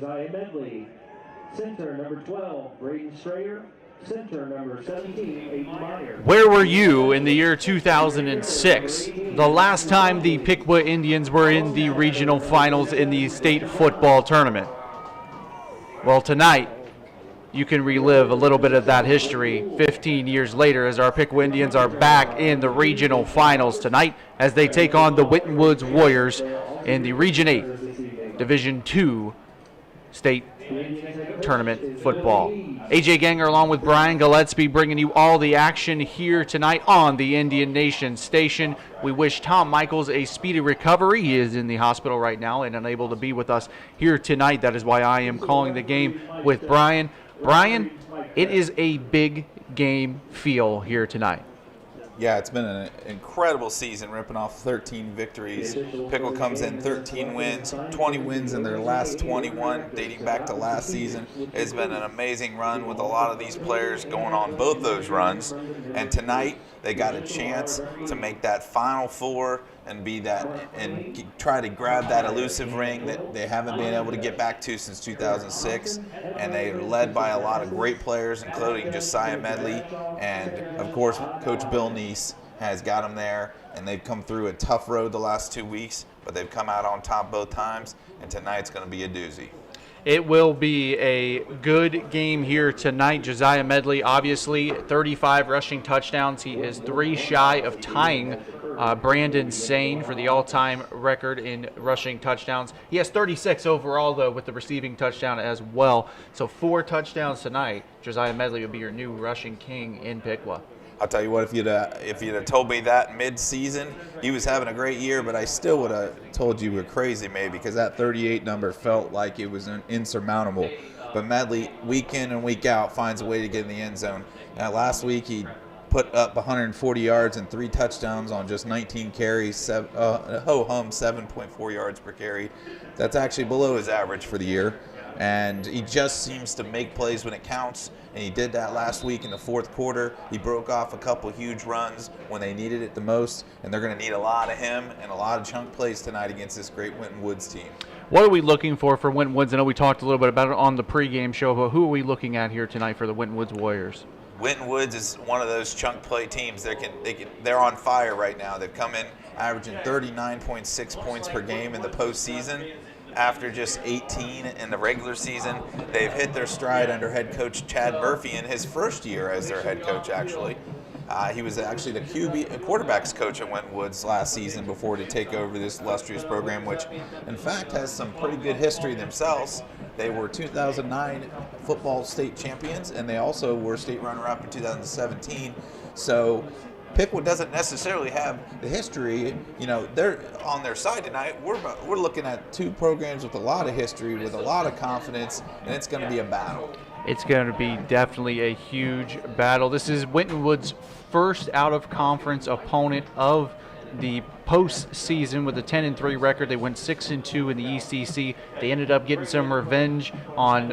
Josiah Medley. Center number 12, Braden Strayer. Center number 17, Aiden Meyer. Where were you in the year 2006, the last time the Piqua Indians were in the regional finals in the state football tournament? Well, tonight, you can relive a little bit of that history 15 years later as our Piqua Indians are back in the regional finals tonight as they take on the Winton Woods Warriors in the Region 8 Division II state tournament football. AJ Ganger along with Brian Gillespie bringing you all the action here tonight on the Indian Nation station. We wish Tom Michaels a speedy recovery. He is in the hospital right now and unable to be with us here tonight. That is why I am calling the game with Brian. Brian, it is a big game feel here tonight. Yeah, it's been an incredible season, ripping off 13 victories. Piqua comes in 13 wins, 20 wins in their last 21, dating back to last season. It's been an amazing run with a lot of these players going on both those runs. And tonight, they got a chance to make that Final Four and be that and try to grab that elusive ring that they haven't been able to get back to since 2006. And they're led by a lot of great players, including Josiah Medley, and of course Coach Bill Neese has got them there. And they've come through a tough road the last 2 weeks, but they've come out on top both times. And tonight's going to be a doozy. It will be a good game here tonight. Josiah Medley, obviously, 35 rushing touchdowns. He is 3 shy of tying Brandon Sane for the all-time record in rushing touchdowns. He has 36 overall, though, with the receiving touchdown as well. So 4 touchdowns tonight. Josiah Medley will be your new rushing king in Piqua. I'll tell you what, if you'd have told me that mid-season, he was having a great year, but I still would have told you were crazy maybe, because that 38 number felt like it was insurmountable. But Medley, week in and week out, finds a way to get in the end zone. Last week he put up 140 yards and 3 touchdowns on just 19 carries, ho-hum 7.4 yards per carry. That's actually below his average for the year. And he just seems to make plays when it counts, and he did that last week in the fourth quarter. He broke off a couple huge runs when they needed it the most, and they're going to need a lot of him and a lot of chunk plays tonight against this great Winton Woods team. What are we looking for Winton Woods? I know we talked a little bit about it on the pregame show, but who are we looking at here tonight for the Winton Woods Warriors? Winton Woods is one of those chunk play teams. They're on fire right now. They've come in averaging 39.6 points per game in the postseason. After just 18 in the regular season, they've hit their stride under head coach Chad Murphy in his first year as their head coach, actually. He was actually the quarterback's coach at Winton Woods last season before to take over this illustrious program, which, in fact, has some pretty good history themselves. They were 2009 football state champions, and they also were state runner-up in 2017. So Piqua doesn't necessarily have the history. You know, they're on their side tonight. We're looking at 2 programs with a lot of history, with a lot of confidence, and it's going to be a battle. It's going to be definitely a huge battle. This is Winton Woods' first out-of-conference opponent of the postseason with a 10-3 record. They went 6-2 in the ECC. They ended up getting some revenge on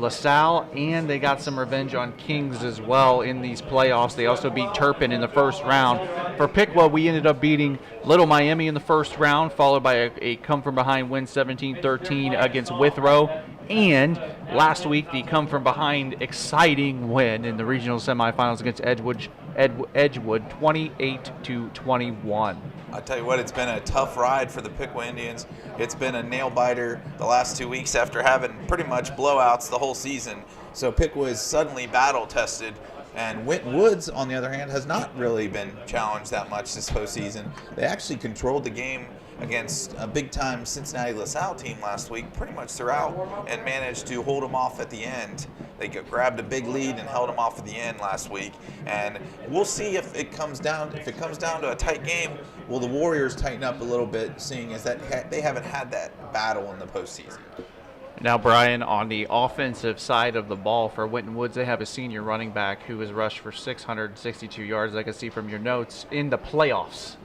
LaSalle, and they got some revenge on Kings as well in these playoffs. They also beat Turpin in the first round. For Piqua, we ended up beating Little Miami in the first round, followed by a come-from-behind win 17-13 against Withrow. And last week, the come-from-behind exciting win in the regional semifinals against Edgewood 28-21. I'll tell you what, it's been a tough ride for the Piqua Indians. It's been a nail-biter the last 2 weeks after having pretty much blowouts the whole season. So Piqua is suddenly battle-tested, and Winton Woods, on the other hand, has not really been challenged that much this postseason. They actually controlled the game against a big-time Cincinnati LaSalle team last week pretty much throughout and managed to hold them off at the end. They grabbed a big lead and held them off at the end last week. And we'll see if it comes down to a tight game, will the Warriors tighten up a little bit, seeing as that they haven't had that battle in the postseason. Now, Brian, on the offensive side of the ball for Winton Woods, they have a senior running back who has rushed for 662 yards, I can see from your notes, in the playoffs.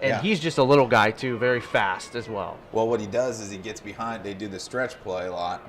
And he's just a little guy, too, very fast as well. Well, what he does is he gets behind. They do the stretch play a lot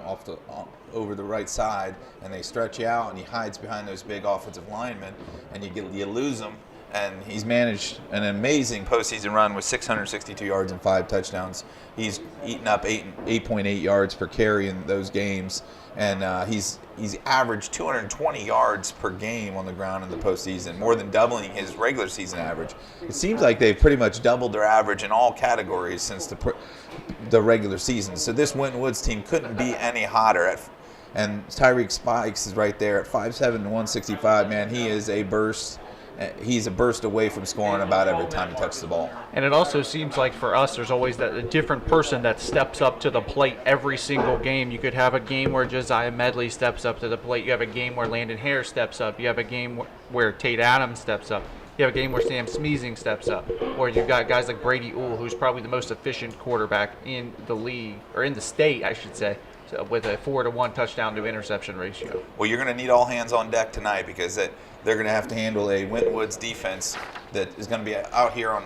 over the right side, and they stretch you out, and he hides behind those big offensive linemen, and you lose him. and he's managed an amazing postseason run with 662 yards and 5 touchdowns. He's eaten up 8.8 yards per carry in those games, and he's averaged 220 yards per game on the ground in the postseason, more than doubling his regular season average. It seems like they've pretty much doubled their average in all categories since the regular season. So this Winton Woods team couldn't be any hotter. And Tyreek Spikes is right there at 5'7" and 165. Man, he is a burst. He's a burst away from scoring about every time he touches the ball. And it also seems like for us, there's always a different person that steps up to the plate every single game. You could have a game where Josiah Medley steps up to the plate. You have a game where Landon Hare steps up. You have a game where Tate Adams steps up. You have a game where Sam Smeezing steps up. Or you've got guys like Brady Uhl, who's probably the most efficient quarterback in the league, or in the state, I should say, so with a 4-to-1 touchdown to interception ratio. Well, you're going to need all hands on deck tonight because they're going to have to handle a Winton Woods defense that is going to be out here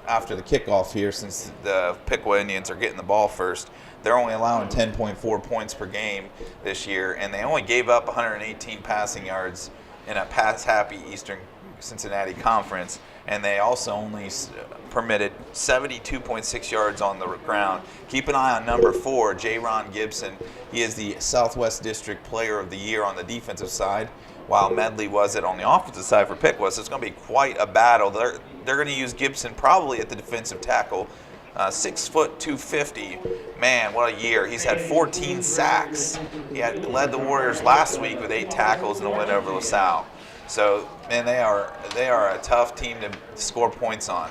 after the kickoff here, since the Piqua Indians are getting the ball first. They're only allowing 10.4 points per game this year, and they only gave up 118 passing yards in a pass-happy Eastern Cincinnati Conference, and they also only permitted 72.6 yards on the ground. Keep an eye on number 4, J-Ron Gibson. He is the Southwest District Player of the Year on the defensive side, while Medley was it on the offensive side for Piqua. So it's going to be quite a battle. They're going to use Gibson probably at the defensive tackle. 6 foot 250. Man, what a year. He's had 14 sacks. He led the Warriors last week with 8 tackles in a win over LaSalle. So, man, they are a tough team to score points on.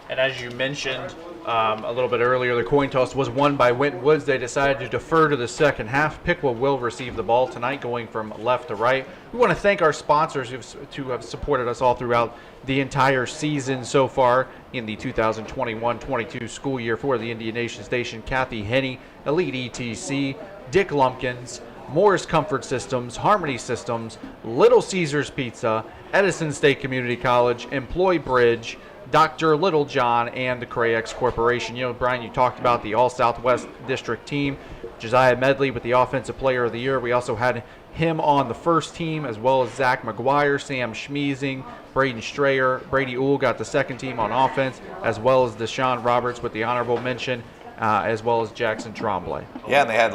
And as you mentioned a little bit earlier, the coin toss was won by Winton Woods. They decided to defer to the second half. Piqua will receive the ball tonight, going from left to right. We want to thank our sponsors who have supported us all throughout the entire season so far in the 2021-22 school year for the Indian Nation Station. Kathy Henney, Elite ETC, Dick Lumpkins, Moore's Comfort Systems, Harmony Systems, Little Caesars Pizza, Edison State Community College, Employ Bridge, Dr. Littlejohn, and the Crayex Corporation. You know, Brian, you talked about the All-Southwest District team. Josiah Medley with the Offensive Player of the Year. We also had him on the first team, as well as Zach McGuire, Sam Schmeezing, Braden Strayer. Brady Uhl got the second team on offense, as well as Deshaun Roberts with the honorable mention, as well as Jackson Tremblay. Yeah, and they had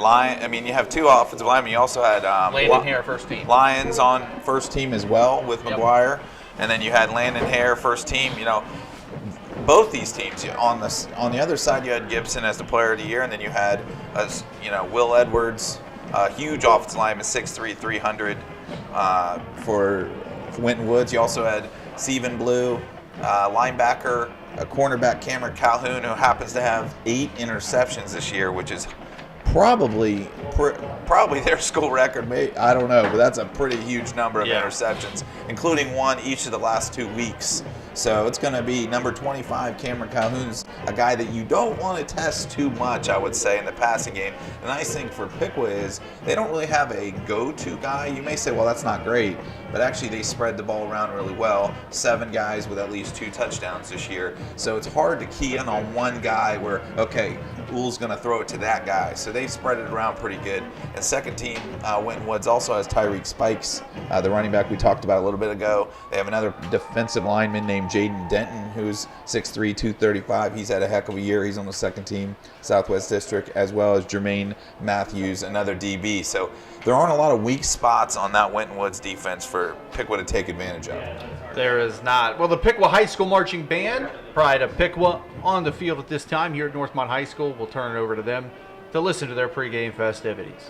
you have 2 offensive linemen. You also had Landon Hare, first team. Lions on first team as well with McGuire. And then you had Landon Hare, first team. You know, both these teams. On the other side, you had Gibson as the Player of the Year, and then you had, Will Edwards, a huge offensive lineman, 6'3", 300 for Winton Woods. You also had Steven Blue, linebacker, a cornerback, Cameron Calhoun, who happens to have 8 interceptions this year, which is probably their school record. I don't know, but that's a pretty huge number of interceptions, including one each of the last 2 weeks. So it's going to be number 25, Cameron Calhoun's a guy that you don't want to test too much, I would say, in the passing game. The nice thing for Piqua is they don't really have a go-to guy. You may say, well, that's not great, but actually they spread the ball around really well. 7 guys with at least 2 touchdowns this year. So it's hard to key in on one guy where, okay, Uhl's going to throw it to that guy. So they spread it around pretty good. And second team, Winton Woods also has Tyreek Spikes, the running back we talked about a little bit ago. They have another defensive lineman named Jaden Denton, who's 6'3", 235. He's had a heck of a year. He's on the second team, Southwest District, as well as Jermaine Matthews, another DB. So there aren't a lot of weak spots on that Winton Woods defense for Piqua to take advantage of. There is not. Well, the Piqua High School Marching Band, Pride of Piqua, on the field at this time here at Northmont High School. We'll turn it over to them to listen to their pregame festivities.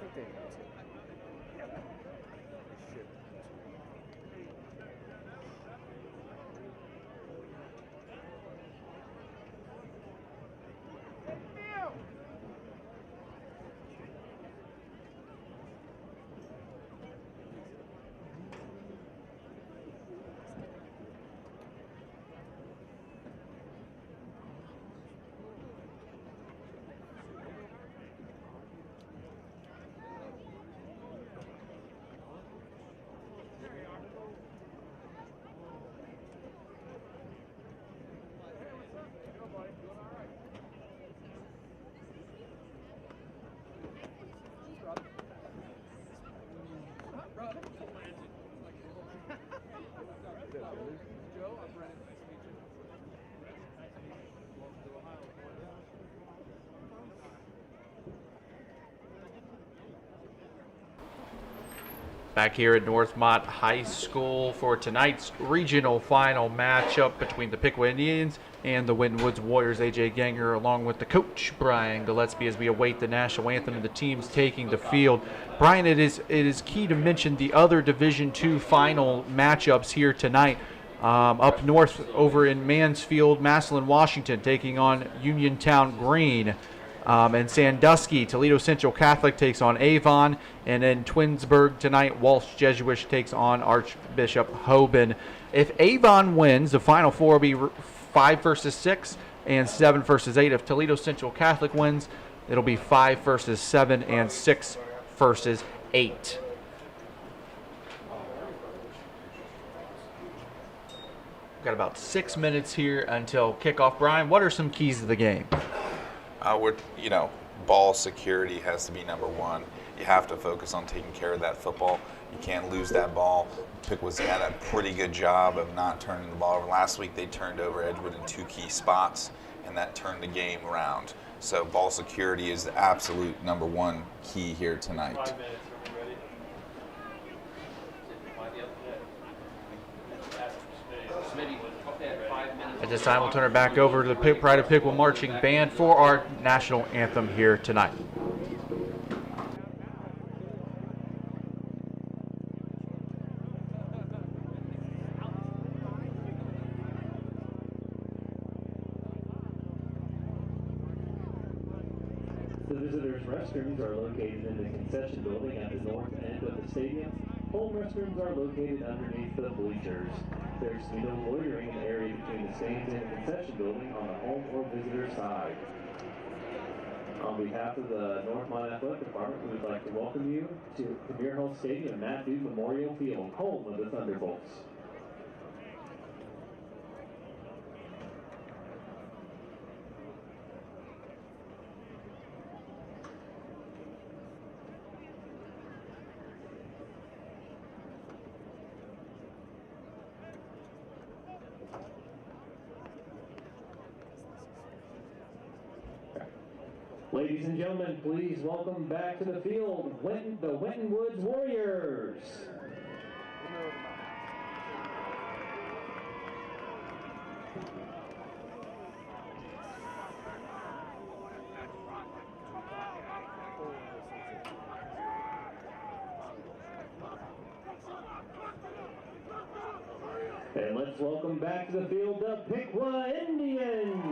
think they announced it. Back here at Northmont High School for tonight's regional final matchup between the Piqua Indians and the Winton Woods Warriors. AJ Ganger along with the coach Brian Gillespie as we await the national anthem and the teams taking the field. Brian, it is key to mention the other Division II final matchups here tonight. Up north over in Mansfield, Massillon, Washington taking on Uniontown Green. And Sandusky, Toledo Central Catholic takes on Avon. And in Twinsburg tonight, Walsh Jesuit takes on Archbishop Hoban. If Avon wins, the Final Four will be 5 versus 6 and 7 versus 8. If Toledo Central Catholic wins, it'll be 5 versus 7 and 6 versus 8. We've got about 6 minutes here until kickoff. Brian, what are some keys to the game? Ball security has to be number one. You have to focus on taking care of that football. You can't lose that ball. Piqua's had a pretty good job of not turning the ball over. Last week they turned over Edgewood in 2 key spots, and that turned the game around. So ball security is the absolute number one key here tonight. At this time, we'll turn it back over to the Pride of Piqua Marching Band for our national anthem here tonight. The visitors' restrooms are located in the concession building at the north end of the stadium. Home restrooms are located underneath the bleachers. There's to be no loitering in the area between the stands and the concession building on the home or visitor side. On behalf of the Northmont Athletic Department, we would like to welcome you to Premier Health Stadium and Matt Duke Memorial Field, home of the Thunderbolts. Ladies and gentlemen, please welcome back to the field the Winton Woods Warriors. And let's welcome back to the field the Piqua Indians.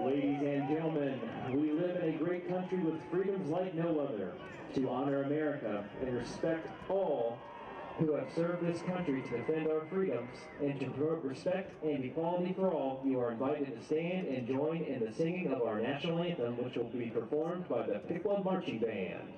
Ladies and gentlemen, we live in a great country with freedoms like no other. To honor America and respect all who have served this country to defend our freedoms and to promote respect and equality for all, you are invited to stand and join in the singing of our national anthem, which will be performed by the Piqua Marching Band.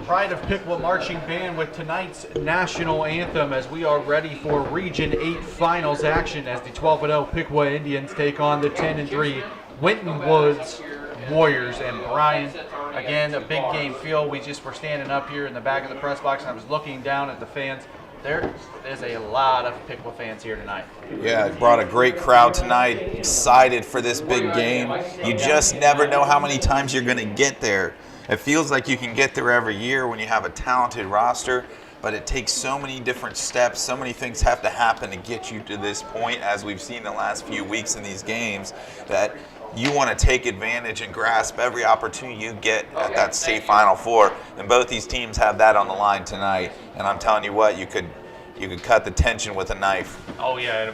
Pride of Piqua Marching Band with tonight's national anthem as we are ready for Region 8 finals action as the 12-0 Piqua Indians take on the 10-3 Winton Woods Warriors. And Brian, again, a big game feel. We just were standing up here in the back of the press box and I was looking down at the fans. There is a lot of Piqua fans here tonight. Yeah, it brought a great crowd tonight, excited for this big game. You just never know how many times you're going to get there. It feels like you can get there every year when you have a talented roster, but it takes so many different steps, so many things have to happen to get you to this point, as we've seen the last few weeks in these games, that you want to take advantage and grasp every opportunity you get at that state Final Four. And both these teams have that on the line tonight. And I'm telling you what, you could cut the tension with a knife. Oh yeah,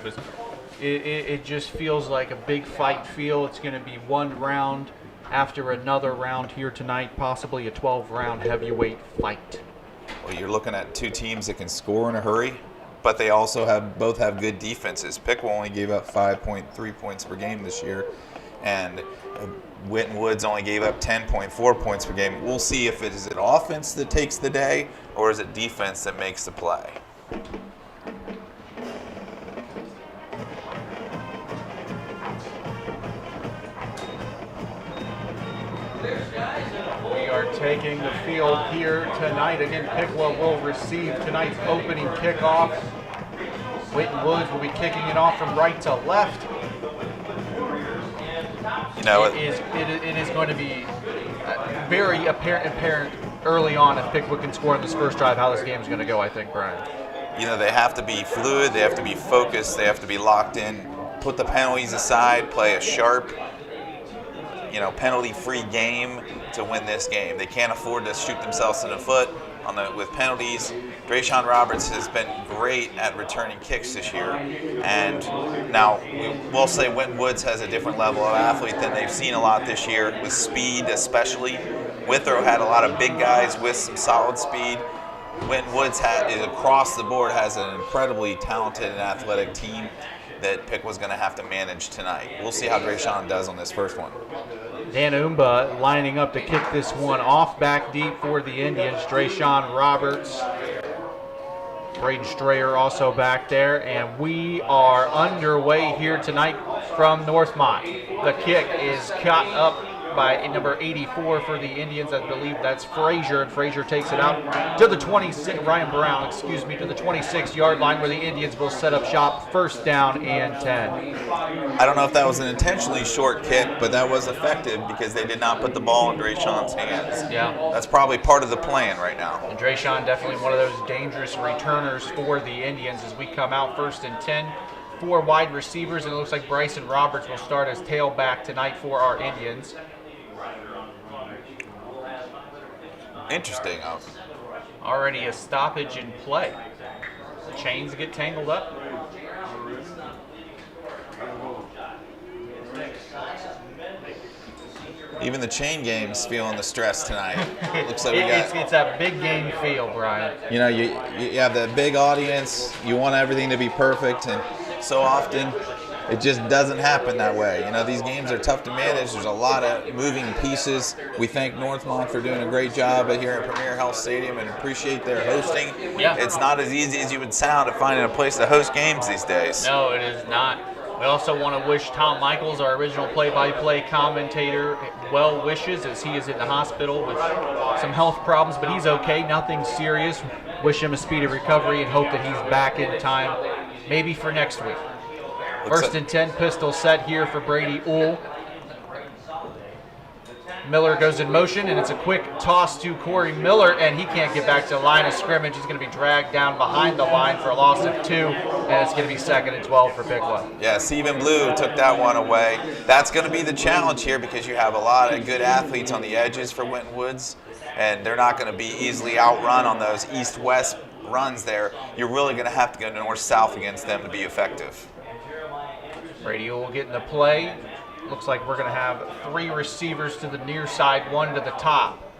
it just feels like a big fight feel. It's going to be one round after another round here tonight, possibly a 12-round heavyweight fight. Well, you're looking at two teams that can score in a hurry, but they also both have good defenses. Piqua only gave up 5.3 points per game this year, and Winton Woods only gave up 10.4 points per game. We'll see if it is an offense that takes the day or is it defense that makes the play. We are taking the field here tonight. Again, Piqua will receive tonight's opening kickoff. Winton Woods will be kicking it off from right to left. You know, it is going to be very apparent early on if Piqua can score in this first drive how this game is going to go, I think, Brian. You know, they have to be fluid, they have to be focused, they have to be locked in, put the penalties aside, play a sharp, penalty-free game to win this game. They can't afford to shoot themselves in the foot with penalties. Drayshawn Roberts has been great at returning kicks this year. And now we'll say Winton Woods has a different level of athlete than they've seen a lot this year, with speed especially. Withrow had a lot of big guys with some solid speed. Winton Woods is across the board has an incredibly talented and athletic team that Piqua's going to have to manage tonight. We'll see how Drayshawn does on this first one. Dan Umba lining up to kick this one off back deep for the Indians. Drayshawn Roberts, Braden Strayer also back there, and we are underway here tonight from Northmont. The kick is caught up by number 84 for the Indians. I believe that's Frazier, and Frazier takes it out to the 26, Ryan Brown, to the 26-yard line where the Indians will set up shop, first down and 10. I don't know if that was an intentionally short kick, but that was effective because they did not put the ball in Drayshawn's hands. Yeah. That's probably part of the plan right now. And Drayshawn definitely one of those dangerous returners for the Indians as we come out first and 10. 4 wide receivers, and it looks like Bryson Roberts will start as tailback tonight for our Indians. Interesting. Already a stoppage in play. The chains get tangled up. Even the chain game's feeling the stress tonight. Looks like it's a big game feel, Brian. You know, you have the big audience. You want everything to be perfect, and so often it just doesn't happen that way. You know, these games are tough to manage. There's a lot of moving pieces. We thank Northmont for doing a great job here at Premier Health Stadium and appreciate their hosting. Yeah. It's not as easy as you would sound at finding a place to host games these days. No, it is not. We also want to wish Tom Michaels, our original play-by-play commentator, well wishes as he is in the hospital with some health problems, but he's okay, nothing serious. Wish him a speedy recovery and hope that he's back in time, maybe for next week. First and 10, pistol set here for Brady Uhl. Miller goes in motion, and it's a quick toss to Corey Miller, and he can't get back to the line of scrimmage. He's going to be dragged down behind the line for a loss of 2, and it's going to be 2nd and 12 for Piqua. Yeah, Stephen Blue took that one away. That's going to be the challenge here because you have a lot of good athletes on the edges for Winton Woods, and they're not going to be easily outrun on those east-west runs there. You're really going to have to go north-south against them to be effective. Brady will get in the play. Looks like we're going to have 3 receivers to the near side, 1 to the top.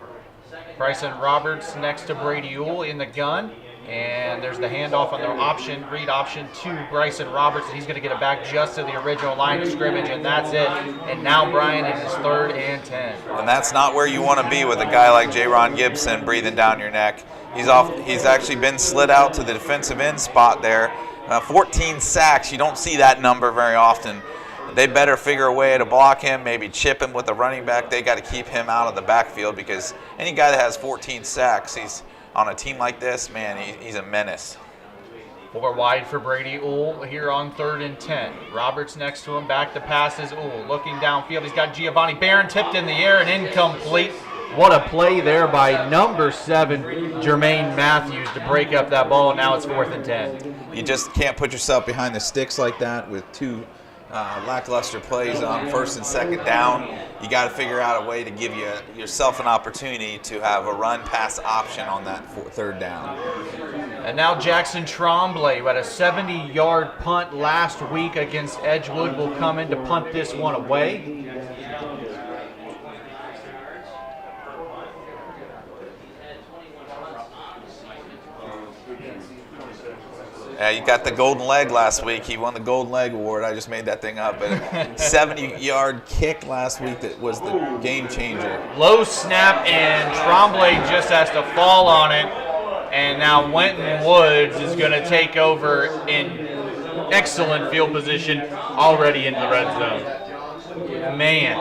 Bryson Roberts next to Brady Uhl in the gun. And there's the handoff on the option, read option to Bryson Roberts. And he's going to get it back just to the original line of scrimmage, and that's it. And now Brian, it is 3rd and 10. And that's not where you want to be with a guy like J-Ron Gibson breathing down your neck. He's actually been slid out to the defensive end spot there. 14 sacks, you don't see that number very often. They better figure a way to block him, maybe chip him with a running back. They got to keep him out of the backfield because any guy that has 14 sacks, he's on a team like this, man, he's a menace. 4 wide for Brady Uhl here on 3rd and 10. Roberts next to him, back to pass is Uhl. Looking downfield, he's got Giovanni Barron tipped in the air and incomplete. What a play there by number 7, Jermaine Matthews, to break up that ball. Now it's 4th and 10. You just can't put yourself behind the sticks like that with 2 lackluster plays on 1st and 2nd down. You got to figure out a way to give yourself an opportunity to have a run-pass option on that 3rd down. And now Jackson Tremblay, who had a 70-yard punt last week against Edgewood, will come in to punt this one away. Yeah, you got the golden leg last week. He won the golden leg award. I just made that thing up. But a 70-yard kick last week that was the game changer. Low snap, and Tremblay just has to fall on it. And now Winton Woods is going to take over in excellent field position already in the red zone. Man.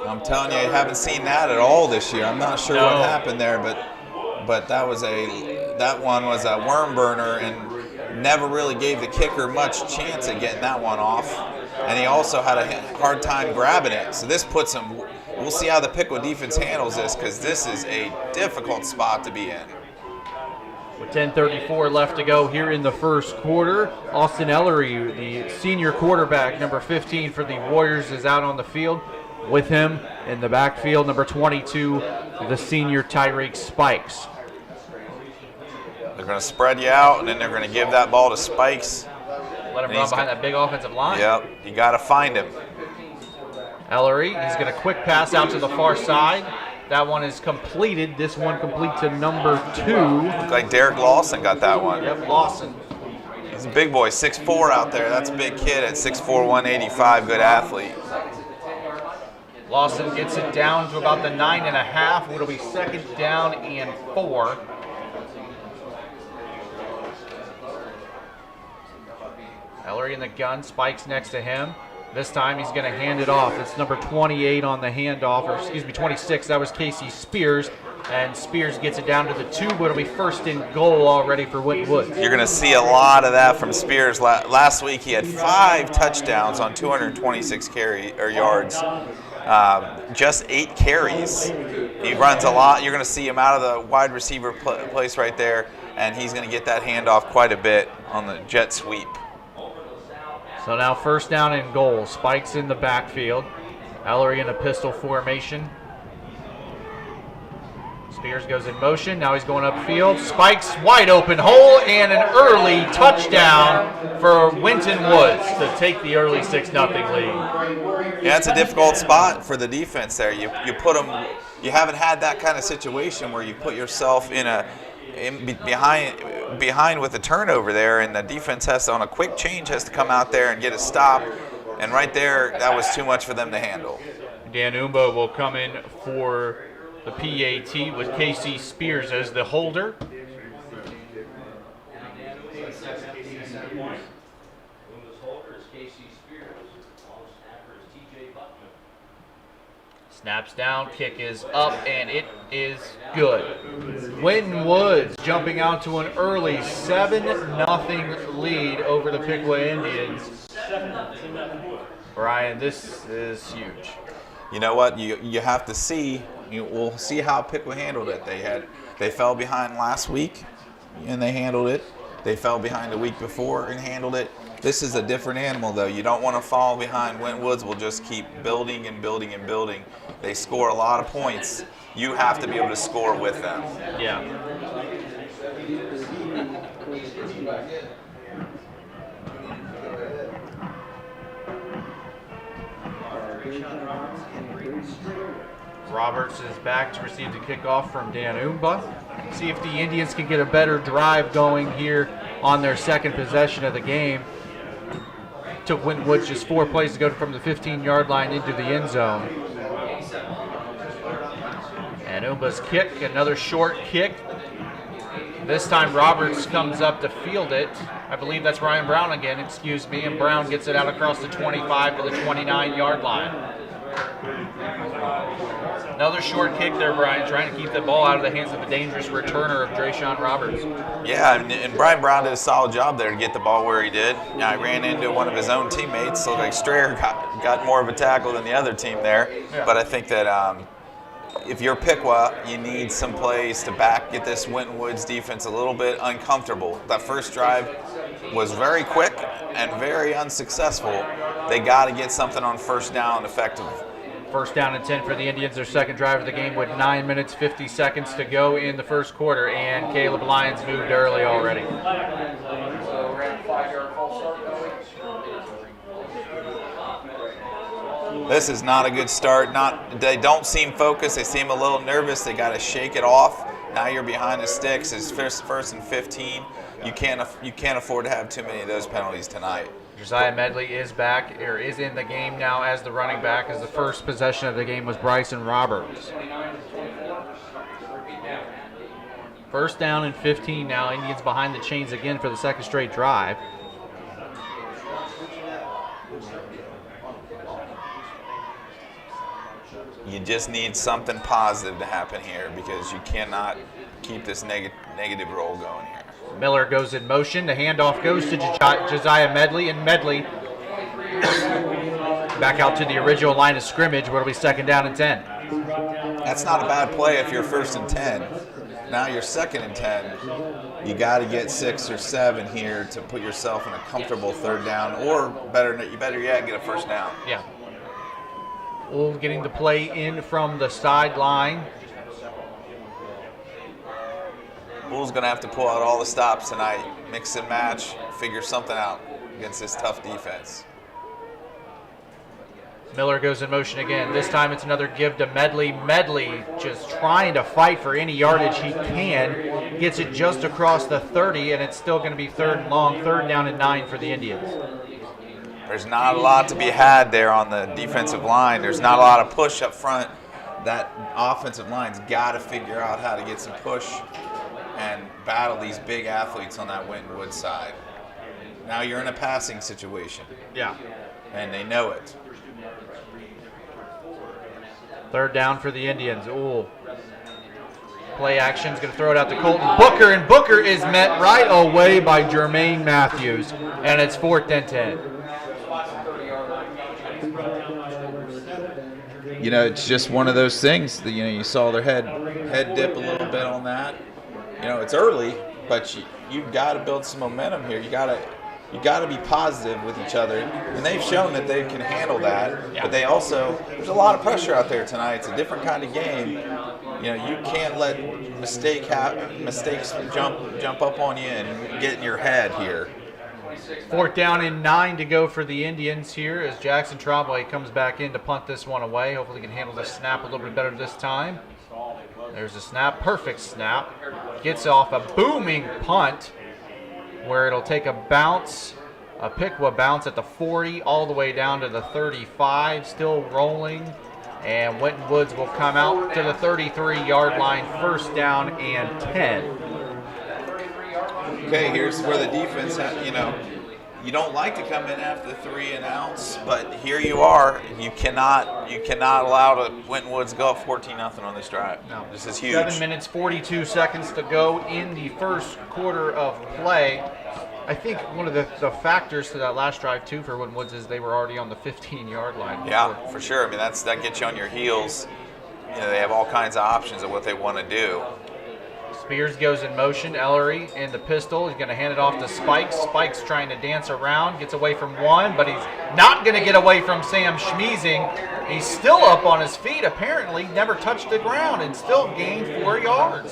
I'm telling you, I haven't seen that at all this year. I'm not sure what happened there, but that one was a worm burner and never really gave the kicker much chance of getting that one off. And he also had a hard time grabbing it. So this puts him, we'll see how the Piqua defense handles this because this is a difficult spot to be in. With 10:34 left to go here in the first quarter, Austin Ellery, the senior quarterback, number 15 for the Warriors, is out on the field. With him in the backfield, number 22, the senior Tyreek Spikes. They're going to spread you out, and then they're going to give that ball to Spikes. Let him run behind that big offensive line. Yep, you got to find him. Ellery, he's going to quick pass out to the far side. That one is completed. This one complete to number 2. Looks like Derek Lawson got that one. Yep, Lawson. He's a big boy, 6'4" out there. That's a big kid at 6'4", 185, good athlete. Lawson gets it down to about the 9.5. It'll be 2nd down and 4. Ellery in the gun, Spikes next to him. This time he's going to hand it off. It's number 28 on the handoff, or excuse me, 26. That was Casey Spears. And Spears gets it down to the 2, but it'll be 1st and goal already for Winton Woods. You're going to see a lot of that from Spears. Last week he had 5 touchdowns on 226 yards. Just 8 carries. He runs a lot. You're going to see him out of the wide receiver place right there, and he's going to get that handoff quite a bit on the jet sweep. So now 1st down and goal. Spikes in the backfield. Ellery in a pistol formation. Spears goes in motion. Now he's going upfield. Spikes wide open hole and an early touchdown for Winton Woods to take the early 6-0 lead. Yeah, it's a difficult spot for the defense there. You put them. You haven't had that kind of situation where you put yourself behind with a turnover there, and the defense has to, on a quick change, has to come out there and get a stop. And right there, that was too much for them to handle. Dan Umba will come in for the PAT with Casey Spears as the holder. Snaps down, kick is up, and it is good. Winton Woods jumping out to an early 7-0 lead over the Piqua Indians. Brian, this is huge. You know what? You have to see. We'll see how Piqua handled it. They fell behind last week, and they handled it. They fell behind the week before and handled it. This is a different animal, though. You don't want to fall behind. Winton Woods will just keep building and building and building. They score a lot of points. You have to be able to score with them. Yeah. Roberts is back to receive the kickoff from Dan Umba. See if the Indians can get a better drive going here on their second possession of the game. Took Winton Woods just 4 plays to go from the 15-yard line into the end zone. And Umba's kick, another short kick. This time Roberts comes up to field it. I believe that's Ryan Brown again, excuse me, and Brown gets it out across the 25 to the 29-yard line. Another short kick there, Brian, trying to keep the ball out of the hands of the dangerous returner of Drayshawn Roberts. Yeah, and Brian Brown did a solid job there to get the ball where he did. Now, he ran into one of his own teammates, so like Strayer got more of a tackle than the other team there. Yeah. But I think that if you're Piqua, you need some plays to get this Winton Woods defense a little bit uncomfortable. That first drive was very quick and very unsuccessful. They got to get something on first down effective. First down and 10 for the Indians, their second drive of the game with 9 minutes, 50 seconds to go in the first quarter, and Caleb Lyons moved early already. This is not a good start. They don't seem focused. They seem a little nervous. They got to shake it off. Now you're behind the sticks. It's first and 15. You can't afford to have too many of those penalties tonight. Josiah Medley is back, or is in the game now as the running back, as the first possession of the game was Bryson Roberts. First down and 15 now. Indians behind the chains again for the second straight drive. You just need something positive to happen here because you cannot keep this negative roll going here. Miller goes in motion. The handoff goes to Josiah Medley, and Medley back out to the original line of scrimmage where it'll be second down and 10. That's not a bad play if you're first and 10. Now you're second and 10. You got to get 6 or 7 here to put yourself in a comfortable third down, or better yet, get a first down. Yeah. We'll getting the play in from the sideline. Bull's going to have to pull out all the stops tonight, mix and match, figure something out against this tough defense. Miller goes in motion again. This time it's another give to Medley. Medley just trying to fight for any yardage he can. Gets it just across the 30, and it's still going to be third and long, third down and 9 for the Indians. There's not a lot to be had there on the defensive line. There's not a lot of push up front. That offensive line's got to figure out how to get some push and battle these big athletes on that Winton Woods side. Now you're in a passing situation. Yeah. And they know it. Third down for the Indians. Ooh. Play action's going to throw it out to Colton Booker, and Booker is met right away by Jermaine Matthews, and it's 4th and 10. You know, it's just one of those things that, you saw their head dip a little bit on that. It's early, but you've got to build some momentum here. You got to you got to be positive with each other, and they've shown that they can handle that. Yeah. But they also, there's a lot of pressure out there tonight. It's a different kind of game. You know, you can't let mistakes jump up on you and get in your head here. 4th down and 9 to go for the Indians here as Jackson Trombley comes back in to punt this one away. Hopefully he can handle the snap a little bit better this time. There's a snap, perfect snap. Gets off a booming punt where it'll take a bounce, a Piqua bounce at the 40 all the way down to the 35, still rolling. And Winton Woods will come out to the 33-yard line, 1st down and 10. Okay, here's where the defense, you don't like to come in after 3 and outs, but here you are. You cannot allow Winton Woods to go up 14-0 on this drive. No. This is huge. 7 minutes, 42 seconds to go in the first quarter of play. I think one of the factors to that last drive, too, for Winton Woods is they were already on the 15-yard line. Yeah, for sure. I mean, that gets you on your heels. You know, they have all kinds of options of what they want to do. Spears goes in motion. Ellery in the pistol. He's going to hand it off to Spikes. Spikes trying to dance around. Gets away from one, but he's not going to get away from Sam Schmeezing. He's still up on his feet, apparently. Never touched the ground and still gained 4 yards.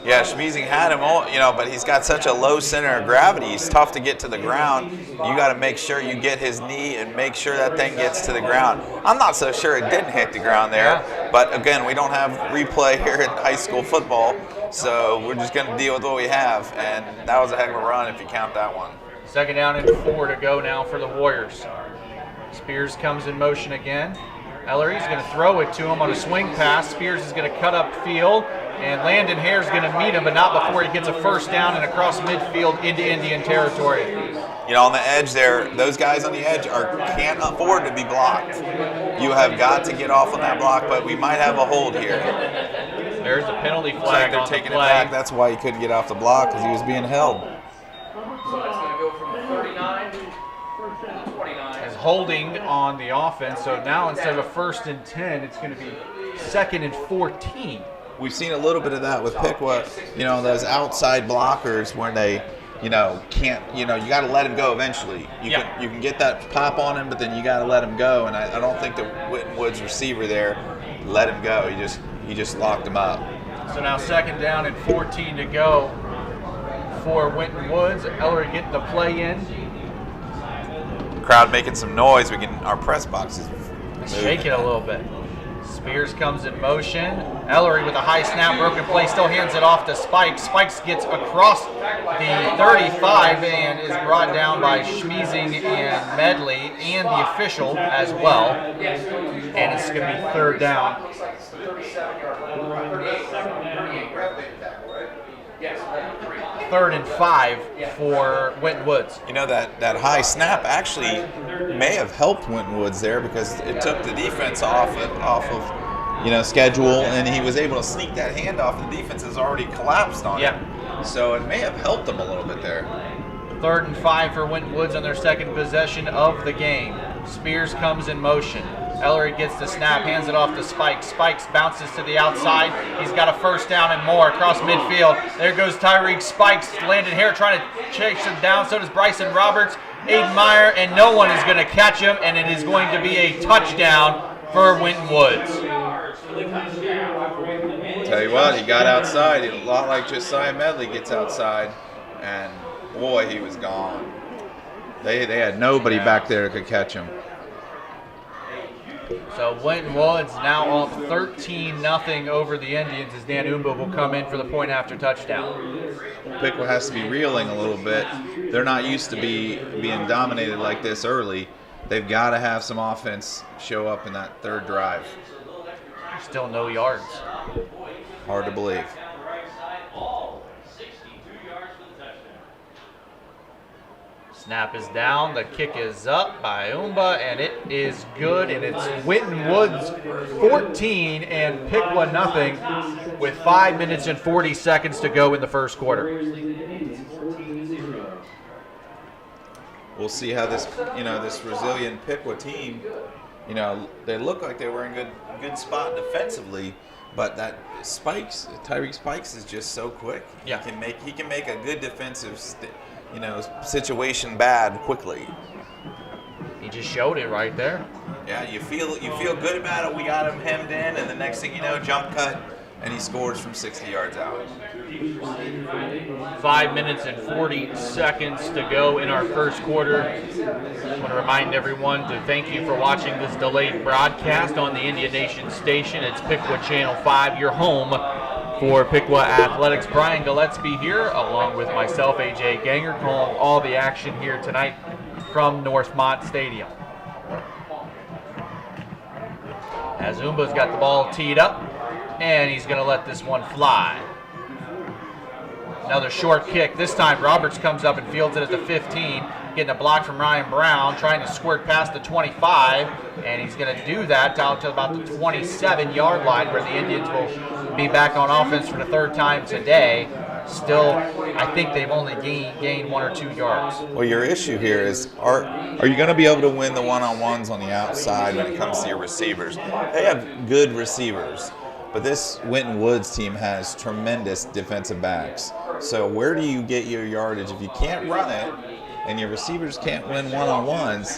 Yeah, Schmeezing had him, but he's got such a low center of gravity. He's tough to get to the ground. You got to make sure you get his knee and make sure that thing gets to the ground. I'm not so sure it didn't hit the ground there, but again, we don't have replay here in high school football. So we're just going to deal with what we have, and that was a heck of a run if you count that one. 2nd down and 4 to go now for the Warriors. Spears comes in motion again. Ellery's going to throw it to him on a swing pass. Spears is going to cut up field, and Landon Hare's going to meet him, but not before he gets a 1st down and across midfield into Indian territory. You know, on the edge there, those guys on the edge can't afford to be blocked. You have got to get off on that block, but we might have a hold here. There's the penalty flag they're on taking the it play. back. That's why he couldn't get off the block, because he was being held. So that's going to go from 39 to 29. Is holding on the offense, so now instead of a 1st and 10, it's going to be 2nd and 14. We've seen a little bit of that with Piqua, those outside blockers when they, can't, you got to let him go eventually. You can get that pop on him, but then you got to let him go. And I don't think the Winton Woods receiver there let him go. He just locked him up. So now 2nd down and 14 to go for Winton Woods. Ellery getting the play in. Crowd making some noise. Our press box is Shake it a little bit. Spears comes in motion. Ellery with a high snap, broken play, still hands it off to Spikes. Spikes gets across the 35 and is brought down by Schmeezing and Medley and the official as well. And it's going to be 3rd down. 3rd and 5 for Winton Woods. That high snap actually may have helped Winton Woods there because it took the defense off of schedule, and he was able to sneak that handoff. The defense has already collapsed on him. So it may have helped him a little bit there. 3rd and 5 for Winton Woods on their 2nd possession of the game. Spears comes in motion. Ellery gets the snap, hands it off to Spikes. Spikes bounces to the outside. He's got a 1st down and more across midfield. There goes Tyreek Spikes. Landon Hare trying to chase him down. So does Bryson Roberts, Aiden Meyer, and no one is going to catch him, and it is going to be a touchdown for Winton Woods. Tell you what, he got outside. A lot like Josiah Medley gets outside, and boy, he was gone. They had nobody back there that could catch him. So Winton Woods now up 13-0 over the Indians as Dan Umba will come in for the point after touchdown. Piqua has to be reeling a little bit. They're not used to being dominated like this early. They've got to have some offense show up in that 3rd drive. Still no yards. Hard to believe. Snap is down, the kick is up by Umba, and it is good, and it's Winton Woods 14 and Piqua nothing with 5 minutes and 40 seconds to go in the first quarter. We'll see how this resilient Piqua team, they look like they were in good spot defensively, but that Tyreek Spikes is just so quick. Yeah. He can make a good defensive situation bad quickly. He just showed it right there. Yeah, you feel good about it. We got him hemmed in, and the next thing you know, jump cut, and he scores from 60 yards out. 5 minutes and 40 seconds to go in our first quarter. I want to remind everyone to thank you for watching this delayed broadcast on the Indian Nation station. It's Piqua Channel 5, your home for Piqua Athletics. Brian Gillespie here, along with myself, AJ Ganger, calling all the action here tonight from Northmont Stadium. As Umba's got the ball teed up, and he's going to let this one fly. Another short kick. This time Roberts comes up and fields it at the 15, getting a block from Ryan Brown, trying to squirt past the 25, and he's going to do that down to about the 27-yard line, where the Indians will be back on offense for the third time today. Still, I think they've only gained 1 or 2 yards. Well, your issue here is, are you going to be able to win the one-on-ones on the outside when it comes to your receivers? They have good receivers, but this Winton Woods team has tremendous defensive backs. So where do you get your yardage? If you can't run it and your receivers can't win one-on-ones,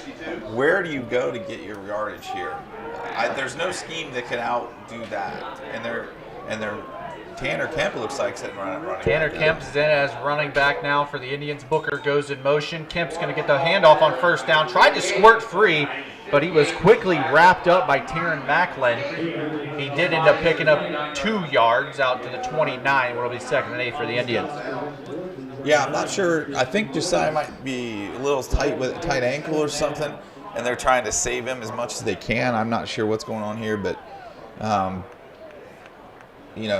where do you go to get your yardage here? There's no scheme that can outdo that. And they're Tanner Kemp looks like sitting running. Tanner Kemp's in as running back now for the Indians. Booker goes in motion. Kemp's going to get the handoff on first down. Tried to squirt free, but he was quickly wrapped up by Taryn Macklin. He did end up picking up 2 yards out to the 29, where it'll be 2nd and 8 for the Indians. Yeah, I'm not sure. I think Josiah might be a little tight with a tight ankle or something, and they're trying to save him as much as they can. I'm not sure what's going on here, but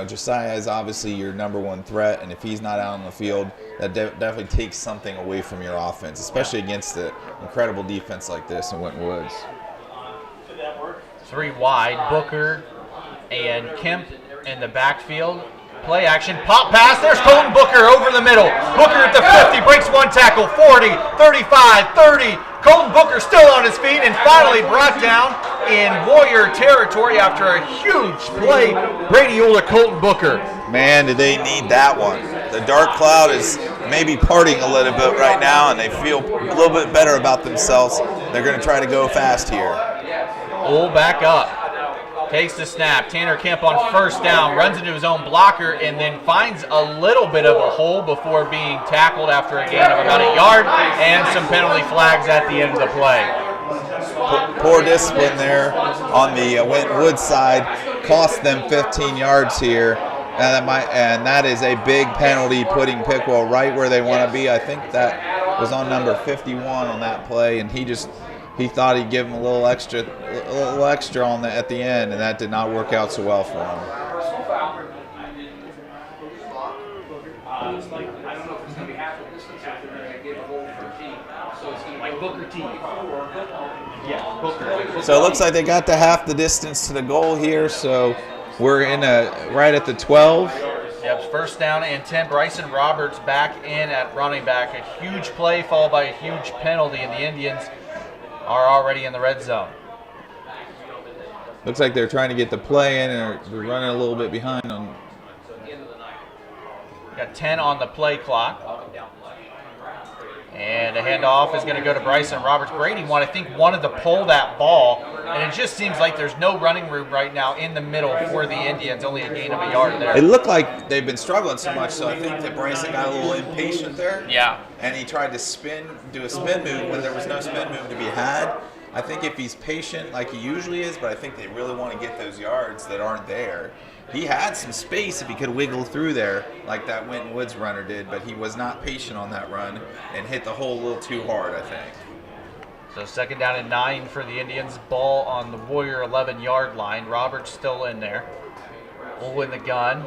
Josiah is obviously your number 1 threat, and if he's not out on the field, that definitely takes something away from your offense, especially against an incredible defense like this in Winton Woods. 3 wide, Booker and Kemp in the backfield. Play action, pop pass, there's Colton Booker over the middle. Booker at the 50, breaks 1 tackle, 40, 35, 30. Colton Booker still on his feet and finally brought down in Warrior territory after a huge play. Brady Ola, Colton Booker. Man, do they need that one. The dark cloud is maybe parting a little bit right now, and they feel a little bit better about themselves. They're going to try to go fast here. Ola back up. Takes the snap. Tanner Kemp on first down, runs into his own blocker, and then finds a little bit of a hole before being tackled after a gain of about 1 yard and some penalty flags at the end of the play. Poor discipline there on the Winton Woods side cost them 15 yards here, and that is a big penalty, putting Piqua right where they want to be. I think that was on number 51 on that play, and he thought he'd give him a little extra on at the end, and that did not work out so well for him. So it looks like they got to half the distance to the goal here, so we're in right at the 12. Yep, first down and 10. Bryson Roberts back in at running back. A huge play followed by a huge penalty, and the Indians are already in the red zone. Looks like they're trying to get the play in, and they're running a little bit behind on. Got 10 on the play clock. And a handoff is going to go to Bryson Roberts. Brady, I think, wanted to pull that ball, and it just seems like there's no running room right now in the middle for the Indians. Only a gain of 1 yard there. It looked like they've been struggling so much, so I think that Bryson got a little impatient there. Yeah. And he tried to do a spin move when there was no spin move to be had. I think if he's patient like he usually is, but I think they really want to get those yards that aren't there. He had some space if he could wiggle through there like that Winton Woods runner did, but he was not patient on that run and hit the hole a little too hard, I think. So 2nd down and 9 for the Indians. Ball on the Warrior 11-yard line. Roberts still in there. Bull in the gun.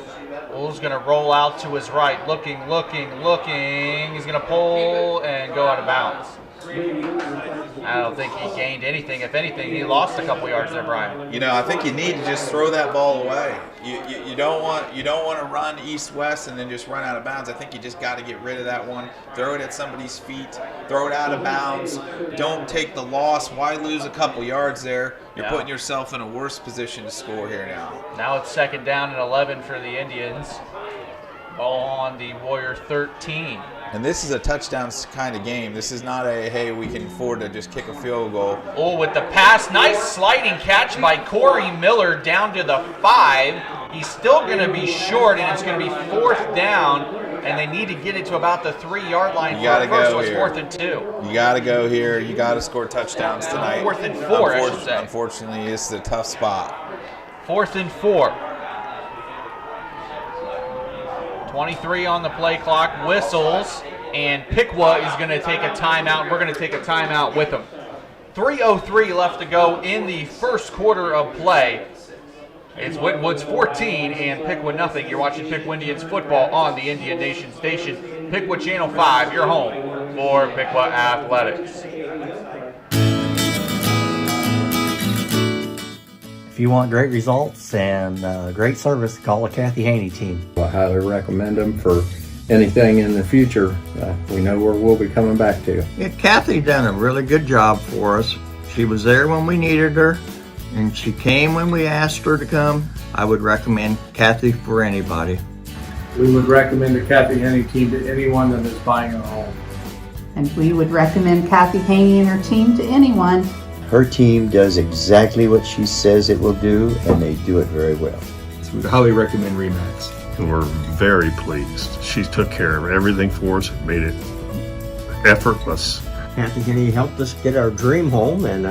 Bull's going to roll out to his right. Looking. He's going to pull and go out of bounds. I don't think he gained anything. If anything, he lost a couple yards there, Brian. I think you need to just throw that ball away. You don't want to run east-west and then just run out of bounds. I think you just got to get rid of that one. Throw it at somebody's feet. Throw it out of bounds. Don't take the loss. Why lose a couple yards there? You're putting yourself in a worse position to score here now. Now it's 2nd down and 11 for the Indians. Ball on the Warrior 13. And this is a touchdown kind of game. This is not a, hey, we can afford to just kick a field goal. Oh, with the pass, nice sliding catch by Corey Miller down to the 5. He's still going to be short, and it's going to be 4th down, and they need to get it to about the 3-yard line. You got to go here. So it's 4th and 2. You got to go here. You got to score touchdowns tonight. 4th and 4, I should say. Unfortunately, it's a tough spot. 4th and 4. 23 on the play clock, whistles, and Piqua is going to take a timeout. We're going to take a timeout with him. 3:03 left to go in the first quarter of play. It's Winton Woods 14 and Piqua nothing. You're watching Piqua Indians football on the Indian Nation station. Piqua Channel 5, your home for Piqua Athletics. If you want great results and great service, call the Kathy Haney team. I highly recommend them for anything in the future. We know where we'll be coming back to. Yeah, Kathy done a really good job for us. She was there when we needed her, and she came when we asked her to come. I would recommend Kathy for anybody. We would recommend the Kathy Haney team to anyone that is buying a home. And we would recommend Kathy Haney and her team to anyone. Her team does exactly what she says it will do, and they do it very well. So we'd highly recommend RE/MAX. We're very pleased. She took care of everything for us, made it effortless. Kathy Haney helped us get our dream home, and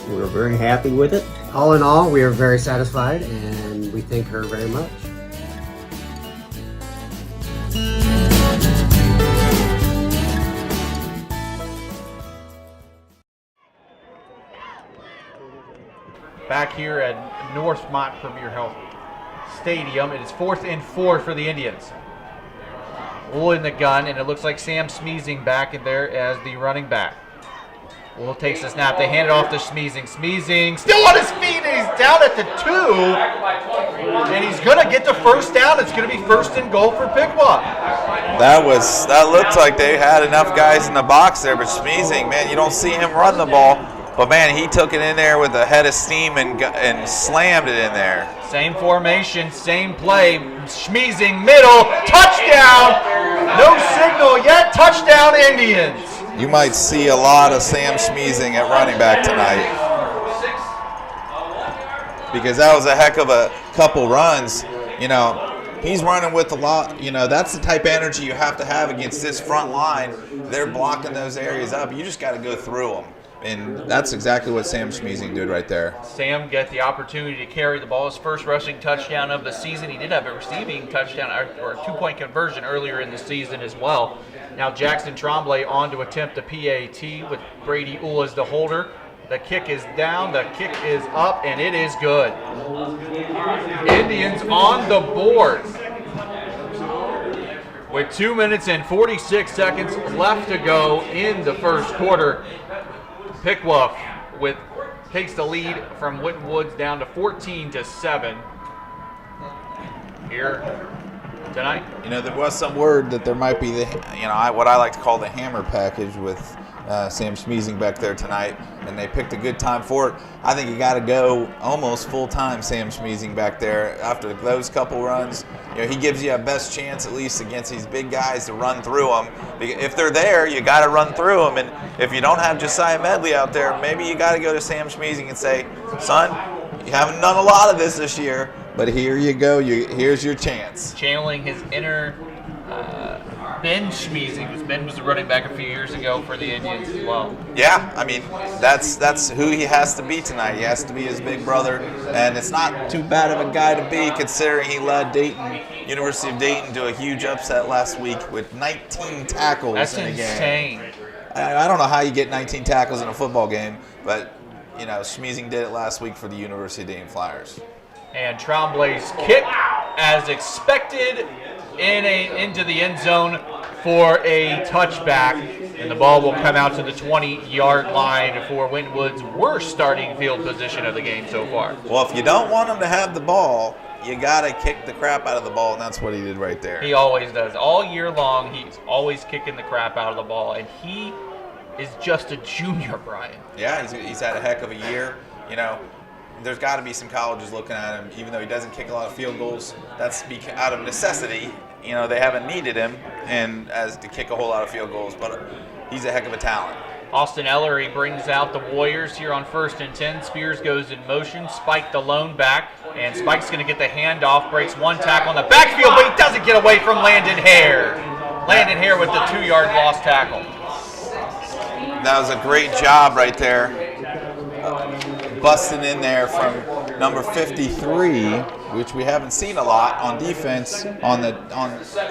we're very happy with it. All in all, we are very satisfied, and we thank her very much. Back here at Northmont Premier Health Stadium, it is 4th and 4 for the Indians. Wool in the gun, and it looks like Sam Smeezing back in there as the running back. Wool takes the snap. They hand it off to Smeezing. Smeezing still on his feet, and he's down at the 2. And he's going to get the first down. It's going to be 1st and goal for Piqua. That looked like they had enough guys in the box there, but Smeezing, man, you don't see him run the ball. But, man, he took it in there with a head of steam and slammed it in there. Same formation, same play. Smeezing middle, touchdown. No signal yet, touchdown Indians. You might see a lot of Sam Smeezing at running back tonight. Because that was a heck of a couple runs. You know, he's running with a lot. You know, that's the type of energy you have to have against this front line. They're blocking those areas up. You just got to go through them. And that's exactly what Sam Smeezing did right there. Sam got the opportunity to carry the ball, his first rushing touchdown of the season. He did have a receiving touchdown or a 2-point conversion earlier in the season as well. Now Jackson Tremblay on to attempt a PAT with Brady Uhl as the holder. The kick is down, the kick is up, and it is good. Indians on the board. With 2 minutes and 46 seconds left to go in the first quarter, Piqua takes the lead from Winton Woods down to 14-7 here tonight. You know, there was some word that there might be what I like to call the hammer package with Sam Smeezing back there tonight, and they picked a good time for it. I think you got to go almost full time Sam Smeezing back there after those couple runs. You know, he gives you a best chance at least against these big guys to run through them. If they're there, you got to run through them, and if you don't have Josiah Medley out there, maybe you got to go to Sam Smeezing and say, son, you haven't done a lot of this year, but here you go. Here's your chance. Channeling his inner Ben Smeezing, because Ben was the running back a few years ago for the Indians as well. Yeah, I mean, that's who he has to be tonight. He has to be his big brother, and it's not too bad of a guy to be considering he led University of Dayton to a huge upset last week with 19 tackles in a game. That's insane. I don't know how you get 19 tackles in a football game, but, you know, Smeezing did it last week for the University of Dayton Flyers. And Tremblay's kick, as expected, into the end zone for a touchback, and the ball will come out to the 20-yard line for Winton Woods' worst starting field position of the game so far. Well, if you don't want him to have the ball, you got to kick the crap out of the ball, and that's what he did right there. He always does. All year long, he's always kicking the crap out of the ball, and he is just a junior, Brian. Yeah, he's had a heck of a year. You know, there's got to be some colleges looking at him, even though he doesn't kick a lot of field goals. That's out of necessity. they haven't needed him and as to kick a whole lot of field goals, but he's a heck of a talent. Austin Ellery brings out the Warriors here on 1st and 10. Spears goes in motion. Spike the lone back, and Spike's going to get the handoff. Breaks one tackle on the backfield, but he doesn't get away from Landon Hare. Landon Hare with the 2-yard lost tackle. That was a great job right there, busting in there from number 53, which we haven't seen a lot on defense on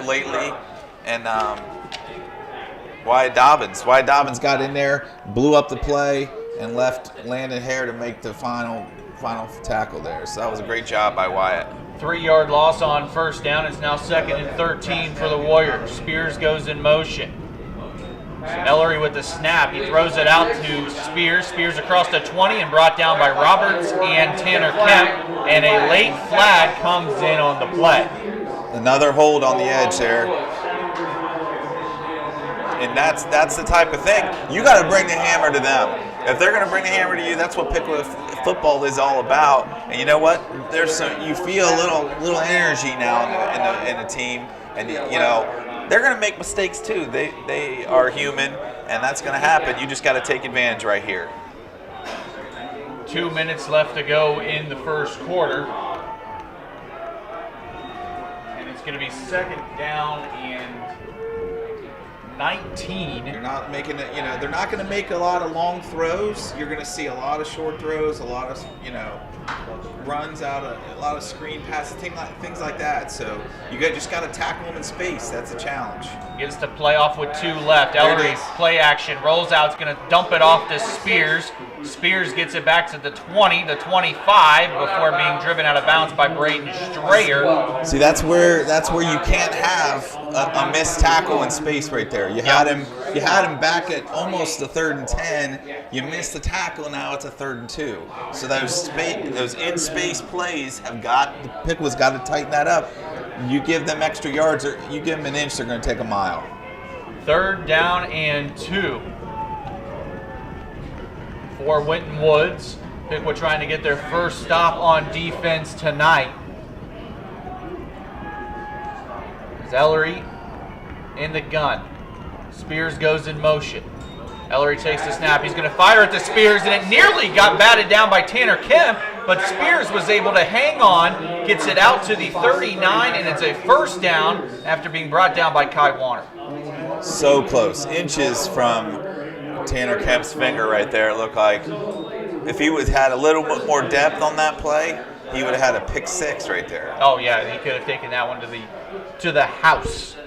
lately, and Wyatt Dobbins. Wyatt Dobbins got in there, blew up the play, and left Landon Hare to make the final tackle there. So that was a great job by Wyatt. 3-yard loss on 1st down. It's now 2nd and 13 for the Warriors. Spears goes in motion. Ellery with the snap. He throws it out to Spears. Spears across the 20 and brought down by Roberts and Tanner Kemp. And a late flag comes in on the play. Another hold on the edge there. And that's the type of thing. You got to bring the hammer to them. If they're going to bring the hammer to you, that's what Piqua football is all about. And you know what? You feel a little energy now in the team, and they're going to make mistakes too. They are human, and that's going to happen. You just got to take advantage right here. 2 minutes left to go in the first quarter, and it's going to be 2nd down and 19. They're not making it. They're not going to make a lot of long throws. You're going to see a lot of short throws, a lot of runs out, a lot of screen passes, things like that. So you just got to tackle them in space. That's a challenge. Gets to play off with 2 left. Ellery play action, rolls out. It's going to dump it off to Spears. Spears gets it back to the 20, the 25 before being driven out of bounds by Braden Strayer. See, that's where you can't have a missed tackle in space right there. You had him back at almost the 3rd and 10. You missed the tackle, now it's a 3rd and 2. So those in space plays Piqua's got to tighten that up. You give them extra yards, or you give them an inch, they're going to take a mile. 3rd down and 2 for Winton Woods. Piqua trying to get their first stop on defense tonight. There's Ellery in the gun. Spears goes in motion. Ellery takes the snap. He's going to fire at the Spears, and it nearly got batted down by Tanner Kemp, but Spears was able to hang on, gets it out to the 39, and it's a 1st down after being brought down by Kai Warner. So close. Inches from Tanner Kemp's finger right there, it looked like. If he had a little bit more depth on that play, he would have had a pick 6 right there. Oh, yeah, he could have taken that one to the house.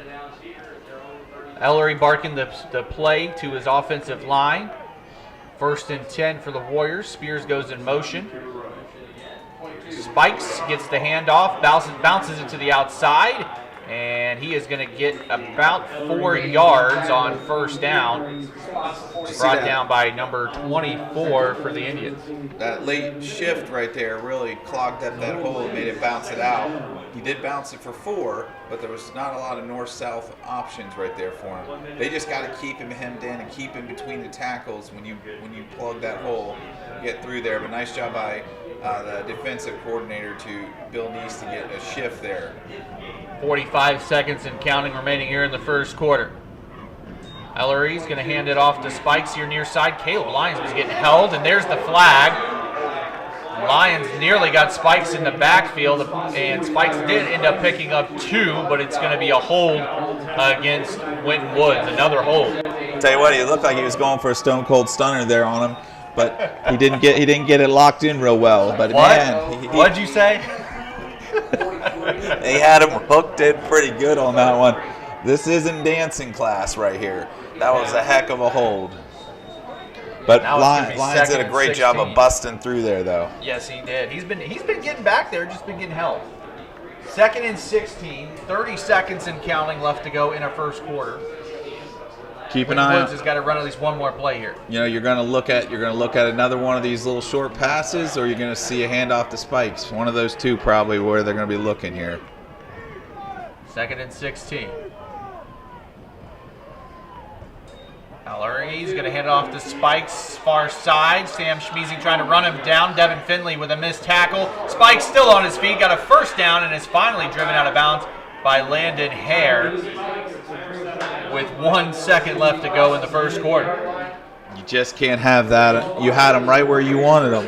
Ellery barking the play to his offensive line. 1st and 10 for the Warriors. Spears goes in motion. Spikes gets the handoff, bounces it to the outside, and he is going to get about 4 yards on 1st down. Brought down by number 24 for the Indians. That late shift right there really clogged up that hole and made it bounce it out. He did bounce it for 4, but there was not a lot of north-south options right there for him. They just got to keep him hemmed in and keep him between the tackles when you plug that hole, get through there. But nice job by the defensive coordinator Bill Neese to get a shift there. 45 seconds and counting remaining here in the first quarter. Ellery's going to hand it off to Spikes here near side. Caleb Lyons was getting held, and there's the flag. Lyons nearly got Spikes in the backfield, and Spikes did end up picking up 2, but it's going to be a hold against Winton Woods, another hold. I'll tell you what, he looked like he was going for a stone cold stunner there on him, but he didn't get it locked in real well. But what? Man, What'd you say? They had him hooked in pretty good on that one. This isn't dancing class right here. That was a heck of a hold. But Lyons did a great job of busting through there, though. Yes, he did. He's been getting back there, just been getting held. 2nd and 16, 30 seconds and counting left to go in our first quarter. Keep an eye on. Woods has got to run at least one more play here. You're going to look at another one of these little short passes, or you're going to see a handoff to Spikes. One of those two probably where they're going to be looking here. 2nd and 16. Ellery's going to hand it off to Spikes, far side. Sam Schmeezing trying to run him down. Devin Finley with a missed tackle. Spikes still on his feet, got a 1st down, and is finally driven out of bounds by Landon Hare with 1 second left to go in the first quarter. You just can't have that. You had them right where you wanted them.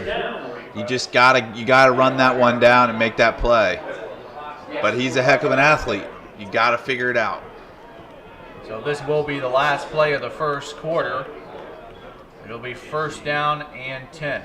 You just gotta run that one down and make that play. But he's a heck of an athlete. You gotta figure it out. So this will be the last play of the first quarter. It'll be first down and 10.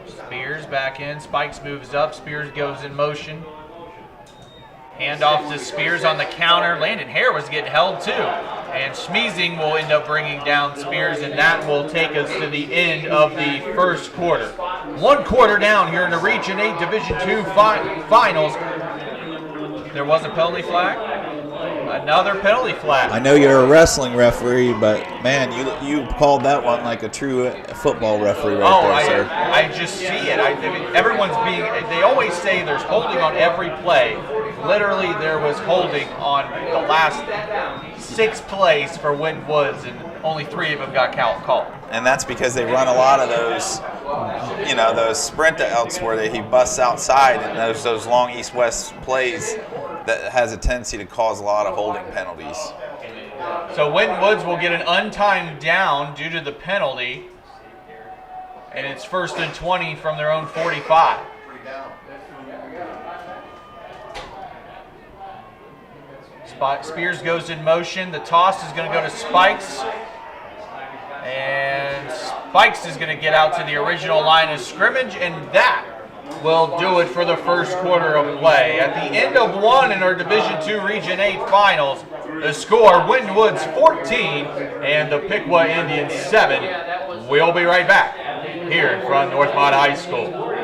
Spears back in. Spikes moves up. Spears goes in motion. Hand off to Spears on the counter. Landon Hare was getting held too. And Schmeezing will end up bringing down Spears, and that will take us to the end of the first quarter. 1 quarter down here in the Region 8 Division II finals. There was a penalty flag. Another penalty flag. I know you're a wrestling referee, but man, you called that one like a true football referee right there, sir. I just see it. I mean, everyone's being. They always say there's holding on every play. Literally, there was holding on the last 6 plays for Winton Woods, and only 3 of them got called. And that's because they run a lot of those, those sprint outs where he busts outside, and those long east-west plays that has a tendency to cause a lot of holding penalties. So Winton Woods will get an untimed down due to the penalty, and it's 1st and 20 from their own 45. Spears goes in motion. The toss is going to go to Spikes, and Spikes is going to get out to the original line of scrimmage, and that will do it for the first quarter of play. At the end of 1 in our Division II Region 8 finals, the score, Winton Woods 14 and the Piqua Indians 7. We'll be right back here in front of Northmont High School.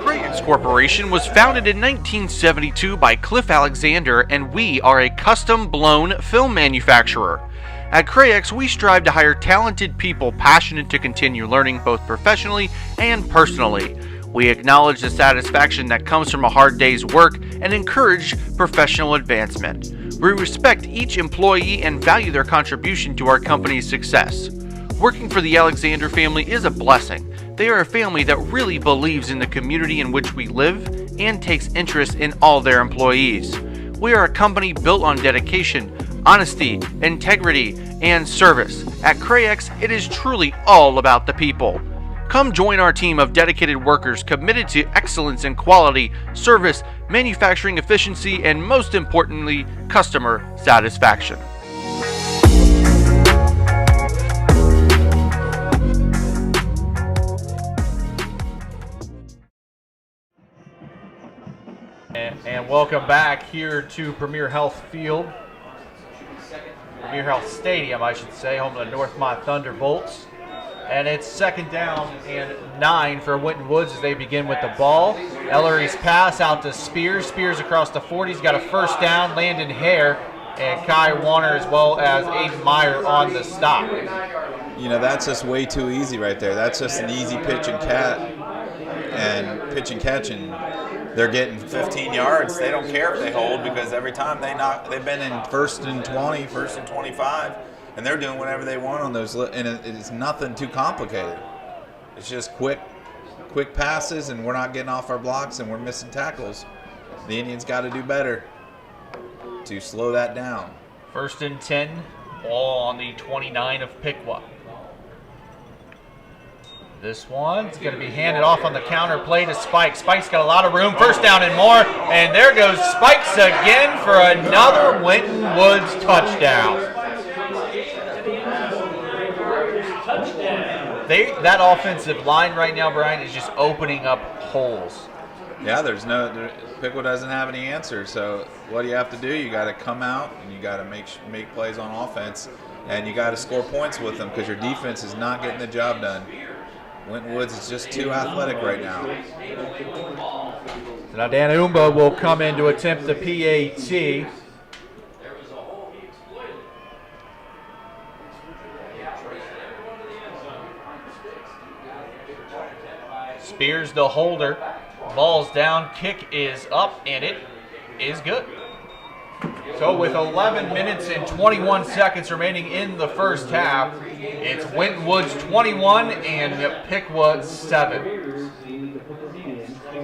Crayex Corporation was founded in 1972 by Cliff Alexander, and we are a custom-blown film manufacturer. At Crayex, we strive to hire talented people passionate to continue learning both professionally and personally. We acknowledge the satisfaction that comes from a hard day's work and encourage professional advancement. We respect each employee and value their contribution to our company's success. Working for the Alexander family is a blessing. They are a family that really believes in the community in which we live and takes interest in all their employees. We are a company built on dedication, honesty, integrity, and service. At Crayex, it is truly all about the people. Come join our team of dedicated workers committed to excellence in quality, service, manufacturing efficiency, and most importantly, customer satisfaction. And welcome back here to Premier Health Field. Premier Health Stadium, I should say, home of the Northmont Thunderbolts. And it's 2nd down and 9 for Winton Woods as they begin with the ball. Ellery's pass out to Spears. Spears across the 40. He's got a first down. Landon Hare and Kai Warner as well as Aiden Meyer on the stop. That's just way too easy right there. That's just an easy pitch and catch, and they're getting 15 yards. They don't care if they hold because every time they've been in 1st and 20, 1st and 25. And they're doing whatever they want on those, and it's nothing too complicated. It's just quick passes, and we're not getting off our blocks, and we're missing tackles. The Indians got to do better to slow that down. 1st and 10, ball on the 29 of Piqua. This one's going to be handed off on the counter play to Spikes. Spikes got a lot of room, 1st down and more, and there goes Spikes again for another Winton Woods touchdown. That offensive line right now, Brian, is just opening up holes. Yeah, Piqua doesn't have any answers. So what do you have to do? You got to come out and you got to make plays on offense, and you got to score points with them because your defense is not getting the job done. Winton Woods is just too athletic right now. So now Dan Umba will come in to attempt the PAT. Spears the holder. Ball's down. Kick is up, and it is good. So with 11 minutes and 21 seconds remaining in the first half, it's Winton Woods 21 and Piqua 7.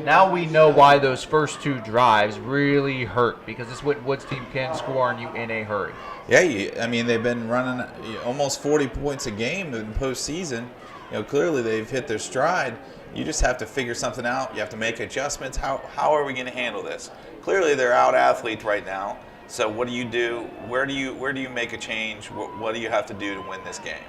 Now we know why those first two drives really hurt, because this Winton Woods team can score on you in a hurry. Yeah, I mean, they've been running almost 40 points a game in postseason. Clearly they've hit their stride. You just have to figure something out. You have to make adjustments. How are we going to handle this? Clearly they're out athletes right now. So what do you do? Where do you make a change? What do you have to do to win this game?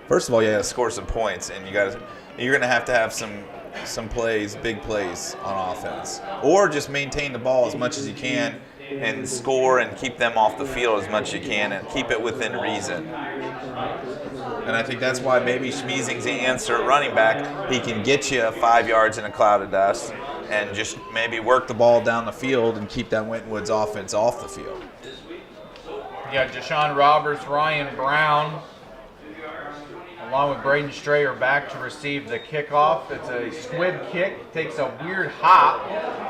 First of all, you got to score some points, and you're going to have some plays, big plays on offense, or just maintain the ball as much as you can and score and keep them off the field as much as you can and keep it within reason. And I think that's why maybe Schmiesing's the answer at running back. He can get you 5 yards in a cloud of dust and just maybe work the ball down the field and keep that Winton Woods offense off the field. You got Deshaun Roberts, Ryan Brown, along with Braden Strayer back to receive the kickoff. It's a squib kick, takes a weird hop,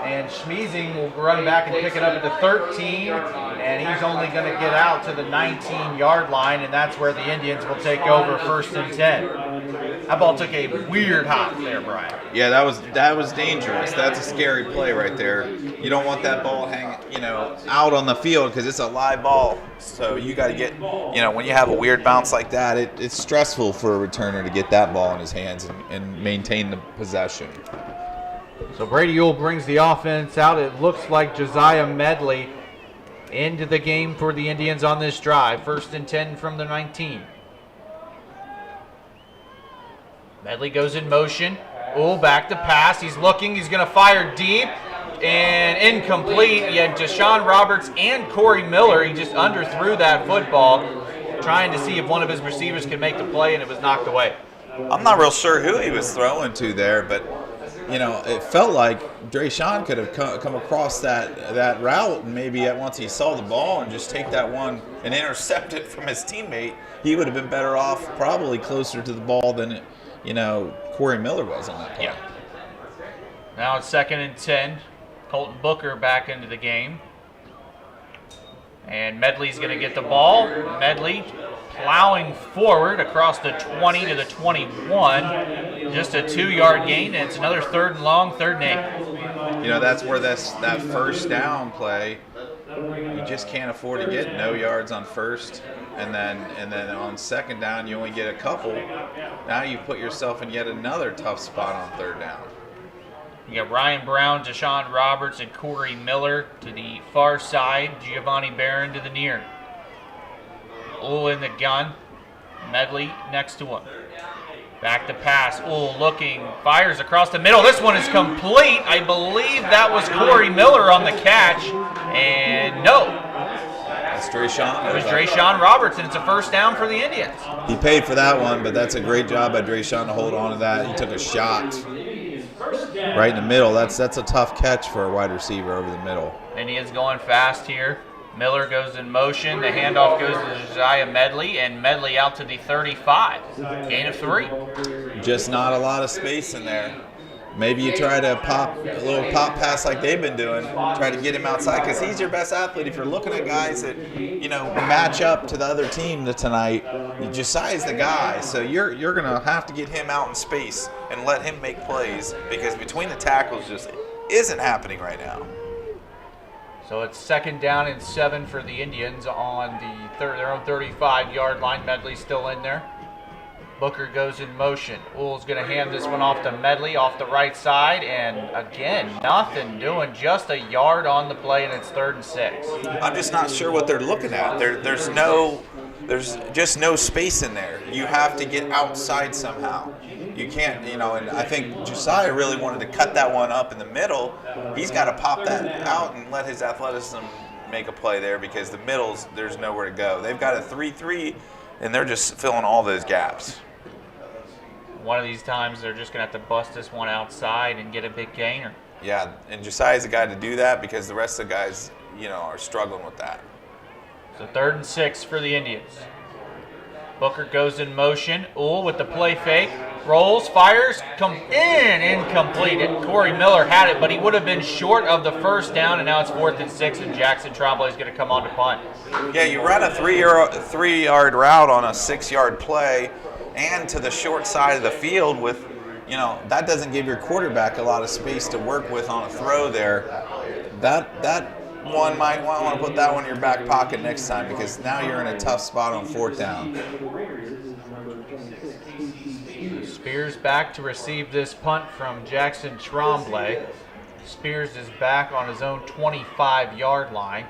and Schmiesing will run back and pick it up at the 13, and he's only going to get out to the 19-yard line, and that's where the Indians will take over 1st and 10. That ball took a weird hop there, Brian. Yeah, that was dangerous. That's a scary play right there. You don't want that ball hanging, out on the field because it's a live ball. So you got to get, when you have a weird bounce like that, it's stressful for a returner to get that ball in his hands and maintain the possession. So Brady Ewell brings the offense out. It looks like Josiah Medley into the game for the Indians on this drive. 1st and 10 from the 19. Medley goes in motion. Back to pass. He's looking. He's going to fire deep. And incomplete. You had Deshaun Roberts and Corey Miller. He just underthrew that football, trying to see if one of his receivers could make the play, and it was knocked away. I'm not real sure who he was throwing to there, but it felt like Deshaun could have come across that route, and maybe once he saw the ball and just take that one and intercept it from his teammate, he would have been better off, probably closer to the ball than Corey Miller was on that play. Yeah. Now it's 2nd and 10. Colton Booker back into the game. And Medley's going to get the ball. Medley plowing forward across the 20 to the 21. Just a 2-yard gain, and it's another 3rd and long, 3rd and 8. That's where that first down play, you just can't afford to get no yards on first. And then on 2nd down, you only get a couple. Now you put yourself in yet another tough spot on 3rd down. You got Ryan Brown, Deshaun Roberts, and Corey Miller to the far side. Giovanni Barron to the near. Uhl in the gun. Medley next to him. Back to pass. Uhl looking. Fires across the middle. This one is complete. I believe that was Corey Miller on the catch. And no. That's Deshaun. It was Deshaun Roberts, and it's a 1st down for the Indians. He paid for that one, but that's a great job by Deshaun to hold on to that. He took a shot right in the middle. That's a tough catch for a wide receiver over the middle. Indians going fast here. Miller goes in motion. The handoff goes to Josiah Medley, and Medley out to the 35. Gain of 3. Just not a lot of space in there. Maybe you try to pop a little pop pass like they've been doing, try to get him outside, because he's your best athlete. If you're looking at guys that, match up to the other team tonight, Josiah's the guy. So you're going to have to get him out in space and let him make plays, because between the tackles just isn't happening right now. So it's 2nd down and 7 for the Indians on their own 35-yard line. Medley's still in there. Booker goes in motion. Uhl's going to hand this one off to Medley off the right side, and again, nothing doing, just a yard on the play, and it's 3rd and 6. I'm just not sure what they're looking at. There's just no space in there. You have to get outside somehow. You can't, and I think Josiah really wanted to cut that one up in the middle. He's got to pop that out and let his athleticism make a play there, because the middles, there's nowhere to go. They've got a 3-3, and they're just filling all those gaps. One of these times they're just going to have to bust this one outside and get a big gainer. Yeah, and Josiah's the guy to do that, because the rest of the guys, are struggling with that. So 3rd and 6 for the Indians. Booker goes in motion. Uhl with the play fake. Rolls, fires, incomplete. Corey Miller had it, but he would have been short of the first down, and now it's 4th and 6, and Jackson Tremblay is going to come on to punt. Yeah, you run a 3-yard route on a 6-yard play and to the short side of the field with, that doesn't give your quarterback a lot of space to work with on a throw there. That one might want to put that one in your back pocket next time, because now you're in a tough spot on 4th down. Spears back to receive this punt from Jackson Tremblay. Spears is back on his own 25-yard line.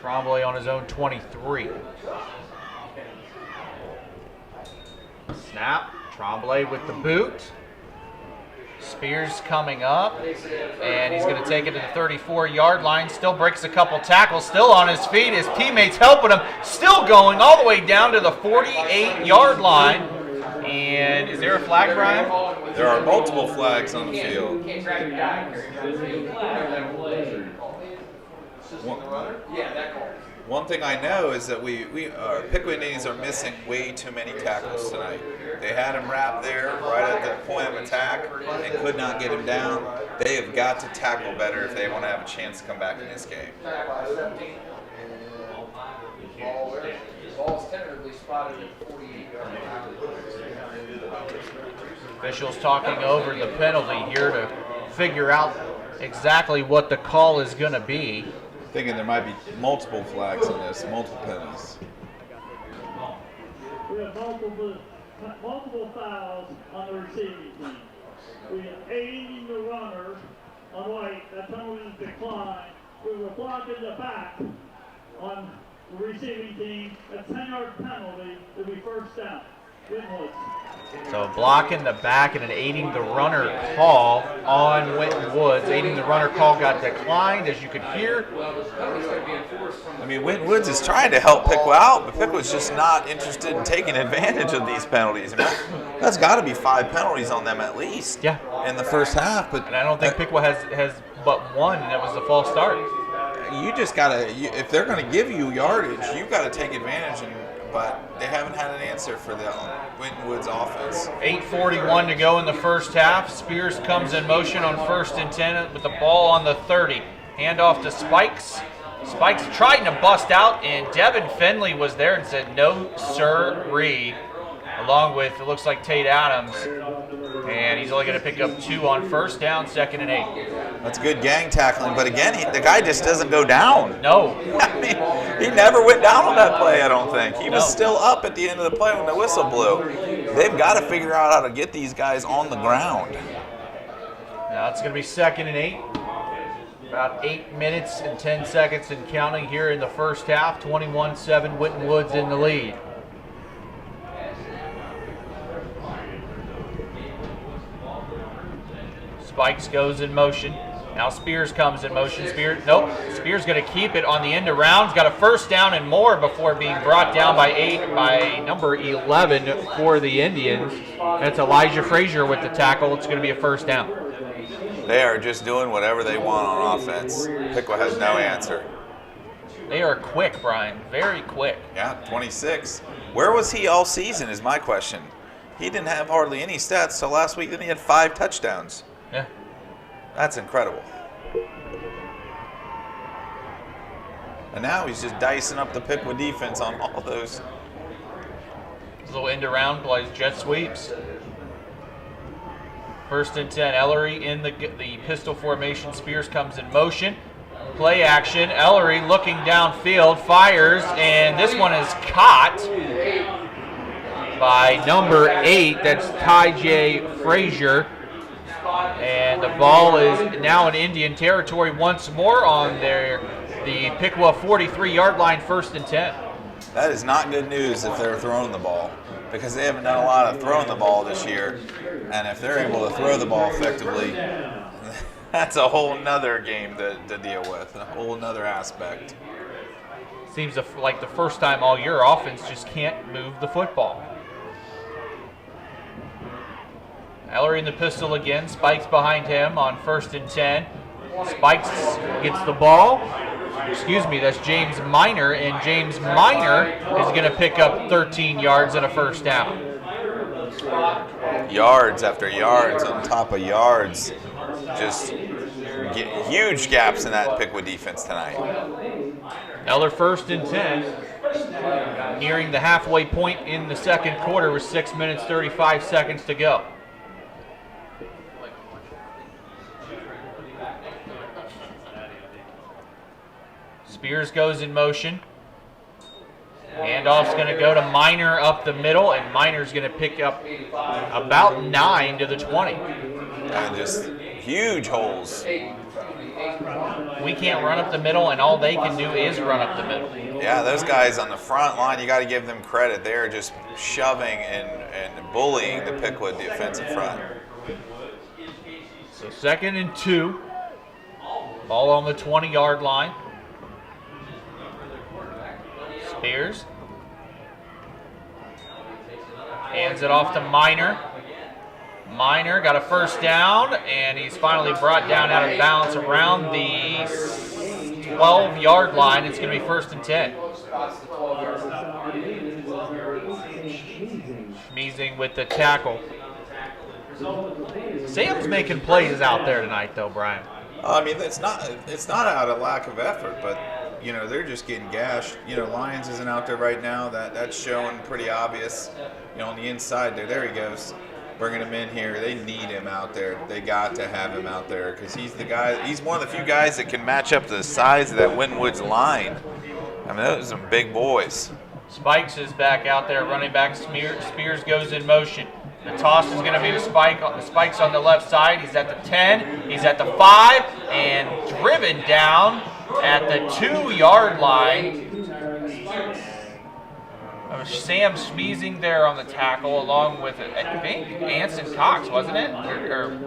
Tremblay on his own 23. Snap. Tremblay with the boot. Spears coming up, and he's going to take it to the 34-yard line. Still breaks a couple tackles, still on his feet. His teammates helping him, still going all the way down to the 48-yard line. And is there a flag, Brian? There are multiple flags on the field. One thing I know is that Piqua Indians are missing way too many tackles tonight. They had him wrapped there right at the point of attack and could not get him down. They have got to tackle better if they want to have a chance to come back in this game. Ball's tentatively spotted at 48-yard line. Officials talking over the penalty here to figure out exactly what the call is going to be. Thinking there might be multiple flags in this, multiple penalties. We have multiple fouls on the receiving team. We have aiding the runner on white. That penalty is declined. We were blocking the back on the receiving team. A 10-yard penalty will be first down. Winton Woods. So blocking the back and an aiding the runner call on Winton Woods. Aiding the runner call got declined, as you could hear. I mean, Winton Woods is trying to help Piqua out, but Piqua's just not interested in taking advantage of these penalties. I mean, that's got to be 5 penalties on them at least in the first half. But and I don't think Piqua has but one, and that was the false start. You just got to, if they're going to give you yardage, you've got to take advantage. But they haven't had an answer for the Winton Woods offense. 8:41 to go in the first half. Spears comes in motion on 1st and 10 with the ball on the 30. Handoff to Spikes. Spikes trying to bust out, and Devin Finley was there and said, "No, sir-ree," along with, it looks like, Tate Adams. And he's only going to pick up 2 on 1st down, 2nd and 8. That's good gang tackling, but again, the guy just doesn't go down. No. I mean, he never went down on that play, I don't think. He was still up at the end of the play when the whistle blew. They've got to figure out how to get these guys on the ground. Now it's going to be 2nd and 8. About 8 minutes and 10 seconds and counting here in the first half. 21-7, Winton Woods in the lead. Spikes goes in motion. Now Spears comes in motion. Spears going to keep it on the end around. Got a first down and more before being brought down by number 11 for the Indians. That's Elijah Frazier with the tackle. It's going to be a first down. They are just doing whatever they want on offense. Piqua has no answer. They are quick, Brian. Very quick. Yeah, 26. Where was he all season is my question. He didn't have hardly any stats till last week. Then he had 5 touchdowns. Yeah. That's incredible. And now he's just dicing up the Piqua defense on all those. Little end around, plays jet sweeps. 1st and 10, Ellery in the pistol formation. Spears comes in motion. Play action. Ellery looking downfield, fires, and this one is caught by number 8. That's Ty J. Frazier. And the ball is now in Indian territory once more on the Piqua 43-yard line, 1st and 10. That is not good news if they're throwing the ball, because they haven't done a lot of throwing the ball this year. And if they're able to throw the ball effectively, that's a whole nother game to deal with, a whole nother aspect. Seems like the first time all year offense just can't move the football. Ellery in the pistol again. Spikes behind him on 1st and 10. Spikes gets the ball. excuse me, that's James Minor, and James Minor is going to pick up 13 yards and a first down. Yards after yards on top of yards. Just huge gaps in that Piqua defense tonight. Another 1st and 10. Nearing the halfway point in the second quarter with 6 minutes, 35 seconds to go. Spears goes in motion. Handoff's going to go to Minor up the middle, and Minor's going to pick up about 9 to the 20. And just huge holes. We can't run up the middle, and all they can do is run up the middle. Yeah, those guys on the front line, you got to give them credit. They're just shoving and bullying the Piqua defensive front. So 2nd and 2. Ball on the 20-yard line. Spears hands it off to Minor. Minor got a first down, and he's finally brought down out of bounds around the 12-yard line. It's going to be 1st and 10. Schmeezing with the tackle. Sam's making plays out there tonight, though, Brian. I mean, it's not out of lack of effort, but you know, they're just getting gashed. You know, Lyons isn't out there right now. That's showing pretty obvious. You know, on the inside there he goes, bringing him in here. They need him out there. They got to have him out there because he's the guy. He's one of the few guys that can match up to the size of that Winton Woods line. I mean, those are some big boys. Spikes is back out there, running back. Spears goes in motion. The toss is going to be to Spikes on the left side. He's at the 10. He's at the 5, and driven down at the 2-yard line. Sam Schmeezing there on the tackle, along with, I think, Anson Cox, wasn't it? Or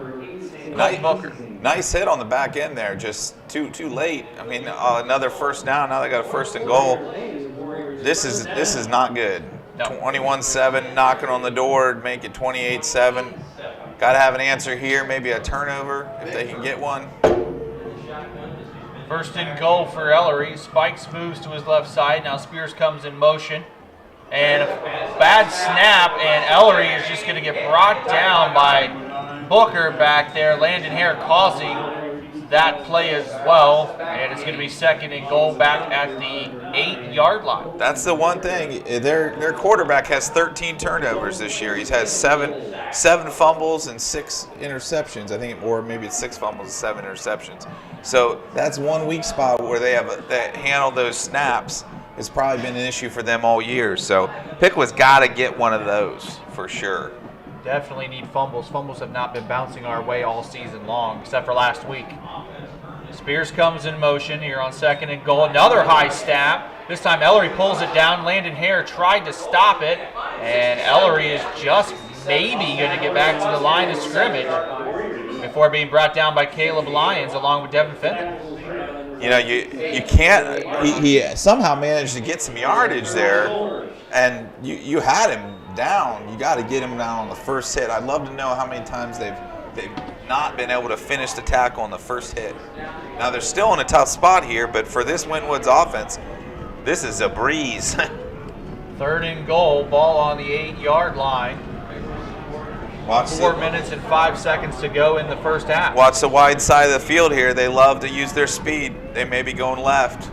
Booker. Nice hit on the back end there, just too late. I mean, another first down. Now they got a 1st and goal. This is not good. No. 21-7, knocking on the door, make it 28-7. Got to have an answer here, maybe a turnover if they can get one. 1st and goal for Ellery. Spikes moves to his left side. Now Spears comes in motion. And a bad snap, and Ellery is just going to get brought down by Booker back there. Landon Hare causing that play as well. And it's going to be 2nd and goal back at the 8-yard line. That's the one thing. Their quarterback has 13 turnovers this year. He's had seven fumbles and 6 interceptions. I think, or maybe it's 6 fumbles and 7 interceptions. So that's one weak spot where they handle those snaps. It's probably been an issue for them all year. So Piqua's got to get one of those for sure. Definitely need fumbles. Fumbles have not been bouncing our way all season long, except for last week. Spears comes in motion here on 2nd and goal. Another high snap. This time Ellery pulls it down. Landon Hare tried to stop it, and Ellery is just maybe going to get back to the line of scrimmage before being brought down by Caleb Lyons along with Devin Findlay. You know, you can't. He somehow managed to get some yardage there, and you had him down. You got to get him down on the first hit. I'd love to know how many times they've not been able to finish the tackle on the first hit. Now they're still in a tough spot here, but for this Winton Woods offense, this is a breeze. 3rd and goal, ball on the 8-yard line. 4 minutes and 5 seconds to go in the first half. Watch the wide side of the field here. They love to use their speed. They may be going left.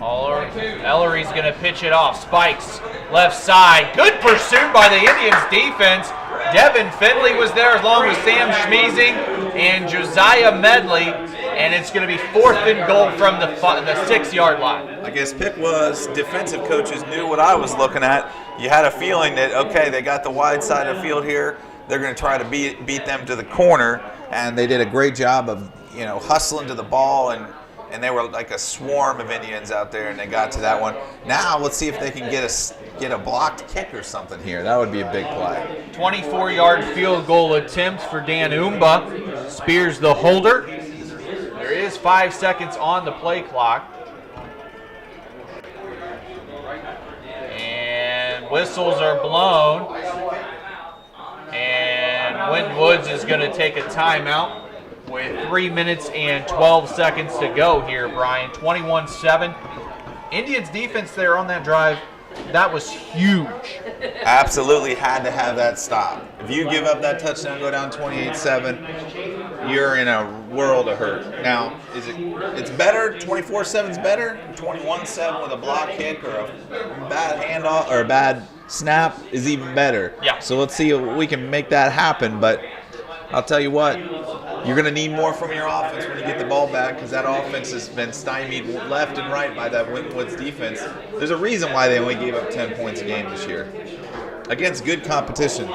Ellery's going to pitch it off. Spikes, left side. Good pursuit by the Indians defense. Devin Findlay was there along with Sam Schmeezing and Josiah Medley. And it's going to be 4th and goal from the 6-yard line. I guess Piqua's defensive coaches knew what I was looking at. You had a feeling that, okay, they got the wide side of the field here. They're going to try to beat them to the corner. And they did a great job of, you know, hustling to the ball, and they were like a swarm of Indians out there, and they got to that one. Now let's see if they can get a blocked kick or something here. That would be a big play. 24-yard field goal attempt for Dan Umba. Spears the holder. There is 5 seconds on the play clock. And whistles are blown. And Winton Woods is going to take a timeout with 3 minutes and 12 seconds to go here, Brian. 21-7. Indians defense there on that drive, that was huge. Absolutely had to have that stop. If you give up that touchdown, go down 28-7, you're in a world of hurt. Now, it's better, 24-7's better, 21-7 with a block kick or a bad handoff or a bad snap is even better. Yeah. So let's see if we can make that happen, but I'll tell you what, you're going to need more from your offense when you get the ball back because that offense has been stymied left and right by that Winton Woods defense. There's a reason why they only gave up 10 points a game this year against good competition.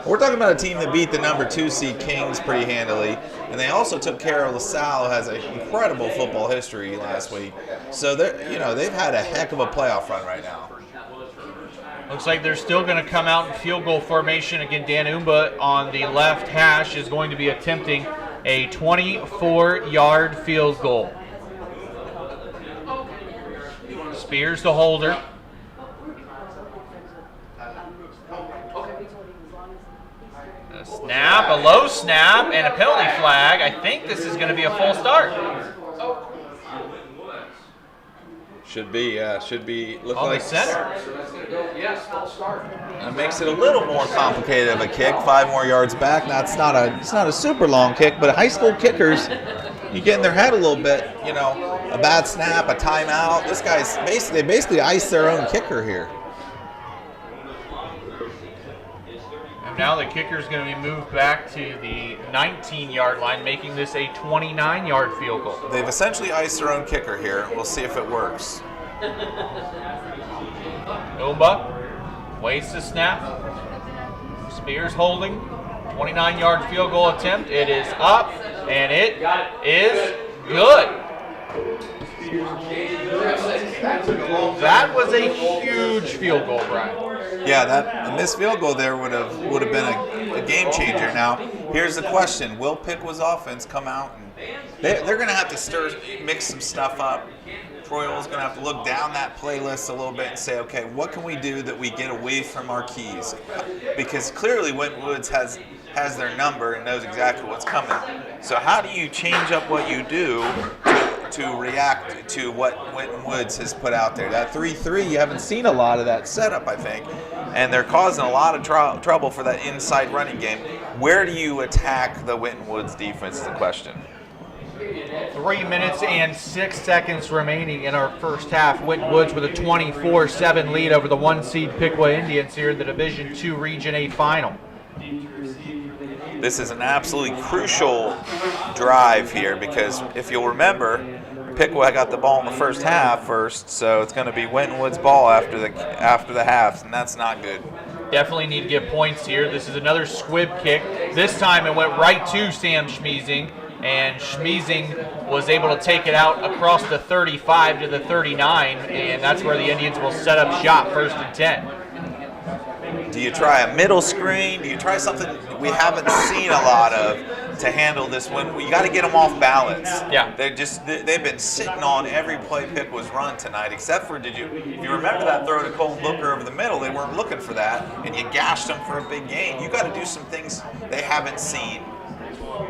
We're talking about a team that beat the number 2 seed Kings pretty handily, and they also took care of LaSalle, who has an incredible football history last week. So they've had a heck of a playoff run right now. Looks like they're still going to come out in field goal formation. Again, Dan Umba on the left hash is going to be attempting a 24-yard field goal. Spears the holder. A snap, a low snap, and a penalty flag. I think this is going to be a full start. Should be, look on like the center. Yes, full start. That makes it a little more complicated of a kick. 5 more yards back. Now it's not a super long kick, but high school kickers, you get in their head a little bit. A bad snap, a timeout. This guy's basically ice their own kicker here. And now the kicker is going to be moved back to the 19-yard line, making this a 29-yard field goal. They've essentially iced their own kicker here. We'll see if it works. Umba waits the snap. Spears holding. 29-yard field goal attempt. It is up, and it is good. That was a huge field goal, Brian. Yeah, a missed field goal there would have been a game changer. Now, here's the question: will Piqua's offense come out and they're going to have to mix some stuff up? Troy Old's going to have to look down that playlist a little bit and say, okay, what can we do that we get away from our keys? Because clearly Winton Woods has their number and knows exactly what's coming. So how do you change up what you do to react to what Winton Woods has put out there? That 3-3, you haven't seen a lot of that setup, I think, and they're causing a lot of trouble for that inside running game. Where do you attack the Winton Woods defense is the question. 3 minutes and 6 seconds remaining in our first half. Winton Woods with a 24-7 lead over the 1 seed Piqua Indians here in the Division II Region A final. This is an absolutely crucial drive here because if you'll remember, Piqua got the ball in the first half first, so it's going to be Winton Woods' ball after the half, and that's not good. Definitely need to get points here. This is another squib kick. This time it went right to Sam Schmeezing, and Schmeezing was able to take it out across the 35 to the 39, and that's where the Indians will set up shop 1st and 10. Do you try a middle screen? Do you try something we haven't seen a lot of to handle this one? You got to get them off balance. Yeah. They've been sitting on every play Pick was run tonight, except for if you remember that throw to Cole Booker over the middle, they weren't looking for that, and you gashed them for a big gain. You got to do some things they haven't seen.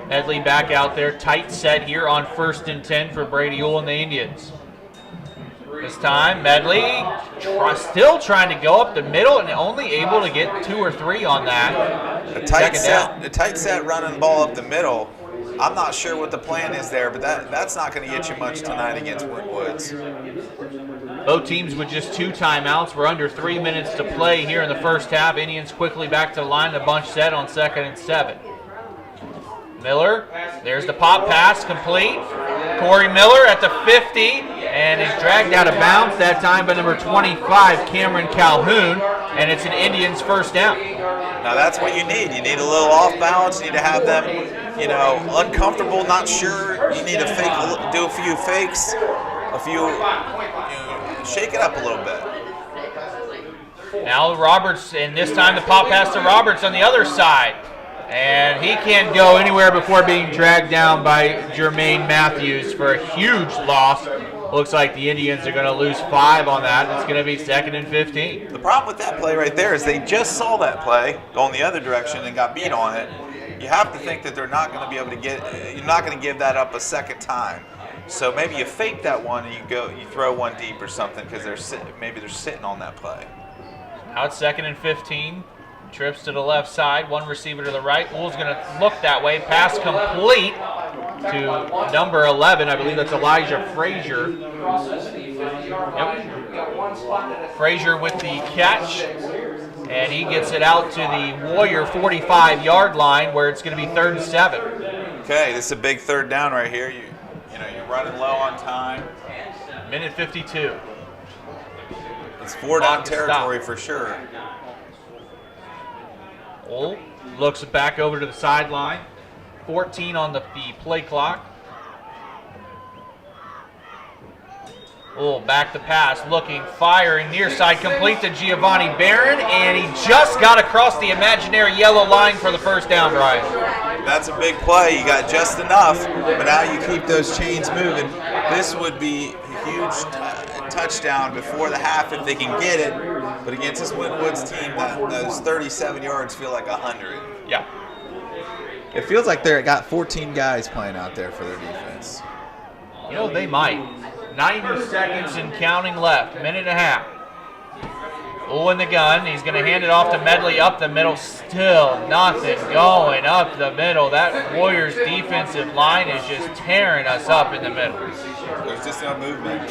Medley back out there, tight set here on 1st and 10 for Brady Ewell and the Indians. This time, Medley still trying to go up the middle and only able to get 2 or 3 on that. A tight set running the ball up the middle. I'm not sure what the plan is there, but that's not going to get you much tonight against Winton Woods. Both teams with just 2 timeouts. We're under 3 minutes to play here in the first half. Indians quickly back to the line. The bunch set on 2nd and 7. Miller, there's the pop pass, complete. Corey Miller at the 50, and is dragged out of bounds that time by number 25, Cameron Calhoun, and it's an Indians first down. Now that's what you need. You need a little off balance. You need to have them, uncomfortable, not sure. You need to do a few fakes, shake it up a little bit. Now Roberts, and this time the pop pass to Roberts on the other side. And he can't go anywhere before being dragged down by Jermaine Matthews for a huge loss. Looks like the Indians are going to lose 5 on that. It's going to be 2nd and 15. The problem with that play right there is they just saw that play going the other direction and got beat on it. you have to think that they're not going to be able to you're not going to give that up a second time. So maybe you fake that one and you throw one deep or something because maybe they're sitting on that play. Out 2nd and 15. Trips to the left side, one receiver to the right. Wool's going to look that way. Pass complete to number 11. I believe that's Elijah Frazier. Yep. Frazier with the catch. And he gets it out to the Warrior 45-yard line where it's going to be 3rd and 7. Okay, this is a big 3rd down right here. You're running low on time. Minute 52. It's 4-down territory for sure. Wool looks back over to the sideline. 14 on the play clock. Wool back to pass, looking, firing, near side, complete to Giovanni Barron, and he just got across the imaginary yellow line for the 1st down, Brian. That's a big play. You got just enough, but now you keep those chains moving. This would be a huge touchdown before the half if they can get it, but against this Winton Woods team, those 37 yards feel like 100. Yeah. It feels like they got 14 guys playing out there for their defense. You know, they might. 90 seconds and counting left, minute and a half. Wool in the gun. He's going to hand it off to Medley up the middle. Still nothing going up the middle. That Warriors defensive line is just tearing us up in the middle. There's just no movement.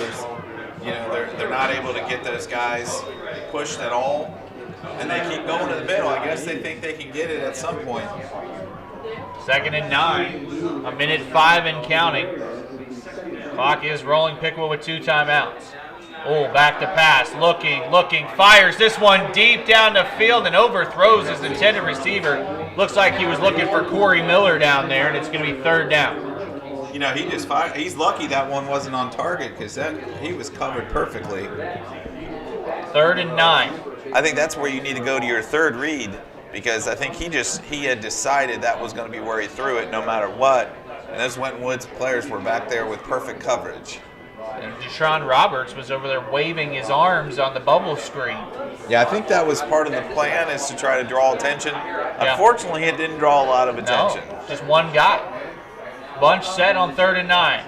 They're not able to get those guys pushed at all, and they keep going to the middle. I guess they think they can get it at some point. 2nd and 9. A minute 5 and counting. Clock is rolling. Piqua with 2 timeouts. Oh, back to pass. Looking, fires this one deep down the field and overthrows his intended receiver. Looks like he was looking for Corey Miller down there, and it's going to be 3rd down. You know, he just fired. He's lucky that one wasn't on target because he was covered perfectly. 3rd and 9. I think that's where you need to go to your 3rd read because I think he had decided that was going to be where he threw it no matter what. And those Winton Woods players were back there with perfect coverage. And Deshaun Roberts was over there waving his arms on the bubble screen. Yeah, I think that was part of the plan is to try to draw attention. Yeah. Unfortunately, it didn't draw a lot of attention. No, just one guy. Bunch set on 3rd and 9.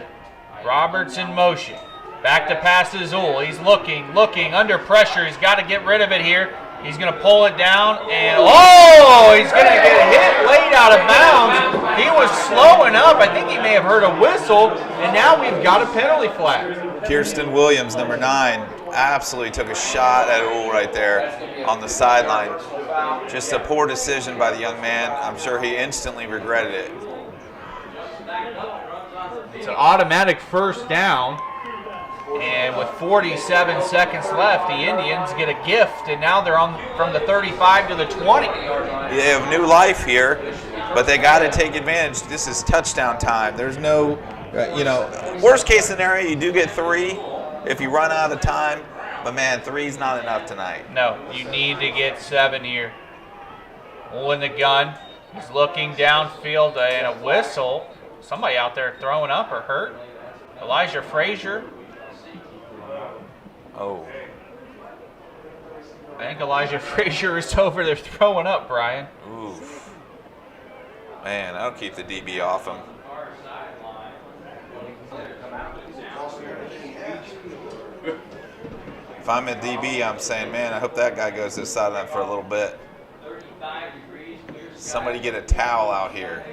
Roberts in motion. Back to pass to Zool. He's looking, under pressure. He's got to get rid of it here. He's going to pull it down, and he's going to get hit late out of bounds. He was slowing up. I think he may have heard a whistle, and now we've got a penalty flag. Kirsten Williams, number 9, absolutely took a shot at Ool right there on the sideline. Just a poor decision by the young man. I'm sure he instantly regretted it. It's an automatic 1st down. And with 47 seconds left, the Indians get a gift, and now they're on from the 35 to the 20. They have new life here, but they got to take advantage. This is touchdown time. There's no, worst case scenario, you do get 3 if you run out of time, but man, 3's not enough tonight. No, you need to get 7 here. Wool in the gun. He's looking downfield and a whistle. Somebody out there throwing up or hurt. Elijah Frazier. Oh. I think Elijah Frazier is over there throwing up, Brian. Oof. Man, I'll keep the DB off him. If I'm a DB, I'm saying, man, I hope that guy goes to the sideline for a little bit. Somebody get a towel out here.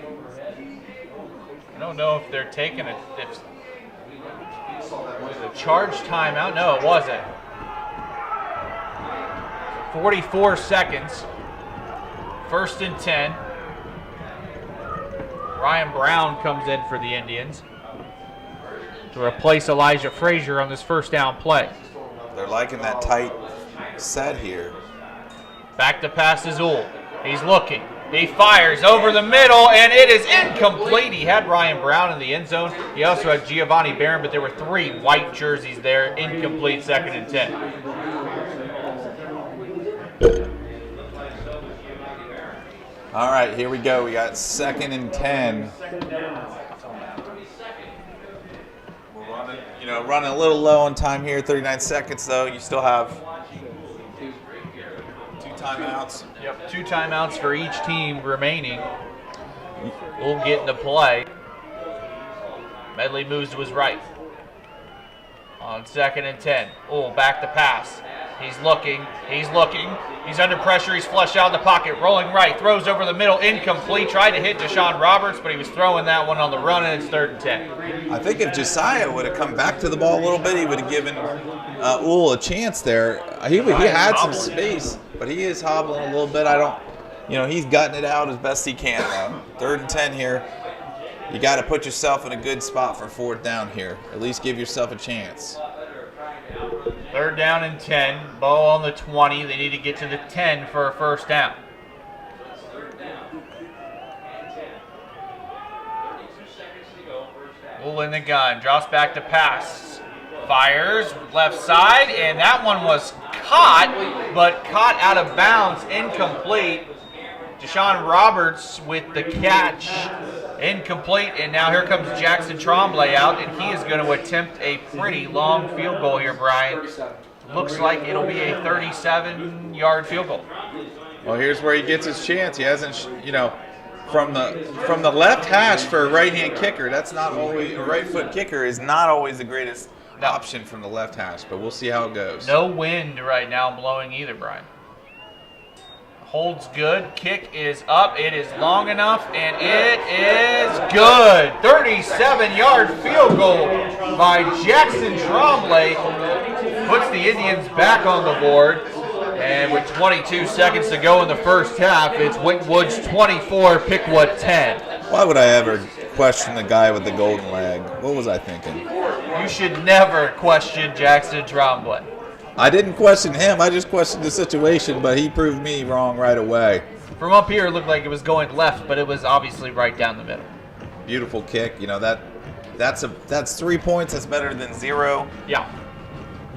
I don't know if they're taking it. Was it a charge timeout? No, it wasn't. 44 seconds. 1st and 10. Ryan Brown comes in for the Indians to replace Elijah Frazier on this 1st down play. They're liking that tight set here. Back to pass to Zool. He's looking. He fires over the middle, and it is incomplete. He had Ryan Brown in the end zone. He also had Giovanni Barron, but there were 3 white jerseys there. Incomplete, 2nd and 10. All right, here we go. We got 2nd and 10. We're running a little low on time here. 39 seconds, though. You still have 2 timeouts. Yep, 2 timeouts for each team remaining. Will get into play. Medley moves to his right. On 2nd and 10. Back to pass. He's looking. He's under pressure. He's flushed out of the pocket. Rolling right. Throws over the middle. Incomplete. Tried to hit Deshaun Roberts, but he was throwing that one on the run, and it's 3rd and 10. I think if Josiah would have come back to the ball a little bit, he would have given Uhl a chance there. He had some space, but he is hobbling a little bit. He's gutting it out as best he can, though. 3rd and 10 here. You got to put yourself in a good spot for 4th down here. At least give yourself a chance. 3rd down and 10. Bow on the 20. They need to get to the 10 for a 1st down. Uhl in the gun. Drops back to pass. Fires left side, and that one was caught, but caught out of bounds. Incomplete. Deshaun Roberts with the catch. Incomplete, and now here comes Jackson Tremblay out, and he is going to attempt a pretty long field goal here, Brian. Looks like it'll be a 37-yard field goal. Well, here's where he gets his chance. He hasn't, from the left hash for a right-hand kicker, that's not always a right-foot kicker is not always the greatest option from the left hash, but we'll see how it goes. No wind right now blowing either, Brian. Holds good. Kick is up. It is long enough, and it is good. 37-yard field goal by Jackson Tremblay. Puts the Indians back on the board. And with 22 seconds to go in the 1st half, it's Winton Woods 24, Piqua 10. Why would I ever question the guy with the golden leg? What was I thinking? You should never question Jackson Tremblay. I didn't question him. I just questioned the situation, but he proved me wrong right away. From up here, it looked like it was going left, but it was obviously right down the middle. Beautiful kick. That's 3 points. That's better than 0. Yeah.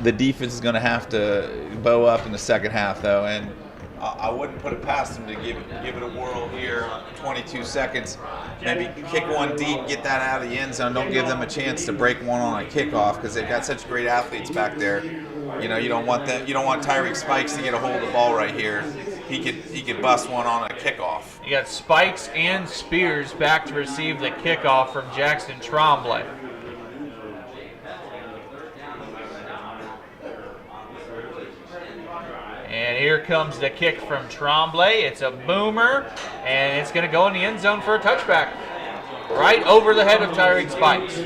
The defense is going to have to bow up in the 2nd half, though, and I wouldn't put it past them to give it a whirl here. 22 seconds. Maybe kick one deep, get that out of the end zone. Don't give them a chance to break one on a kickoff because they've got such great athletes back there. You don't want Tyreek Spikes to get a hold of the ball right here. He could bust one on a kickoff. You got Spikes and Spears back to receive the kickoff from Jackson Tremblay. And here comes the kick from Tremblay. It's a boomer, and it's going to go in the end zone for a touchback. Right over the head of Tyreek Spikes.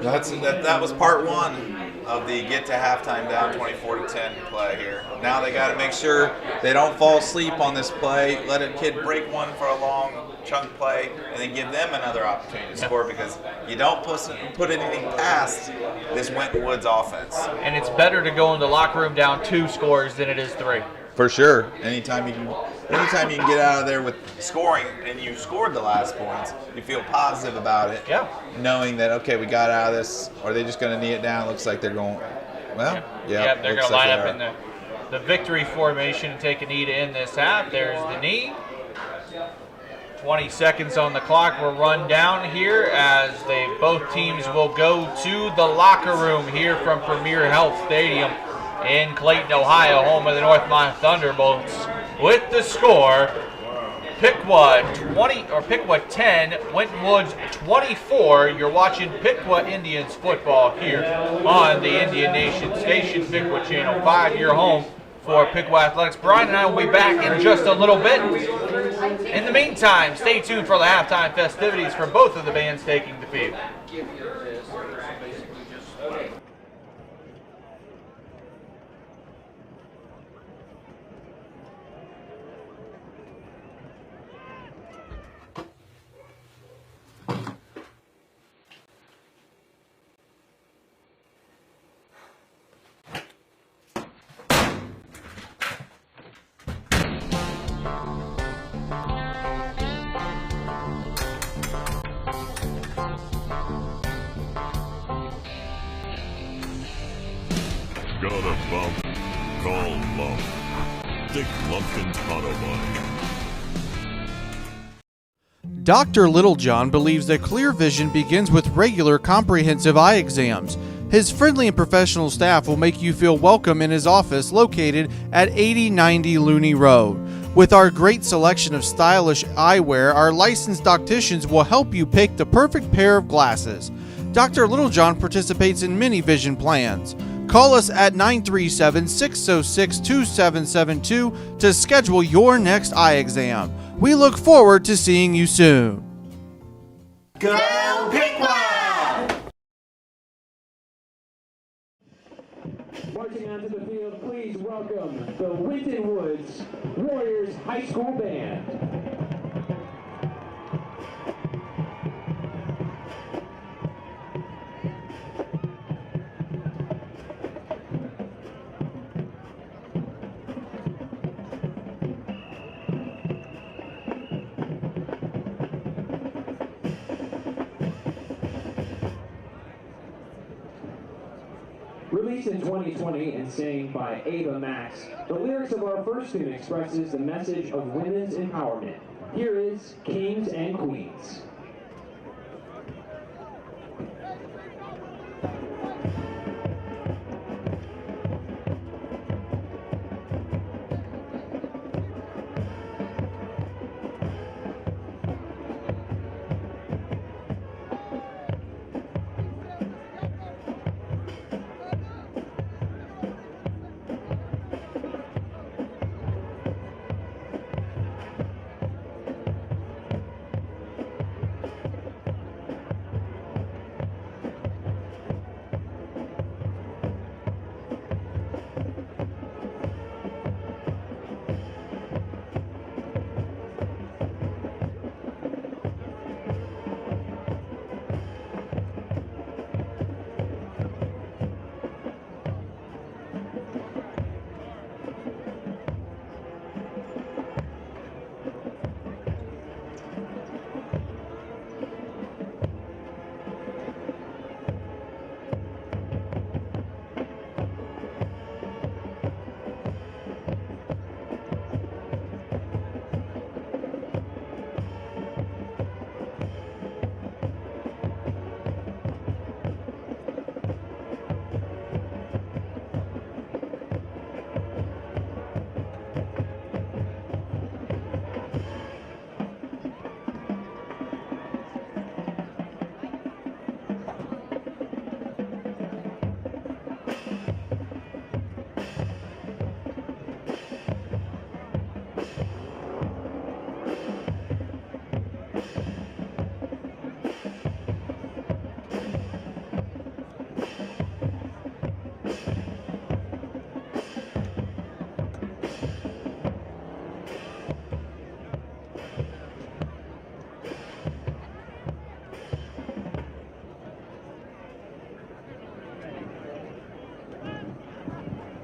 That was part 1 of the get to halftime down 24-10 play here. Now they got to make sure they don't fall asleep on this play. Let a kid break one for a long chunk play, and then give them another opportunity to score because you don't put anything past this Winton Woods offense. And it's better to go in the locker room down 2 scores than it is 3. For sure. Anytime you can get out of there with scoring, and you scored the last points, you feel positive about it. Yeah. Knowing that, okay, we got out of this. Are they just going to knee it down? Looks like they're going, well, yeah. They're going to line up in the victory formation and take a knee to end this half. There's the knee. 20 seconds on the clock will run down here as both teams will go to the locker room here from Premier Health Stadium in Clayton, Ohio, home of the Northmont Thunderbolts. With the score, Piqua 10, Winton Woods 24. You're watching Piqua Indians football here on the Indian Nation Station, Piqua Channel 5, your home for Piqua Athletics. Brian and I will be back in just a little bit. In the meantime, stay tuned for the halftime festivities from both of the bands taking the field. Got a bump? Call Lump. Dick Lumpkin's Auto Body. Dr. Littlejohn believes that clear vision begins with regular comprehensive eye exams. His friendly and professional staff will make you feel welcome in his office located at 8090 Looney Road. With our great selection of stylish eyewear, our licensed opticians will help you pick the perfect pair of glasses. Dr. Littlejohn participates in many vision plans. Call us at 937-606-2772 to schedule your next eye exam. We look forward to seeing you soon. Go Piqua! Marching onto the field, please welcome the Winton Woods Warriors High School Band. Released in 2020 and sang by Ava Max, the lyrics of our first tune expresses the message of women's empowerment. Here is Kings and Queens.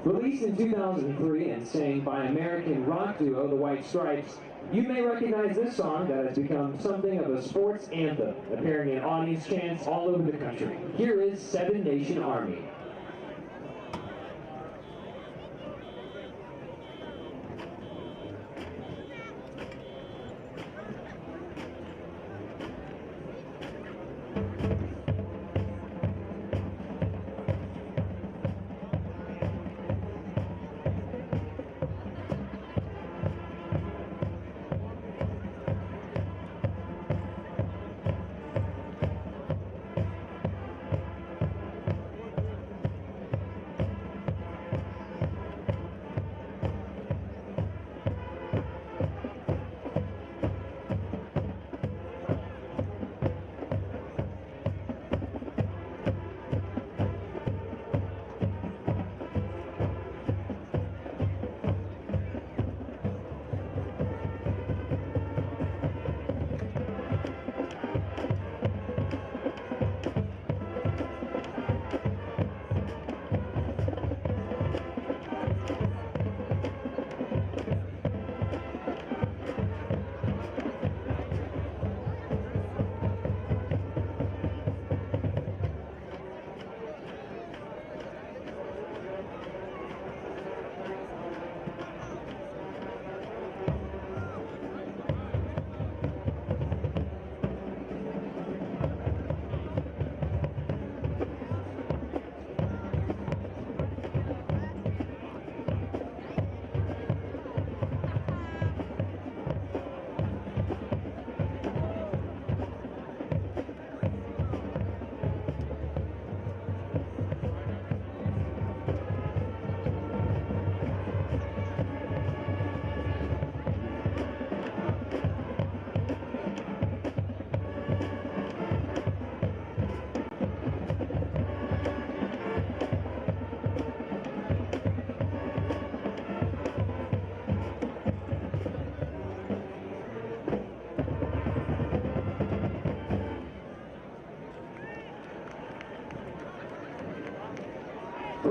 Released in 2003 and sang by American rock duo The White Stripes, you may recognize this song that has become something of a sports anthem, appearing in audience chants all over the country. Here is Seven Nation Army.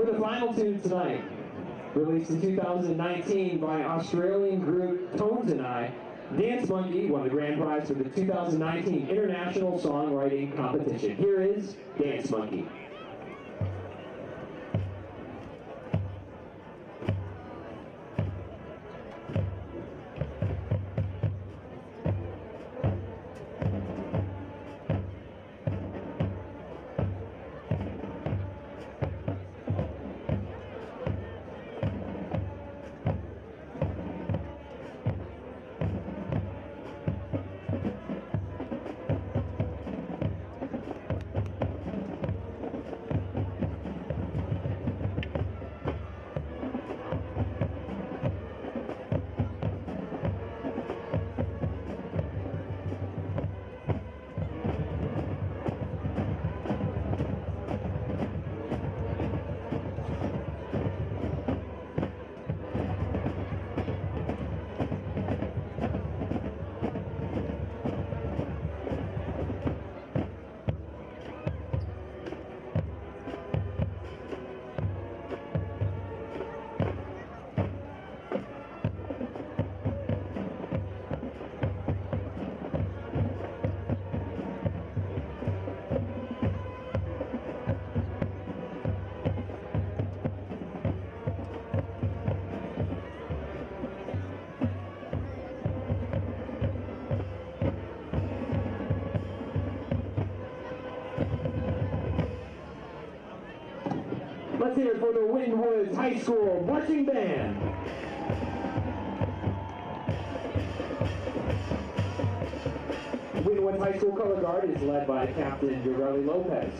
For the final tune tonight, released in 2019 by Australian group Tones and I, Dance Monkey won the grand prize for the 2019 International Songwriting Competition. Here is Dance Monkey. Let's hear it for the Winton Woods High School Marching Band. Winton Woods High School Color Guard is led by Captain Durali Lopez.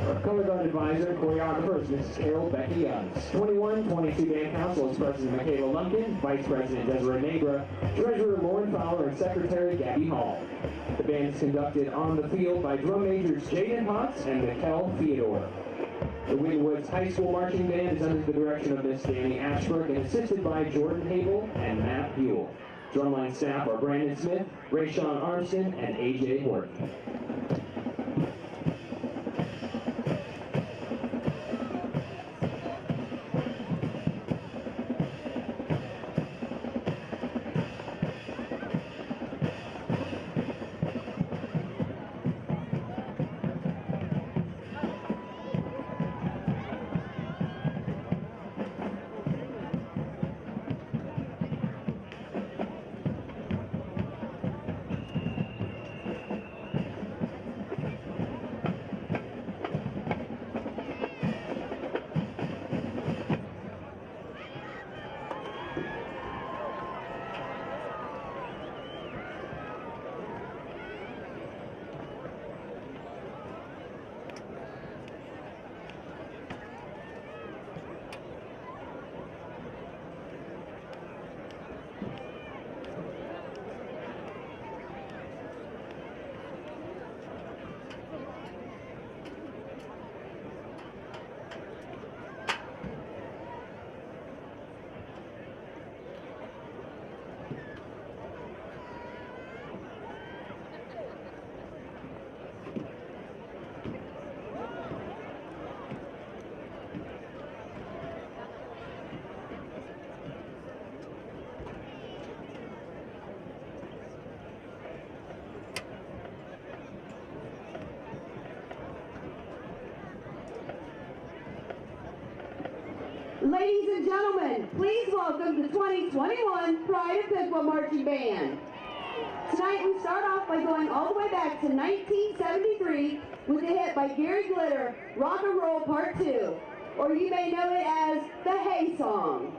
Our Color Guard Advisor and Choreographer is Mrs. Carol Becky Youngs. 21-22 Band Council is President Michaela Lumpkin, Vice President Desiree Mabra, Treasurer Lauren Fowler, and Secretary Gabby Hall. The band is conducted on the field by drum majors Jaden Potts and Mikkel Theodore. The Winton Woods High School Marching Band is under the direction of Miss Danny Ashbrook and assisted by Jordan Hable and Matt Buell. Drumline staff are Brandon Smith, Rayshawn Armstead, and AJ Horton. Ladies and gentlemen, please welcome the 2021 Pride of Piqua Marching Band. Tonight we start off by going all the way back to 1973 with a hit by Gary Glitter, Rock and Roll Part 2, or you may know it as the Hey Song.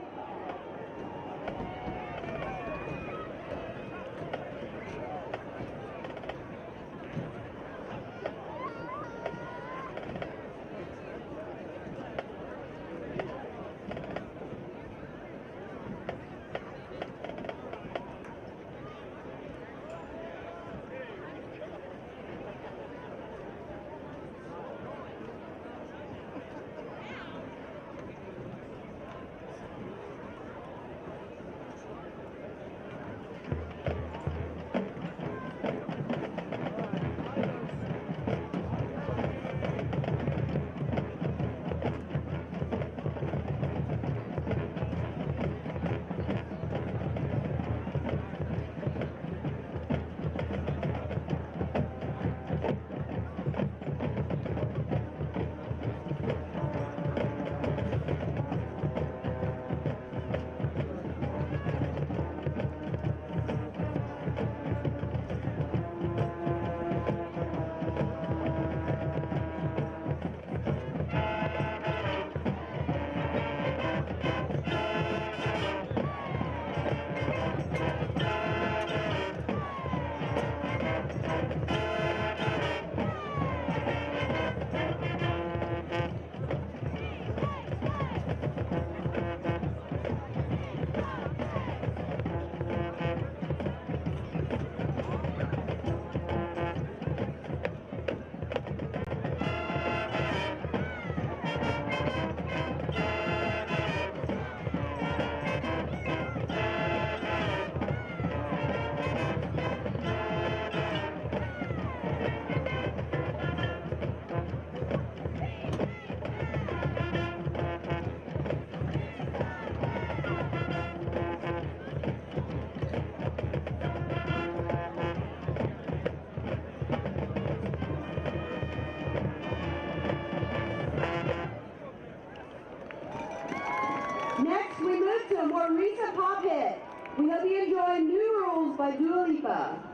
we enjoy New Rules by Dua Lipa.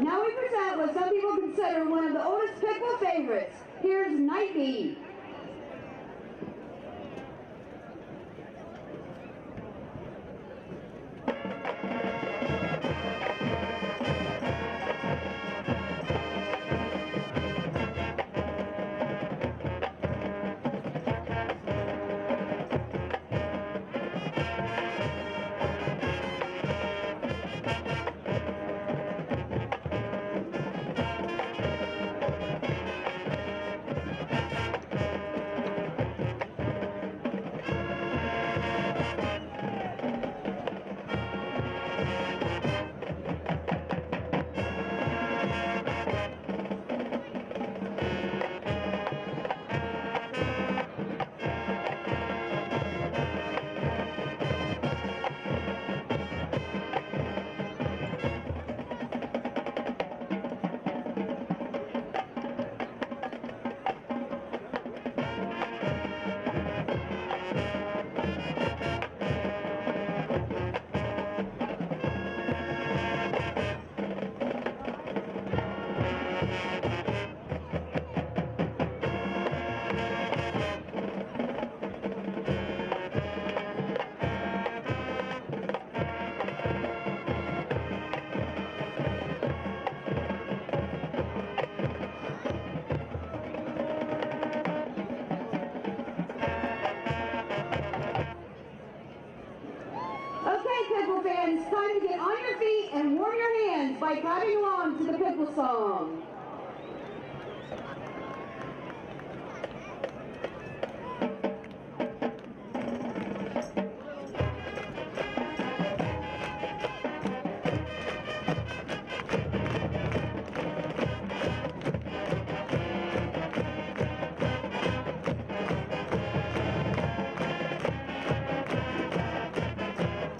Now we present what some people consider one of the oldest Piqua favorites. Here's Night Bee. Piqua fans, time to get on your feet and warm your hands by clapping along to the Piqua song.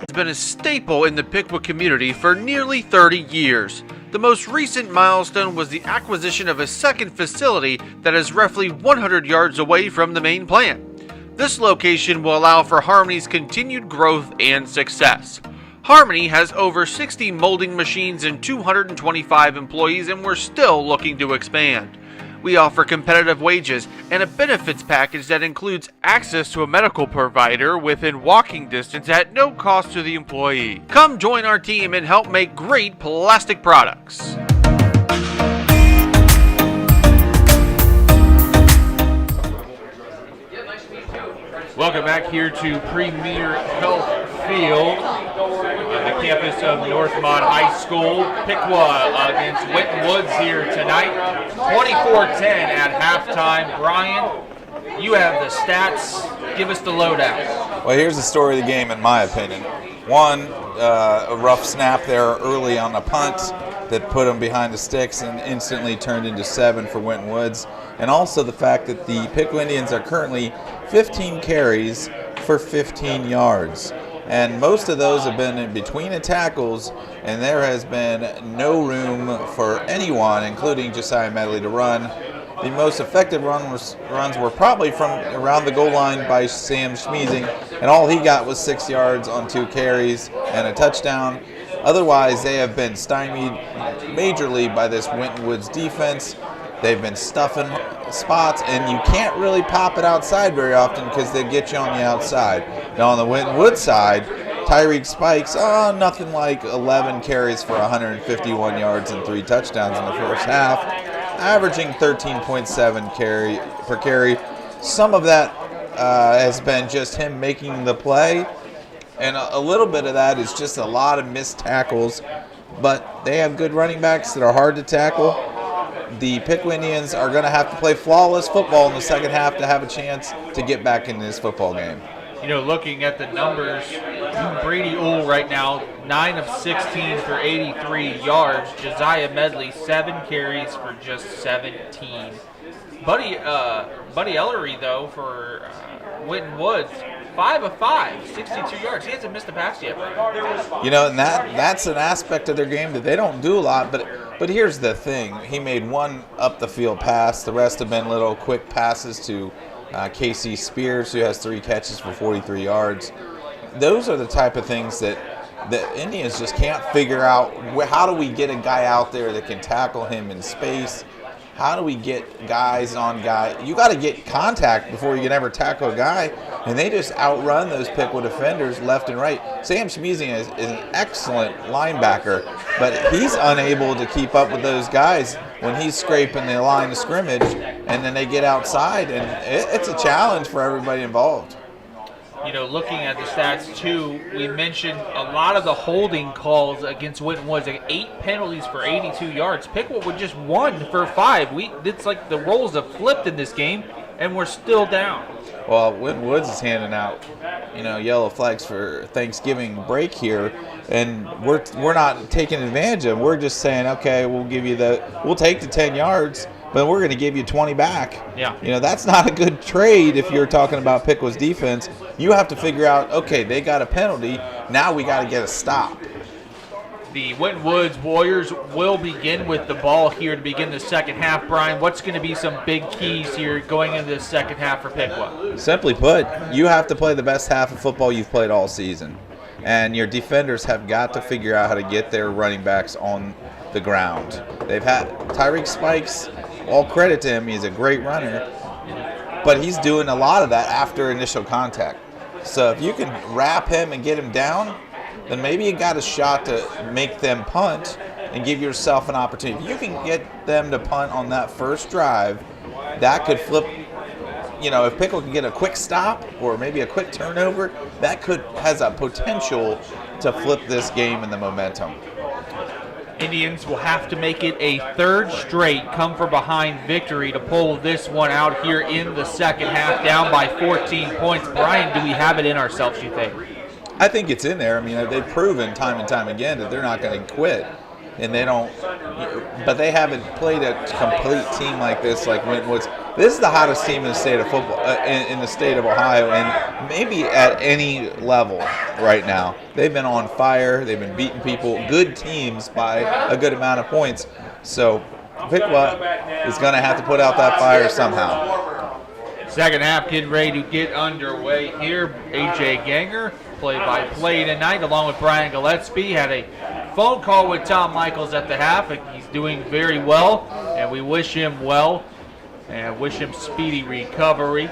Has been a staple in the Piqua community for nearly 30 years. The most recent milestone was the acquisition of a second facility that is roughly 100 yards away from the main plant. This location will allow for Harmony's continued growth and success. Harmony has over 60 molding machines and 225 employees, and we're still looking to expand. We offer competitive wages and a benefits package that includes access to a medical provider within walking distance at no cost to the employee. Come join our team and help make great plastic products. Welcome back here to Premier Health Field. the campus of Northmont High School. Piqua against Winton Woods here tonight. 24-10 at halftime. Brian, you have the stats. Give us the lowdown. Well, here's the story of the game, in my opinion. One, a rough snap there early on a punt that put them behind the sticks and instantly turned into 7 for Winton Woods. And also the fact that the Piqua Indians are currently 15 carries for 15 yards. And most of those have been in between the tackles, and there has been no room for anyone, including Josiah Medley, to run. The most effective runs were probably from around the goal line by Sam Schmeezing, and all he got was 6 yards on 2 carries and a touchdown. Otherwise, they have been stymied majorly by this Winton Woods defense. They've been stuffing spots, and you can't really pop it outside very often because they get you on the outside. Now, on the Winton Woods side, Tyreek Spikes, nothing like 11 carries for 151 yards and 3 touchdowns in the first half, averaging 13.7 per carry. Some of that has been just him making the play, and a little bit of that is just a lot of missed tackles, but they have good running backs that are hard to tackle. The Piqua Indians are going to have to play flawless football in the second half to have a chance to get back in this football game. You know, looking at the numbers, Brady Uhl right now, 9 of 16 for 83 yards. Josiah Medley, 7 carries for just 17. Buddy Ellery, though, for Winton Woods, 5 of 5, 62 yards. He hasn't missed a pass yet, right? You know, and that's an aspect of their game that they don't do a lot, but here's the thing. He made one up-the-field pass. The rest have been little quick passes to Casey Spears, who has 3 catches for 43 yards. Those are the type of things that the Indians just can't figure out. How do we get a guy out there that can tackle him in space? How do we get guys on guy? You got to get contact before you can ever tackle a guy, and they just outrun those Piqua defenders left and right. Sam Schmeezing is an excellent linebacker, but he's unable to keep up with those guys when he's scraping the line of scrimmage, and then they get outside, and it's a challenge for everybody involved. You know, looking at the stats, too, we mentioned a lot of the holding calls against Winton Woods, like 8 penalties for 82 yards. Piqua with just 1 for 5. It's like the roles have flipped in this game, and we're still down. Well, Winton Woods is handing out, yellow flags for Thanksgiving break here, and we're not taking advantage of them. We're just saying, okay, we'll take the 10 yards, but we're going to give you 20 back. Yeah. That's not a good trade if you're talking about Piqua's defense. You have to figure out, okay, they got a penalty. Now we got to get a stop. The Winton Woods Warriors will begin with the ball here to begin the second half. Brian, what's going to be some big keys here going into the second half for Piqua? Simply put, you have to play the best half of football you've played all season. And your defenders have got to figure out how to get their running backs on the ground. They've had Tyreek Spikes, all credit to him, he's a great runner, but he's doing a lot of that after initial contact. So if you can wrap him and get him down, then maybe you got a shot to make them punt and give yourself an opportunity. If you can get them to punt on that first drive, that could flip. If Piqua can get a quick stop or maybe a quick turnover, that has a potential to flip this game in the momentum. Indians will have to make it a third straight come from behind victory to pull this one out here in the second half, down by 14 points. Brian, do we have it in ourselves, you think? I think it's in there. I mean, they've proven time and time again that they're not going to quit, and they don't. But they haven't played a complete team like this, like Winton Woods. This is the hottest team in the state of football, in the state of Ohio, and maybe at any level right now. They've been on fire. They've been beating people, good teams by a good amount of points. So Piqua is going to have to put out that fire somehow. Second half getting ready to get underway here. A.J. Ganger, play-by-play tonight, along with Brian Gillespie, had a phone call with Tom Michaels at the half. He's doing very well, and we wish him well and wish him speedy recovery.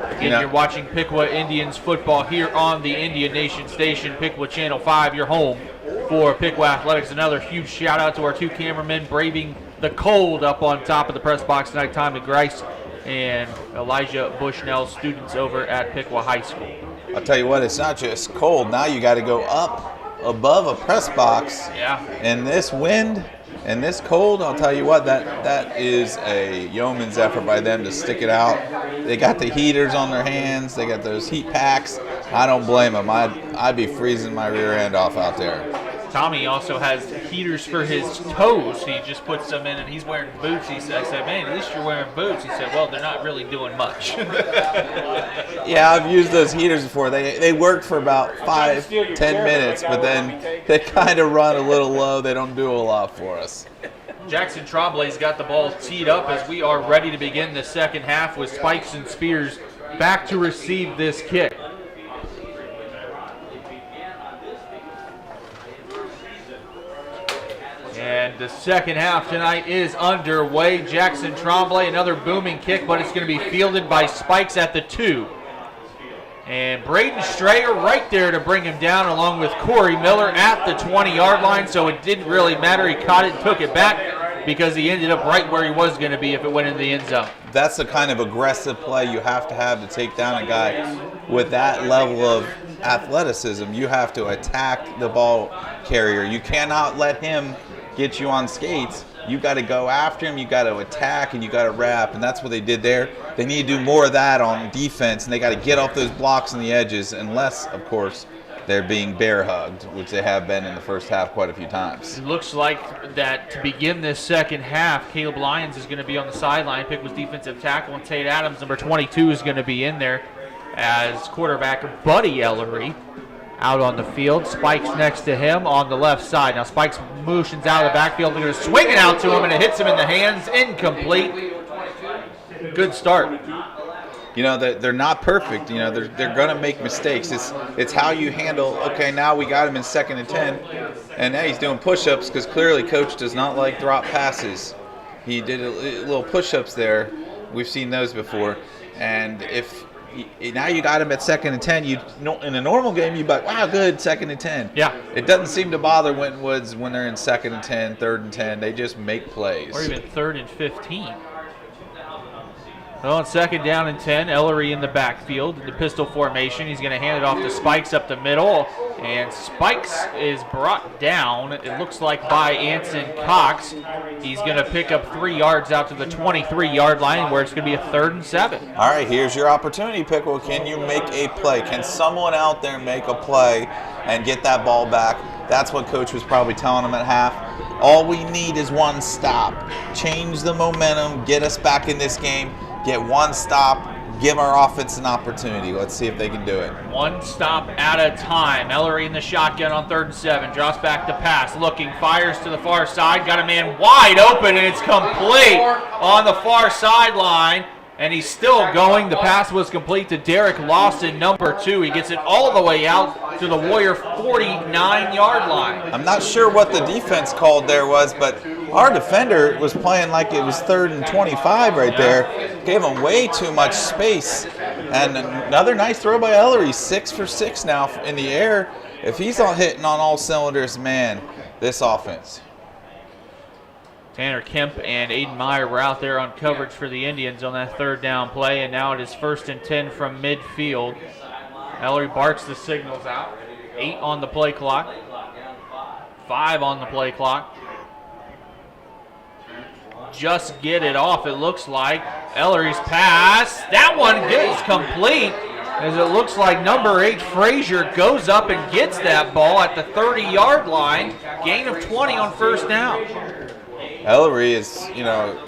Again, you're watching Piqua Indians football here on the Indian Nation Station, Piqua Channel 5, your home for Piqua Athletics. Another huge shout-out to our 2 cameramen braving the cold up on top of the press box tonight, Tommy Grice and Elijah Bushnell, students over at Piqua High School. I'll tell you what, it's not just cold. Now you got to go up above a press box. Yeah. In this wind and this cold, I'll tell you what, that is a yeoman's effort by them to stick it out. They got the heaters on their hands. They got those heat packs. I don't blame them. I'd be freezing my rear end off out there. Tommy also has heaters for his toes. He just puts them in, and he's wearing boots. I said, man, at least you're wearing boots. He said, well, they're not really doing much. Yeah, I've used those heaters before. They work for about 5-10 minutes, but then they kind of run a little low. They don't do a lot for us. Jackson Tremblay's got the ball teed up as we are ready to begin the second half with Spikes and Spears back to receive this kick. And the second half tonight is underway. Jackson Tremblay, another booming kick, but it's going to be fielded by Spikes at the 2. And Braden Strayer right there to bring him down, along with Corey Miller at the 20-yard line, so it didn't really matter. He caught it and took it back because he ended up right where he was going to be if it went in the end zone. That's the kind of aggressive play you have to take down a guy with that level of athleticism. You have to attack the ball carrier. You cannot let him get you on skates. You got to go after him, you got to attack, and you got to wrap, and that's what they did there. They need to do more of that on defense, and they got to get off those blocks on the edges, unless, of course, they're being bear hugged, which they have been in the first half quite a few times. It looks like that to begin this second half, Caleb Lyons is going to be on the sideline. Piqua's defensive tackle, and Tate Adams, number 22, is going to be in there as quarterback Buddy Ellery out on the field. Spikes next to him on the left side. Now Spikes motions out of the backfield. They're going to swing it out to him, and it hits him in the hands. Incomplete. Good start. You know, they're not perfect. You know, they're going to make mistakes. It's how you handle, okay, now we got him in 2nd and 10, and now he's doing push-ups because clearly coach does not like drop passes. He did little push-ups there. We've seen those before. And if now you got him at 2nd and 10. In a normal game, you'd be like, wow, good, 2nd and 10. Yeah. It doesn't seem to bother Winton Woods when they're in 2nd and 10, 3rd and 10. They just make plays. Or even 3rd and 15. Well, on 2nd down and 10, Ellery in the backfield in the pistol formation. He's going to hand it off to Spikes up the middle, and Spikes is brought down, it looks like, by Anson Cox. He's going to pick up 3 yards out to the 23-yard line, where it's going to be a 3rd and 7. All right, here's your opportunity, Piqua. Can you make a play? Can someone out there make a play and get that ball back? That's what coach was probably telling him at half. All we need is one stop. Change the momentum, get us back in this game. Get one stop, give our offense an opportunity. Let's see if they can do it. One stop at a time. Ellery in the shotgun on 3rd and 7. Drops back to pass. Looking, fires to the far side. Got a man wide open, and it's complete on the far sideline. And he's still going. The pass was complete to Derek Lawson, number 2. He gets it all the way out to the Warrior 49-yard line. I'm not sure what the defense called there was, but our defender was playing like it was 3rd and 25 right there. Gave him way too much space. And another nice throw by Ellery. 6 for 6 now in the air. If he's all hitting on all cylinders, man, this offense. Tanner Kemp and Aiden Meyer were out there on coverage for the Indians on that 3rd down play, and now it is 1st and 10 from midfield. Ellery barks the signals out. 8 on the play clock. 5 on the play clock. Just get it off, it looks like. Ellery's pass. That one gets complete, as it looks like number 8, Frazier, goes up and gets that ball at the 30-yard line. Gain of 20 on 1st down. Ellery is, you know,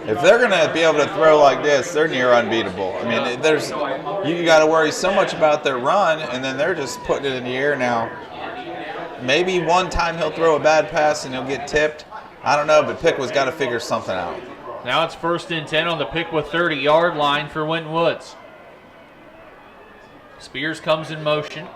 if they're going to be able to throw like this, they're near unbeatable. I mean, you got to worry so much about their run, and then they're just putting it in the air now. Maybe one time he'll throw a bad pass and he'll get tipped. I don't know, but Piqua's got to figure something out. Now it's 1st and 10 on the Piqua 30-yard line for Winton Woods. Spears comes in motion.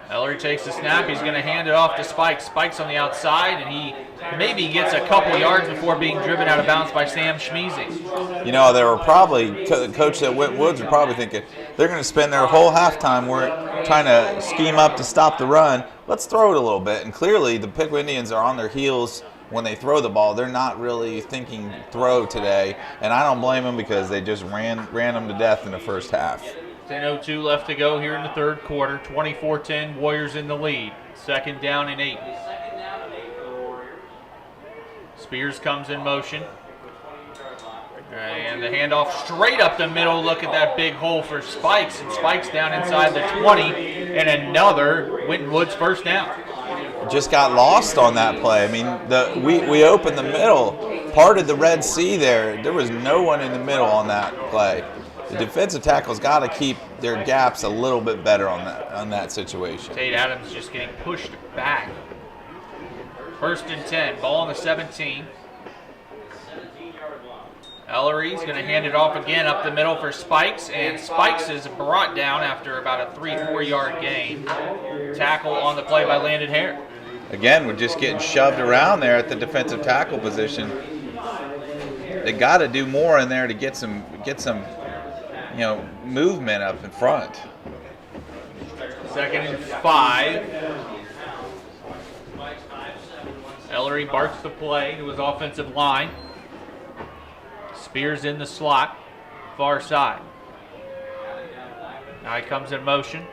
Ellery takes the snap. He's going to hand it off to Spikes. Spikes on the outside, and he maybe gets a couple yards before being driven out of bounds by Sam Schmeezy. You know, they were probably, the coach at Winton Woods were probably thinking, they're going to spend their whole halftime trying to scheme up to stop the run. Let's throw it a little bit. And clearly, the Piqua Indians are on their heels when they throw the ball. They're not really thinking throw today, and I don't blame them because they just ran them to death in the first half. 10:02 left to go here in the third quarter. 24-10, Warriors in the lead. Second down and 8. Spears comes in motion. And the handoff straight up the middle. Look at that big hole for Spikes. And Spikes down inside the 20. And another Winton Woods first down. Just got lost on that play. I mean, we opened the middle, parted the Red Sea there. There was no one in the middle on that play. The defensive tackle's got to keep their gaps a little bit better on that situation. Tate Adams just getting pushed back. First and 10, ball on the 17. Ellery's going to hand it off again up the middle for Spikes, and Spikes is brought down after about a 3-4 yard gain. Tackle on the play by Landon Hare. Again, we're just getting shoved around there at the defensive tackle position. They got to do more in there to get some movement up in front. Second and 5. Ellery barks the play to his offensive line. Spears in the slot, far side. Now he comes in motion.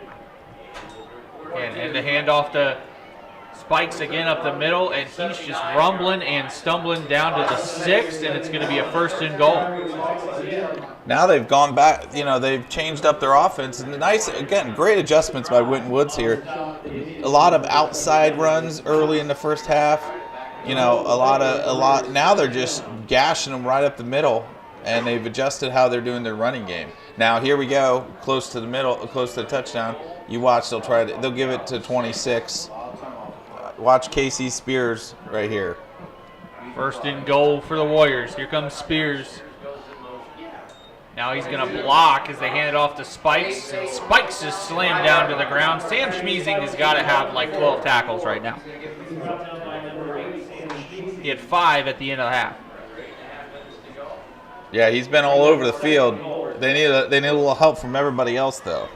And the handoff to Spikes again up the middle, and he's just rumbling and stumbling down to the 6, and it's going to be a first and goal. Now they've gone back, they've changed up their offense. And great adjustments by Winton Woods here. A lot of outside runs early in the first half. A lot. Now they're just gashing them right up the middle, and they've adjusted how they're doing their running game. Now here we go, close to the middle, close to the touchdown. You watch, they'll give it to 26. Watch Casey Spears right here. First and goal for the Warriors. Here comes Spears. Now he's going to block as they hand it off to Spikes, and Spikes is slammed down to the ground. Sam Schmeezing has got to have like 12 tackles right now. He had 5 at the end of the half. Yeah, he's been all over the field. They need a little help from everybody else, though.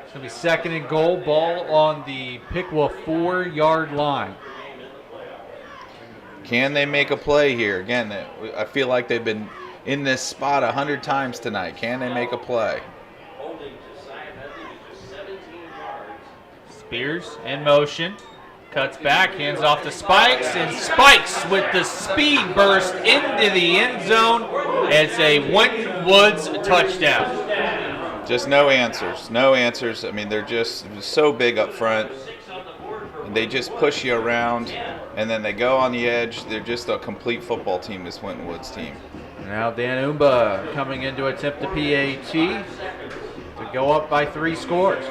It's going to be second and goal, ball on the Piqua 4-yard line. Can they make a play here? Again, I feel like they've been in this spot 100 times tonight. Can they make a play? Spears in motion. Cuts back, hands off to Spikes, and Spikes with the speed burst into the end zone. It's a Winton Woods touchdown. Just no answers. No answers. I mean, they're just so big up front. They just push you around, and then they go on the edge. They're just a complete football team, this Winton Woods team. Now Dan Umba coming in to attempt the PAT to go up by 3 scores.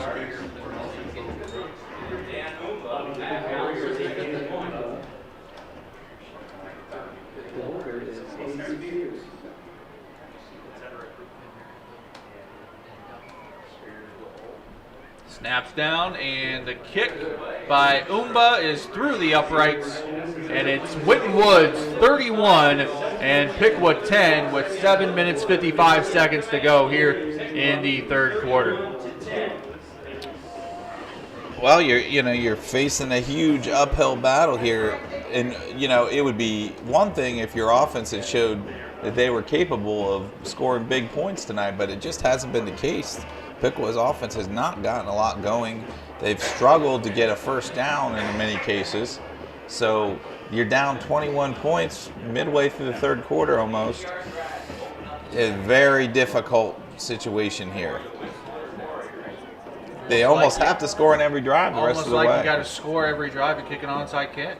Snaps down, and the kick by Umba is through the uprights, and it's Winton Woods 31 and Piqua 10 with 7 minutes 55 seconds to go here in the third quarter. Well, you're facing a huge uphill battle here, and it would be one thing if your offense had showed that they were capable of scoring big points tonight, but it just hasn't been the case. Piqua's offense has not gotten a lot going. They've struggled to get a first down in many cases. So you're down 21 points midway through the third quarter almost. A very difficult situation here. They almost have to score in every drive the rest of the way. Almost like you got to score every drive and kick an onside kick.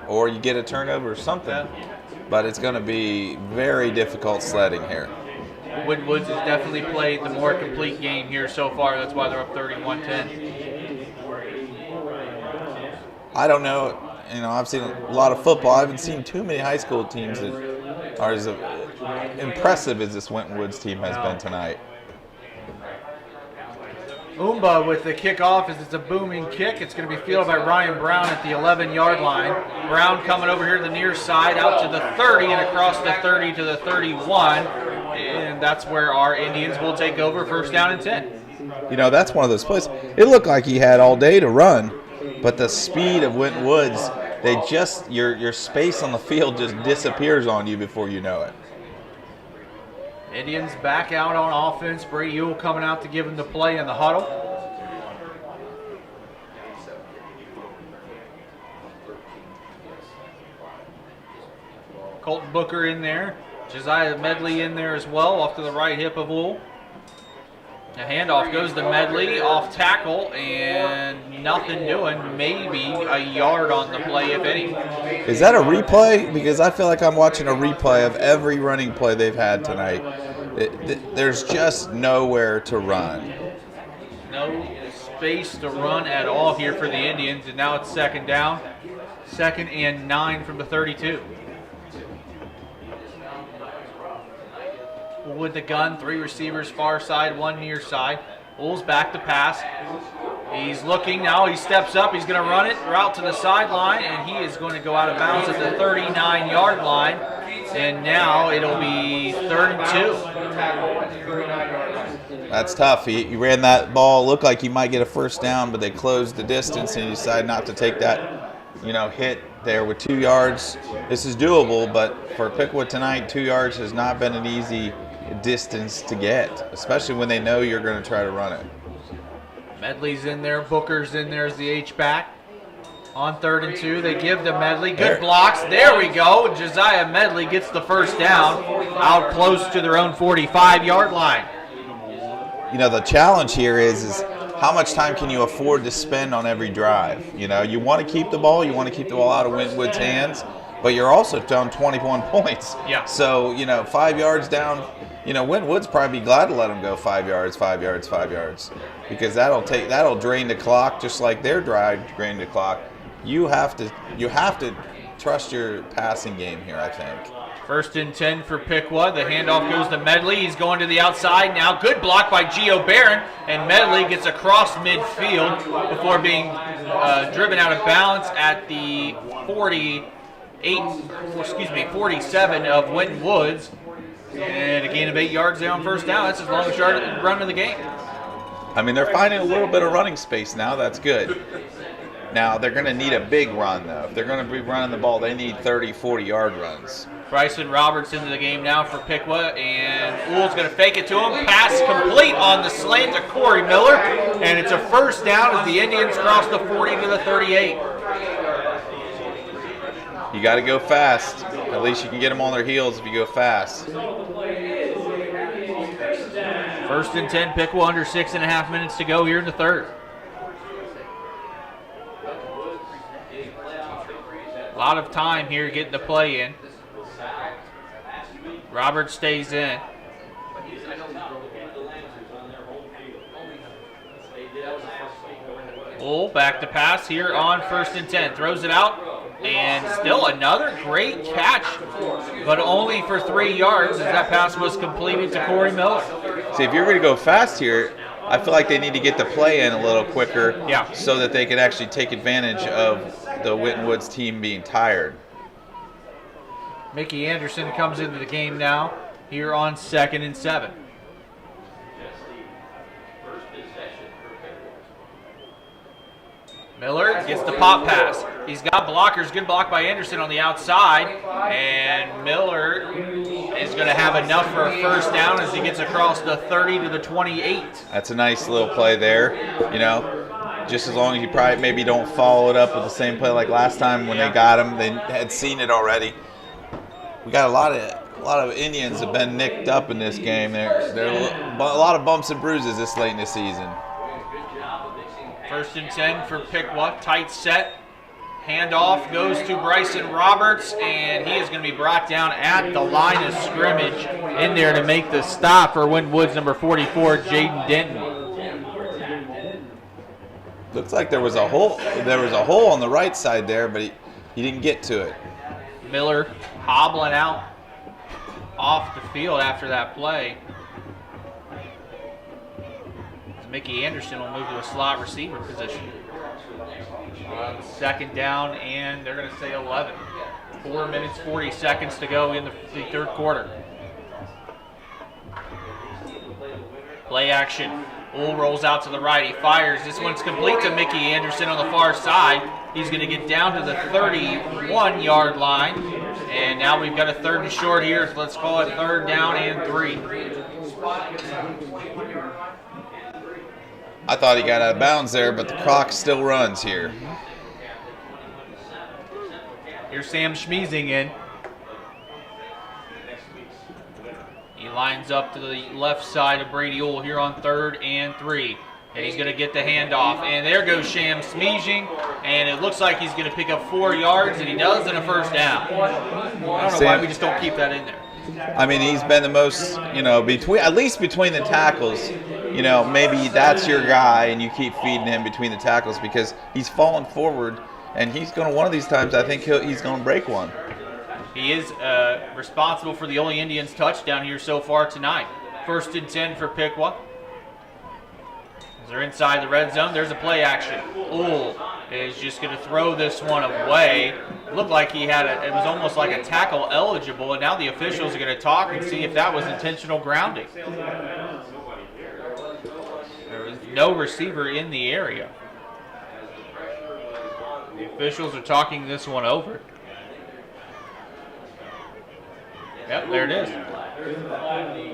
Or you get a turnover or something. Yeah. But it's going to be very difficult sledding here. Winton Woods has definitely played the more complete game here so far. That's why they're up 31-10. I don't know. I've seen a lot of football. I haven't seen too many high school teams that are as impressive as this Winton Woods team has been tonight. Umba with the kickoff as it's a booming kick. It's going to be fielded by Ryan Brown at the 11-yard line. Brown coming over here to the near side, out to the 30 and across the 30 to the 31. And that's where our Indians will take over, first down and 10. That's one of those plays. It looked like he had all day to run, but the speed of Winton Woods, your space on the field just disappears on you before you know it. Indians back out on offense. Brady Ewell coming out to give him the play in the huddle. Colton Booker in there. Josiah Medley in there as well, off to the right hip of Wool. The handoff goes to Medley, off tackle, and nothing doing. Maybe a yard on the play, if any. Is that a replay? Because I feel like I'm watching a replay of every running play they've had tonight. There's just nowhere to run. No space to run at all here for the Indians, and now it's second down. 2nd and 9 from the 32. With the gun, 3 receivers far side, 1 near side. Wool's back to pass. He's looking now, he steps up, he's going to run it, route to the sideline, and he is going to go out of bounds at the 39-yard line. And now it'll be 3rd and 2. That's tough. He ran that ball, looked like he might get a first down, but they closed the distance and he decided not to take that, hit there with 2 yards. This is doable, but for Piqua tonight, 2 yards has not been an easy distance to get, especially when they know you're going to try to run it. Medley's in there, Booker's in there as the H-back. On 3rd and 2, they give to Medley. Good blocks. There we go. Josiah Medley gets the first down out close to their own 45-yard line. The challenge here is how much time can you afford to spend on every drive? You want to keep the ball. You want to keep the ball out of Winton Woods' hands, but you're also down 21 points. Yeah. So, 5 yards down, Winton Woods probably be glad to let them go 5 yards, 5 yards, 5 yards, because that'll drain the clock just like their drive drained the clock. You have to trust your passing game here, I think. 1st and 10 for Piqua. The handoff goes to Medley. He's going to the outside now. Good block by Gio Barron, and Medley gets across midfield before being driven out of bounds at the 47 of Winton Woods. And a gain of 8 yards there on first down. That's his longest run of the game. They're finding a little bit of running space now. That's good. Now, they're going to need a big run, though. If they're going to be running the ball, they need 30, 40-yard runs. Bryson Roberts into the game now for Piqua, and Wool's going to fake it to him. Pass complete on the slant to Corey Miller, and it's a first down as the Indians cross the 40 to the 38. You got to go fast. At least you can get them on their heels if you go fast. 1st and 10, Piqua, under 6.5 minutes to go here in the 3rd. A lot of time here getting the play in. Roberts stays in. Wool back to pass here on 1st and 10. Throws it out, and still another great catch, but only for 3 yards as that pass was completed to Corey Miller. See, if you're going to go fast here, I feel like they need to get the play in a little quicker, yeah, so that they can actually take advantage of the Winton Woods team being tired. Mickey Anderson comes into the game now here on 2nd and 7. Miller gets the pop pass. He's got blockers. Good block by Anderson on the outside. And Miller is going to have enough for a first down as he gets across the 30 to the 28. That's a nice little play there. Just as long as you probably maybe don't follow it up with the same play like last time when they got him. They had seen it already. We got a lot of Indians have been nicked up in this game. There a lot of bumps and bruises this late in the season. 1st and 10 for Piqua. Tight set. Handoff goes to Bryson Roberts, and he is going to be brought down at the line of scrimmage in there to make the stop for Winton Woods number 44, Jaden Denton. Looks like there was a hole. There was a hole on the right side there, but he didn't get to it. Miller hobbling out off the field after that play. Mickey Anderson will move to a slot receiver position. 2nd down, and they're going to say 11. 4 minutes, 40 seconds to go in the 3rd quarter. Play action. Bull rolls out to the right. He fires. This one's complete to Mickey Anderson on the far side. He's going to get down to the 31-yard line. And now we've got a 3rd and short here. So let's call it 3rd down and 3. I thought he got out of bounds there, but the clock still runs here. Here's Sam Schmeezing in. He lines up to the left side of Brady Uhl here on 3rd and 3. And he's going to get the handoff. And there goes Sam Schmeezing. And it looks like he's going to pick up 4 yards, and he does, and a 1st down. I don't know why we just don't keep that in there. I mean, he's been the most, at least between the tackles. Maybe that's your guy, and you keep feeding him between the tackles because he's falling forward, and he's going to, one of these times, I think he's going to break one. He is responsible for the only Indians touchdown here so far tonight. 1st and 10 for Piqua. As they're inside the red zone, there's a play action. Uhl is just going to throw this one away. Looked like it was almost like a tackle eligible, and now the officials are going to talk and see if that was intentional grounding. There was no receiver in the area. The officials are talking this one over. Yep, there it is.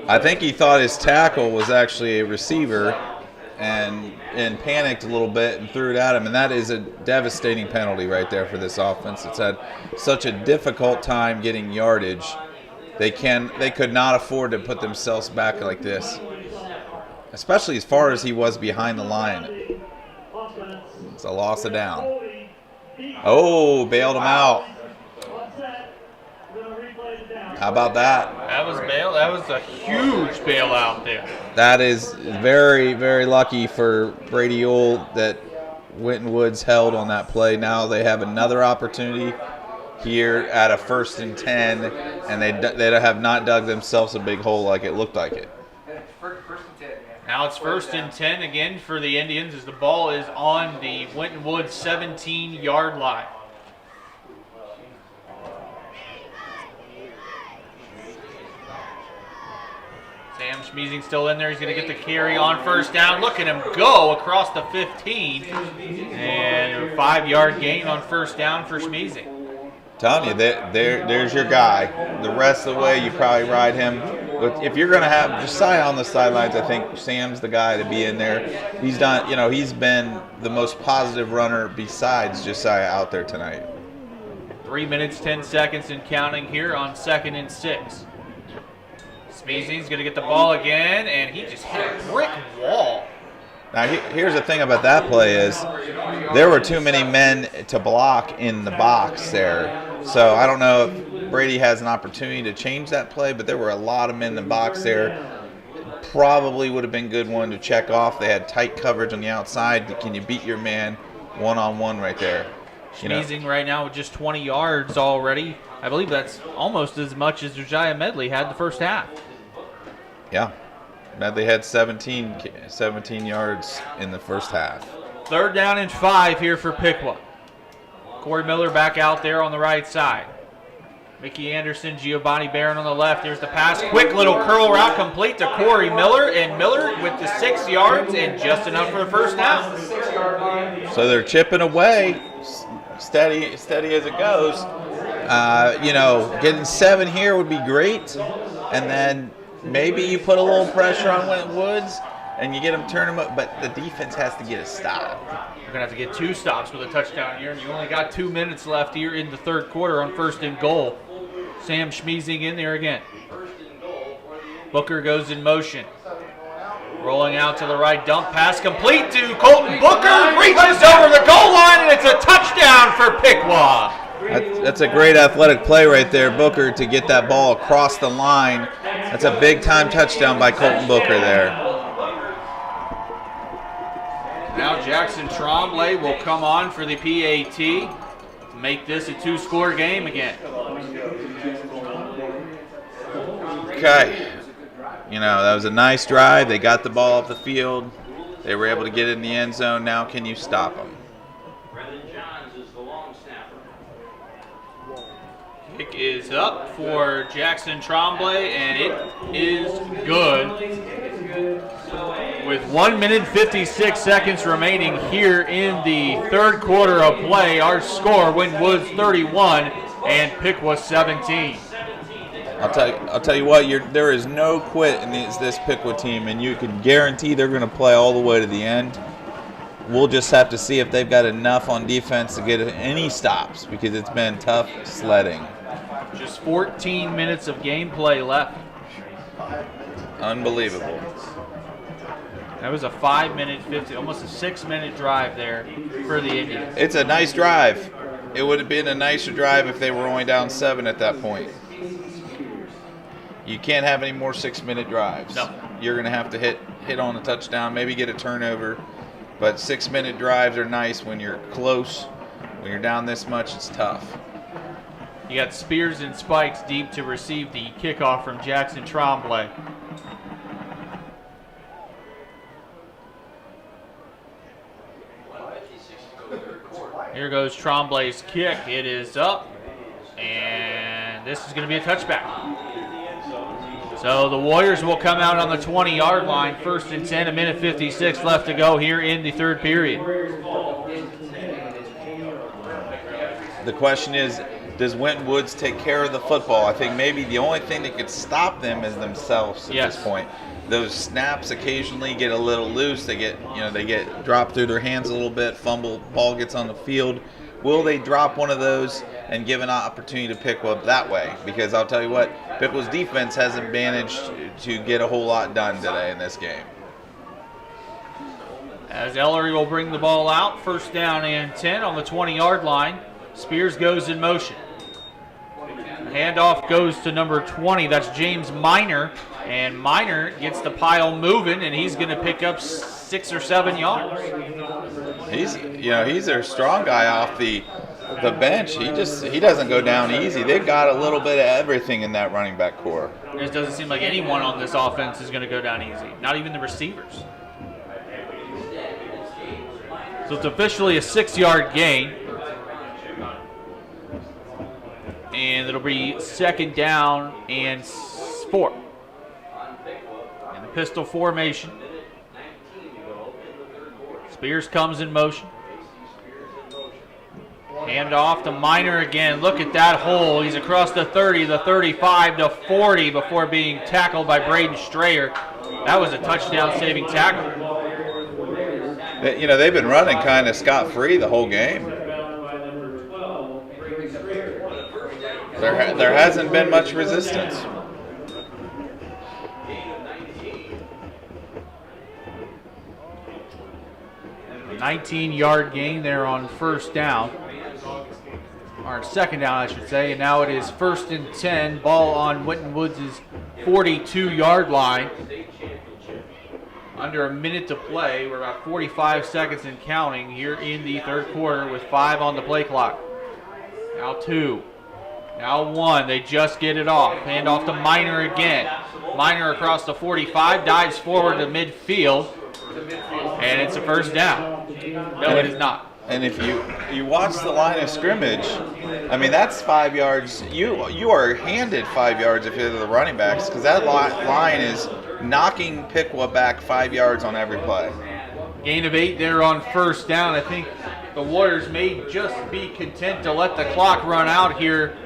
I think he thought his tackle was actually a receiver and panicked a little bit and threw it at him, and that is a devastating penalty right there for this offense. It's had such a difficult time getting yardage. They could not afford to put themselves back like this, especially as far as he was behind the line. It's a loss of down. Oh, bailed him out. How about that? That was a huge bailout there. That is very, very lucky for Brady Uhl that Winton Woods held on that play. Now they have another opportunity here at a 1st and 10, and they have not dug themselves a big hole like it looked like it. Now it's 1st and 10 again for the Indians as the ball is on the Winton Woods 17-yard line. Sam Schmeezing still in there. He's going to get the carry on 1st down. Look at him go across the 15. And a 5-yard gain on 1st down for Schmeezing. Telling you, there's your guy. The rest of the way, you probably ride him. But if you're going to have Josiah on the sidelines, I think Sam's the guy to be in there. He's done, he's been the most positive runner besides Josiah out there tonight. 3 minutes, 10 seconds and counting here on 2nd and 6. Schmeezing's going to get the ball again, and he just hit a brick wall. Now, here's the thing about that play is there were too many men to block in the box there. So I don't know if Brady has an opportunity to change that play, but there were a lot of men in the box there. Probably would have been a good one to check off. They had tight coverage on the outside. Can you beat your man one-on-one right there? Schmeezing right now with just 20 yards already. I believe that's almost as much as Josiah Medley had the 1st half. Yeah. Medley had 17 yards in the 1st half. 3rd down and 5 here for Piqua. Corey Miller back out there on the right side. Mickey Anderson, Giovanni Barron on the left. Here's the pass. Quick little curl route complete to Corey Miller. And Miller with the 6 yards and just enough for the 1st down. So they're chipping away, steady as it goes. Getting 7 here would be great. And then maybe you put a little pressure on Winton Woods and you get them turn them up, but the defense has to get a stop. You're going to have to get 2 stops with a touchdown here, and you only got 2 minutes left here in the 3rd quarter on 1st and goal. Sam Schmeezing in there again. Booker goes in motion. Rolling out to the right, dump pass complete to Colton Booker. Reaches over the goal line, and it's a touchdown for Piqua. That's a great athletic play right there, Booker, to get that ball across the line. That's a big-time touchdown by Colton Booker there. Now Jackson Tremblay will come on for the PAT to make this a 2-score game again. Okay. That was a nice drive. They got the ball off the field. They were able to get it in the end zone. Now can you stop them? Kick is up for Jackson Tremblay, and it is good. With 1 minute 56 seconds remaining here in the third quarter of play, our score, Winton Woods 31 and Piqua 17. I'll tell you what, there is no quit in this Piqua team, and you can guarantee they're going to play all the way to the end. We'll just have to see if they've got enough on defense to get any stops, because it's been tough sledding. Just 14 minutes of gameplay left. Unbelievable. That was a 5 minute 50, almost a 6 minute drive there for the Indians. It's a nice drive. It would have been a nicer drive if they were only down 7 at that point. You can't have any more 6 minute drives. No. You're going to have to hit on a touchdown, maybe get a turnover. But 6 minute drives are nice when you're close. When you're down this much, it's tough. You got Spears and Spikes deep to receive the kickoff from Jackson Tremblay. Here goes Tremblay's kick. It is up, and this is going to be a touchback. So the Warriors will come out on the 20-yard line, 1st and 10, a minute 56 left to go here in the third period. The question is, does Winton Woods take care of the football? I think maybe the only thing that could stop them is themselves at this point. Those snaps occasionally get a little loose. They get dropped through their hands a little bit, fumble, ball gets on the field. Will they drop one of those and give an opportunity to Piqua that way? Because I'll tell you what, Piqua's defense hasn't managed to get a whole lot done today in this game. As Ellery will bring the ball out, 1st down and 10 on the 20-yard line. Spears goes in motion. Handoff goes to number 20. That's James Minor. And Minor gets the pile moving, and he's going to pick up 6 or 7 yards. He's their strong guy off the bench. He doesn't go down easy. They've got a little bit of everything in that running back core. It just doesn't seem like anyone on this offense is going to go down easy. Not even the receivers. So it's officially a 6-yard gain. And it'll be 2nd down and 4. In the pistol formation. Spears comes in motion. Hand off to Minor again. Look at that hole. He's across the 30, the 35, the 40 before being tackled by Braden Strayer. That was a touchdown-saving tackle. They've been running kind of scot-free the whole game. There hasn't been much resistance. A 19-yard gain there on 1st down. Or 2nd down, I should say. And now it is 1st and 10. Ball on Winton Woods' 42-yard line. Under a minute to play. We're about 45 seconds and counting here in the third quarter with 5 on the play clock. Now 2. Now 1. They just get it off. Hand off to Minor again. Minor across the 45. Dives forward to midfield. And it's a 1st down. No, it is not. And if you watch the line of scrimmage, I mean, that's 5 yards. You are handed 5 yards if you're the running backs, because that line is knocking Piqua back 5 yards on every play. Gain of 8 there on 1st down. I think the Warriors may just be content to let the clock run out here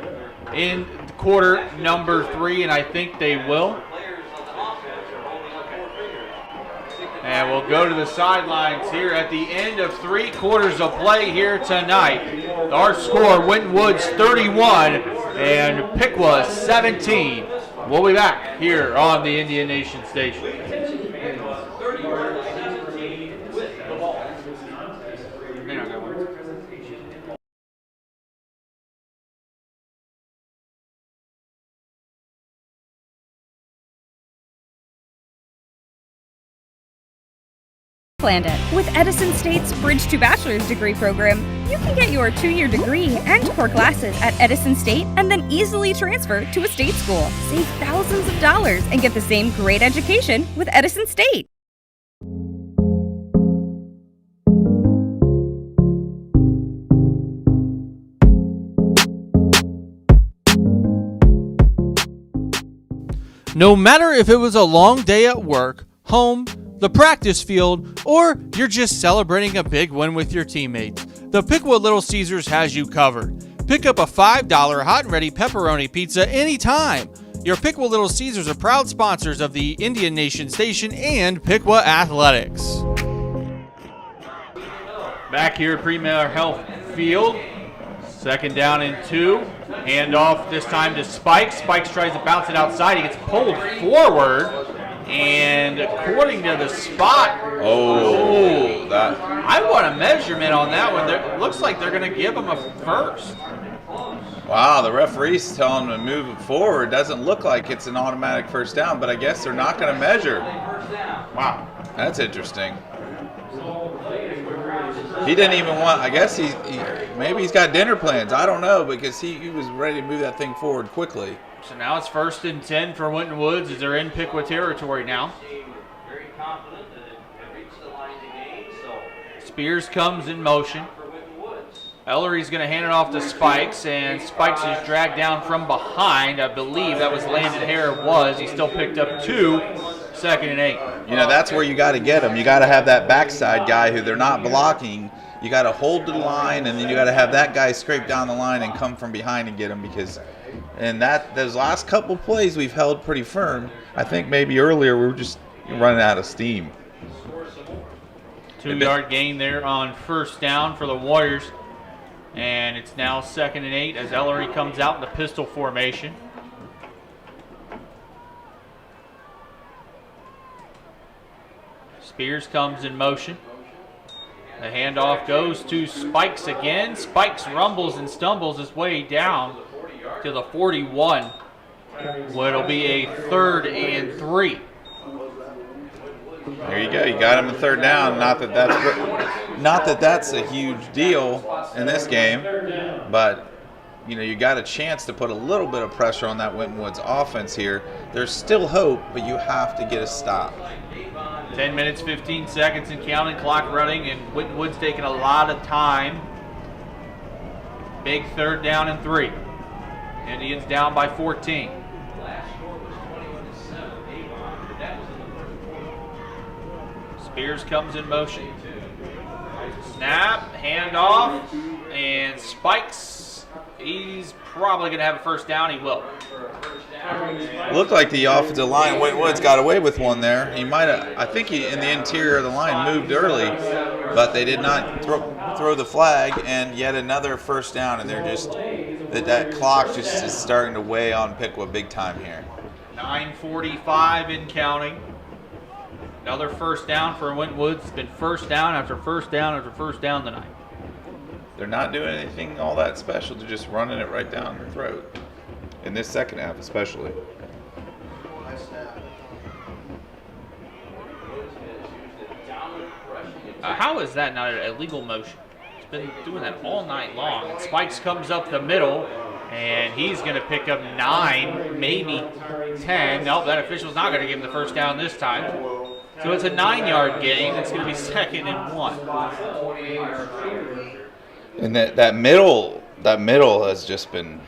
in quarter number 3, and I think they will. And we'll go to the sidelines here at the end of 3 quarters of play here tonight. Our score, Winton Woods 31 and Piqua 17. We'll be back here on the Indian Nation Station. Planned it. With Edison State's Bridge to Bachelor's degree program, you can get your 2-year degree and core classes at Edison State and then easily transfer to a state school. Save thousands of dollars and get the same great education with Edison State. No matter if it was a long day at work, home, the practice field, or you're just celebrating a big win with your teammates, the Piqua Little Caesars has you covered. Pick up a $5 hot and ready pepperoni pizza anytime. Your Piqua Little Caesars are proud sponsors of the Indian Nation Station and Piqua Athletics. Back here at Premier Health Field, 2nd down and 2. Handoff this time to Spikes. Spikes tries to bounce it outside. He gets pulled forward, and according to the spot, I want a measurement on that one. It looks like they're going to give him a first. Wow, the referee's telling him to move it forward. Doesn't look like it's an automatic first down, but I guess they're not going to measure. Wow, that's interesting. He didn't even want, I guess maybe he's got dinner plans. I don't know, because he was ready to move that thing forward quickly. So now it's 1st and 10 for Winton Woods as they're in Piqua territory now. Spears comes in motion. Ellery's going to hand it off to Spikes, and Spikes is dragged down from behind. I believe that was Landon Hare. He still picked up 2, 2nd and 8. You know, that's where you got to get them. You got to have that backside guy who they're not blocking. You got to hold the line, and then you got to have that guy scrape down the line and come from behind and get him, because those last couple plays we've held pretty firm. I think maybe earlier we were just running out of steam. 2-yard gain there on 1st down for the Warriors. And it's now 2nd and 8 as Ellery comes out in the pistol formation. Spears comes in motion. The handoff goes to Spikes again. Spikes rumbles and stumbles his way down to the 41. What'll be a 3rd and 3. There you go. You got him in 3rd down. Not that that's a huge deal in this game, but you got a chance to put a little bit of pressure on that Winton Woods offense here. There's still hope, but you have to get a stop. 10 minutes, 15 seconds and counting, clock running, and Winton Woods taking a lot of time. Big 3rd down and 3. Indians down by 14. Spears comes in motion. Snap, handoff, and Spikes. He's probably going to have a 1st down. He will. Looked like the offensive line, Winton Woods got away with one there. He might have, I think he, in the interior of the line, moved early, but they did not throw the flag, and yet another 1st down, and they're just, that clock just is starting to weigh on Piqua big time here. 9:45 in counting. Another 1st down for Winton Woods. It's been 1st down after 1st down after 1st down tonight. They're not doing anything all that special. They're just running it right down their throat. In this 2nd half especially. How is that not an illegal motion? It's been doing that all night long. And Spikes comes up the middle, and he's going to pick up 9, maybe 10. Nope, that official's not going to give him the 1st down this time. So it's a 9-yard gain. It's going to be 2nd and 1. And that middle has just been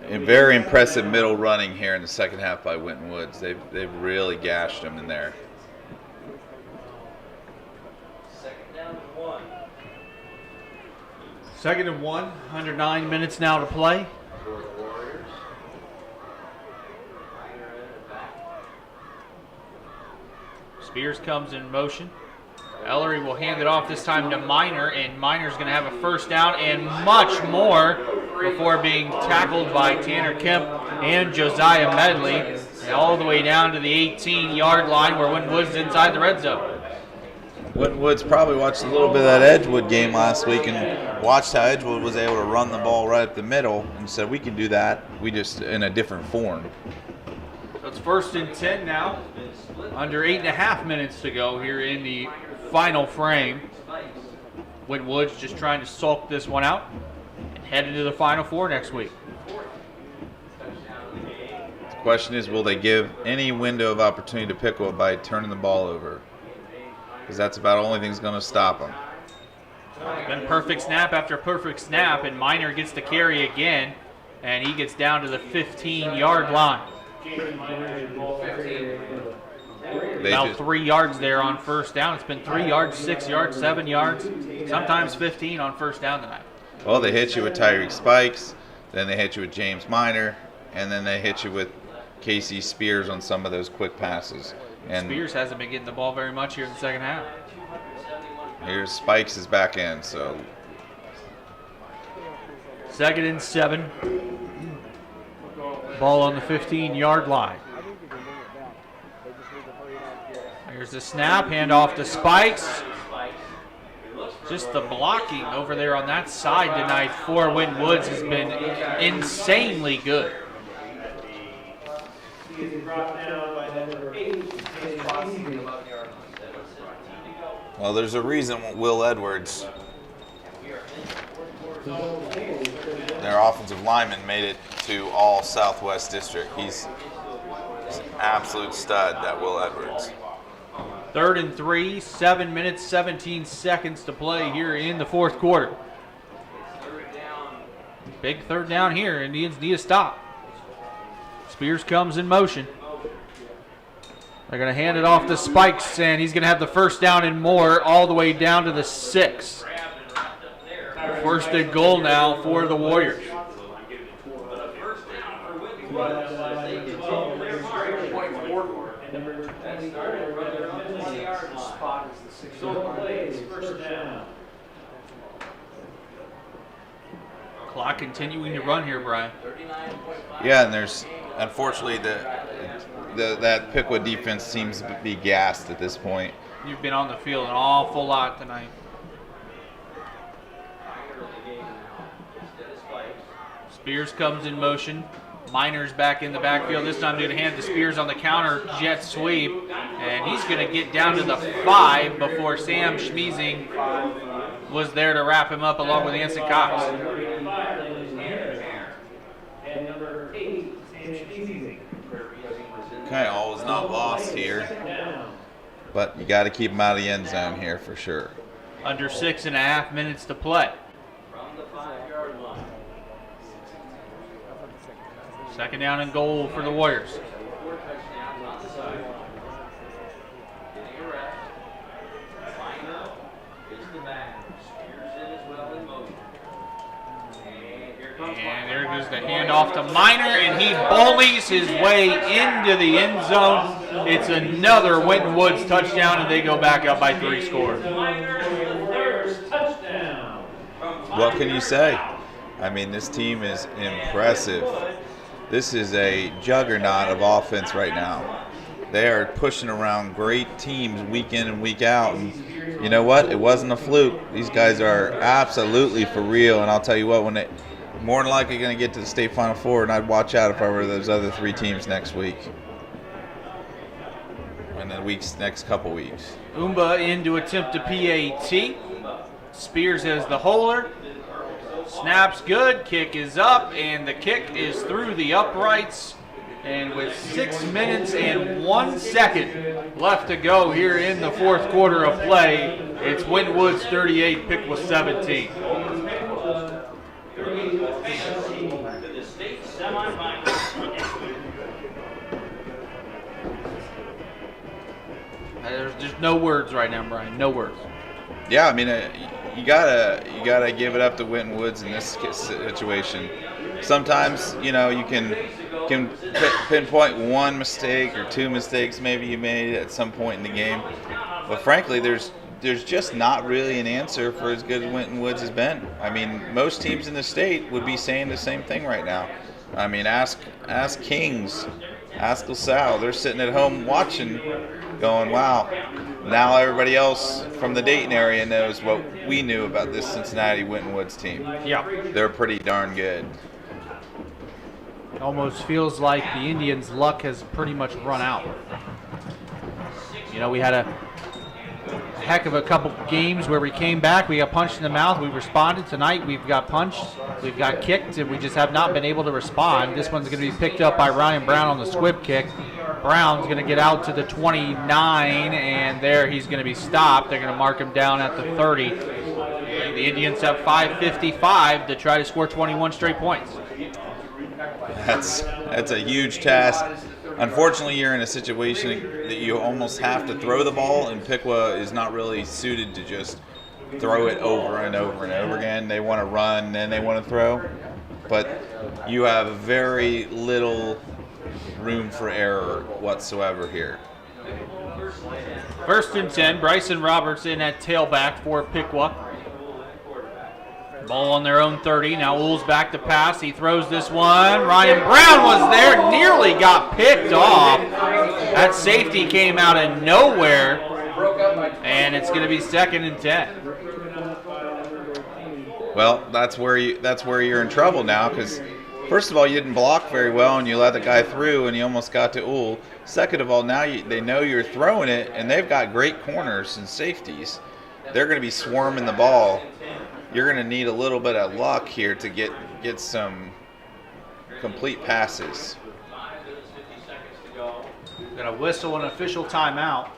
a very impressive middle running here in the 2nd half by Winton Woods. They've really gashed him in there. 2nd and 1, under 9 minutes now to play. Spears comes in motion. Ellery will hand it off this time to Minor, and Minor's going to have a 1st down and much more before being tackled by Tanner Kemp and Josiah Medley, and all the way down to the 18-yard line where Winton Woods is inside the red zone. Winton Woods probably watched a little bit of that Edgewood game last week and watched how Edgewood was able to run the ball right up the middle and said, we can do that, we just in a different form. So it's 1st and 10 now. Under 8.5 minutes to go here in the final frame. Winton Woods just trying to sulk this one out and head into the Final Four next week. The question is, will they give any window of opportunity to Piqua by turning the ball over? Because that's about the only thing that's going to stop them. It's been perfect snap after perfect snap, and Minor gets to carry again, and he gets down to the 15-yard line. About 3 yards there on first down. It's been 3 yards, 6 yards, 7 yards, sometimes 15 on first down tonight. Well, they hit you with Tyreek Spikes, then they hit you with James Minor, and then they hit you with Casey Spears on some of those quick passes. And Spears hasn't been getting the ball very much here in the second half. here's Spikes is back in, so 2nd and 7. Ball on the 15-yard line. Here's the snap, handoff to Spikes. Just the blocking over there on that side tonight for Winton Woods has been insanely good. well, there's a reason Will Edwards, their offensive lineman, made it to all Southwest District. He's an absolute stud, that Will Edwards. 3rd and 3, 7 minutes, 17 seconds to play here in the fourth quarter. Big third down here. Indians need a stop. Spears comes in motion. They're going to hand it off to Spikes, and he's going to have the first down and more all the way down to the 6. First and goal now for the Warriors. Clock continuing to run here, Brian. Yeah, and there's unfortunately that Piqua defense seems to be gassed at this point. You've been on the field an awful lot tonight. Spears comes in motion. Minor's back in the backfield. This time going to hand to Spears on the counter jet sweep. And he's going to get down to the 5 before Sam Schmeezing was there to wrap him up along with Anson Cox. Okay, all is not lost here. But you got to keep him out of the end zone here for sure. Under 6.5 minutes to play. 2nd down and goal for the Warriors. And there goes the handoff to Minor, and he bullies his way into the end zone. It's another Winton Woods touchdown, and they go back up by 3 scores. What can you say? I mean, this team is impressive. This is a juggernaut of offense right now. They are pushing around great teams week in and week out. And you know what? It wasn't a fluke. These guys are absolutely for real. And I'll tell you what, when they more than likely going to get to the state Final Four, and I'd watch out if I were those other 3 teams next week. In the next couple weeks. Umba in to attempt a PAT. Spears has the holder. Snap's good, kick is up, and the kick is through the uprights. And with 6 minutes and 1 second left to go here in the fourth quarter of play, it's Winton Woods 38, Piqua 17. There's just no words right now, Brian. No words. Yeah, I mean, you gotta give it up to Winton Woods in this situation. Sometimes, you know, you can pinpoint 1 mistake or 2 mistakes maybe you made at some point in the game, but frankly, there's just not really an answer for as good as Winton Woods has been. I mean, most teams in the state would be saying the same thing right now. I mean, ask Kings, ask LaSalle. They're sitting at home watching, going, wow. Now everybody else from the Dayton area knows what we knew about this Cincinnati Winton Woods team. Yeah. They're pretty darn good. It almost feels like the Indians' luck has pretty much run out. You know, we had a heck of a couple games where we came back, we got punched in the mouth, we responded. Tonight we've got punched, we've got kicked, and we just have not been able to respond. This one's going to be picked up by Ryan Brown on the squib kick. Brown's going to get out to the 29, and there he's going to be stopped. They're going to mark him down at the 30. The Indians have 5:55 to try to score 21 straight points. That's a huge task. unfortunately, you're in a situation that you almost have to throw the ball, and Piqua is not really suited to just throw it over and over and over again. They want to run, then they want to throw. But you have very little room for error whatsoever here. 1st and 10, Bryson Roberts in at tailback for Piqua. Ball on their own 30. Now Oole's back to pass. He throws this one. Ryan Brown was there, nearly got picked off. That safety came out of nowhere, and it's going to be 2nd and 10. Well, that's where you're in trouble now, because first of all, you didn't block very well, and you let the guy through, and you almost got to Ool. Second of all, now they know you're throwing it, and they've got great corners and safeties. They're going to be swarming the ball. You're going to need a little bit of luck here to get some complete passes. Got to whistle an official timeout.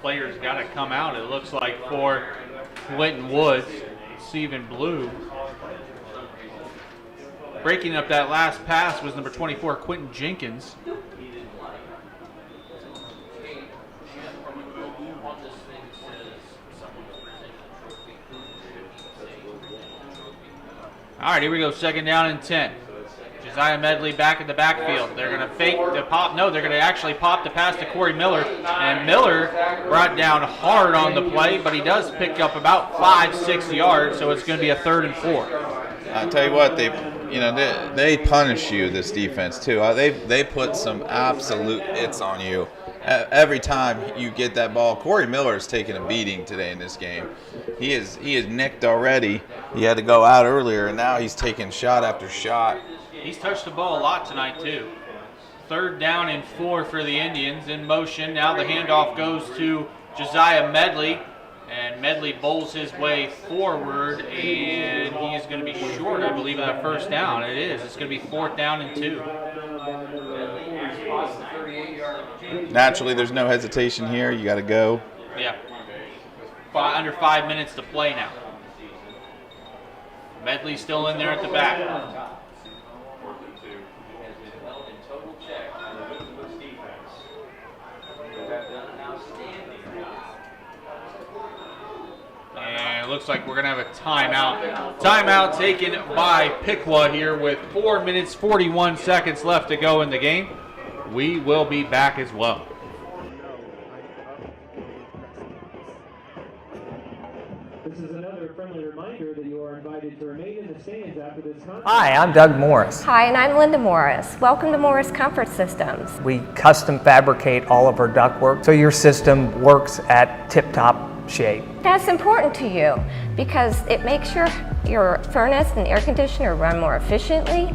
Players got to come out, it looks like, for Winton Woods. Stephen Blue. Breaking up that last pass was number 24, Quentin Jenkins. All right, here we go, 2nd down and 10. Josiah Medley back in the backfield. They're going to fake the pop. No, they're going to actually pop the pass to Corey Miller. And Miller brought down hard on the play, but he does pick up about 5-6 yards, so it's going to be a 3rd and 4. I tell you what, they punish you, this defense too. They put some absolute hits on you every time you get that ball. Corey Miller is taking a beating today in this game. He is nicked already. He had to go out earlier, and now he's taking shot after shot. He's touched the ball a lot tonight too. 3rd down and 4 for the Indians in motion. Now the handoff goes to Josiah Medley, and Medley bowls his way forward, and he is going to be short, I believe, of that 1st down. It is. It's going to be 4th down and 2. Naturally, there's no hesitation here. You got to go. Yeah. Under 5 minutes to play now. Medley's still in there at the back. And it looks like we're going to have a timeout. Timeout taken by Piqua here with 4 minutes, 41 seconds left to go in the game. We will be back as well. This is another friendly reminder that you are invited to remain in the stands after this concert. Hi, I'm Doug Morris. Hi, and I'm Linda Morris. Welcome to Morris Comfort Systems. We custom fabricate all of our ductwork so your system works at tip-top shape. That's important to you because it makes your furnace and air conditioner run more efficiently.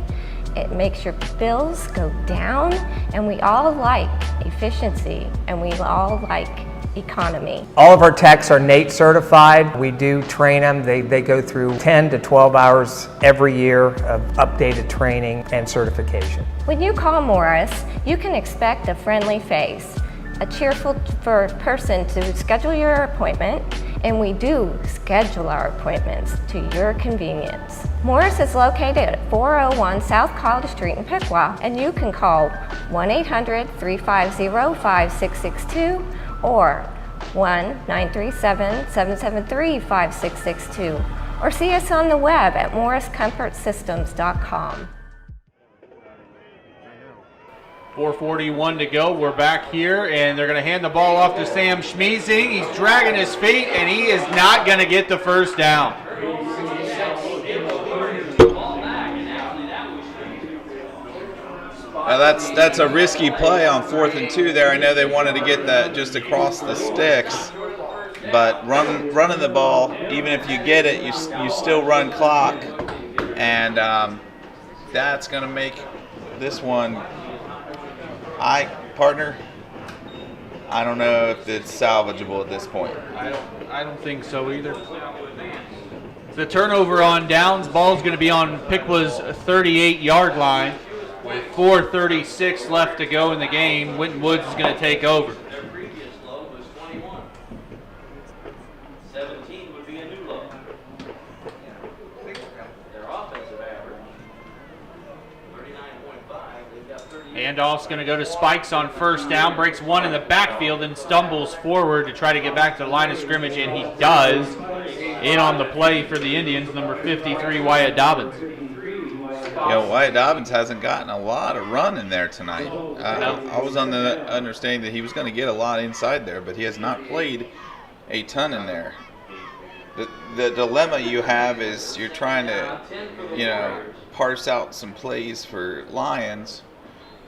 It makes your bills go down, and we all like efficiency, and we all like economy. All of our techs are NATE certified. We do train them. They go through 10 to 12 hours every year of updated training and certification. When you call Morris, you can expect a friendly face, a cheerful person to schedule your appointment, and we do schedule our appointments to your convenience. Morris is located at 401 South College Street in Piqua, and you can call 1-800-350-5662 or 1-937-773-5662, or see us on the web at morriscomfortsystems.com. 4:41 to go. We're back here, and they're going to hand the ball off to Sam Schmeezing. He's dragging his feet, and he is not going to get the 1st down. That's a risky play on 4th and 2 there. I know they wanted to get that just across the sticks, but running the ball, even if you get it, you still run clock, and that's going to make this one. Partner, I don't know if it's salvageable at this point. I don't think so either. The turnover on downs. Ball's going to be on Piqua's 38-yard line. With 4:36 left to go in the game, Winton Woods is going to take over. Handoff's going to go to Spikes on first down, breaks one in the backfield and stumbles forward to try to get back to the line of scrimmage, and he does. In on the play for the Indians, number 53, Wyatt Dobbins. Wyatt Dobbins hasn't gotten a lot of run in there tonight. I was on the understanding that he was going to get a lot inside there, but he has not played a ton in there. The dilemma you have is you're trying to, parse out some plays for Lions,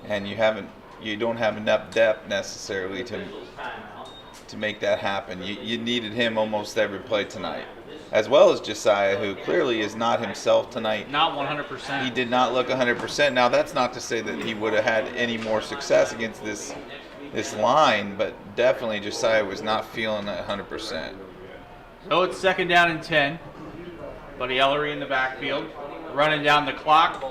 and you don't have enough depth necessarily to make that happen. You needed him almost every play tonight, as well as Josiah, who clearly is not himself tonight. Not 100%. He did not look 100%. Now, that's not to say that he would have had any more success against this line, but definitely Josiah was not feeling 100%. So it's 2nd down and 10. Buddy Ellery in the backfield, running down the clock.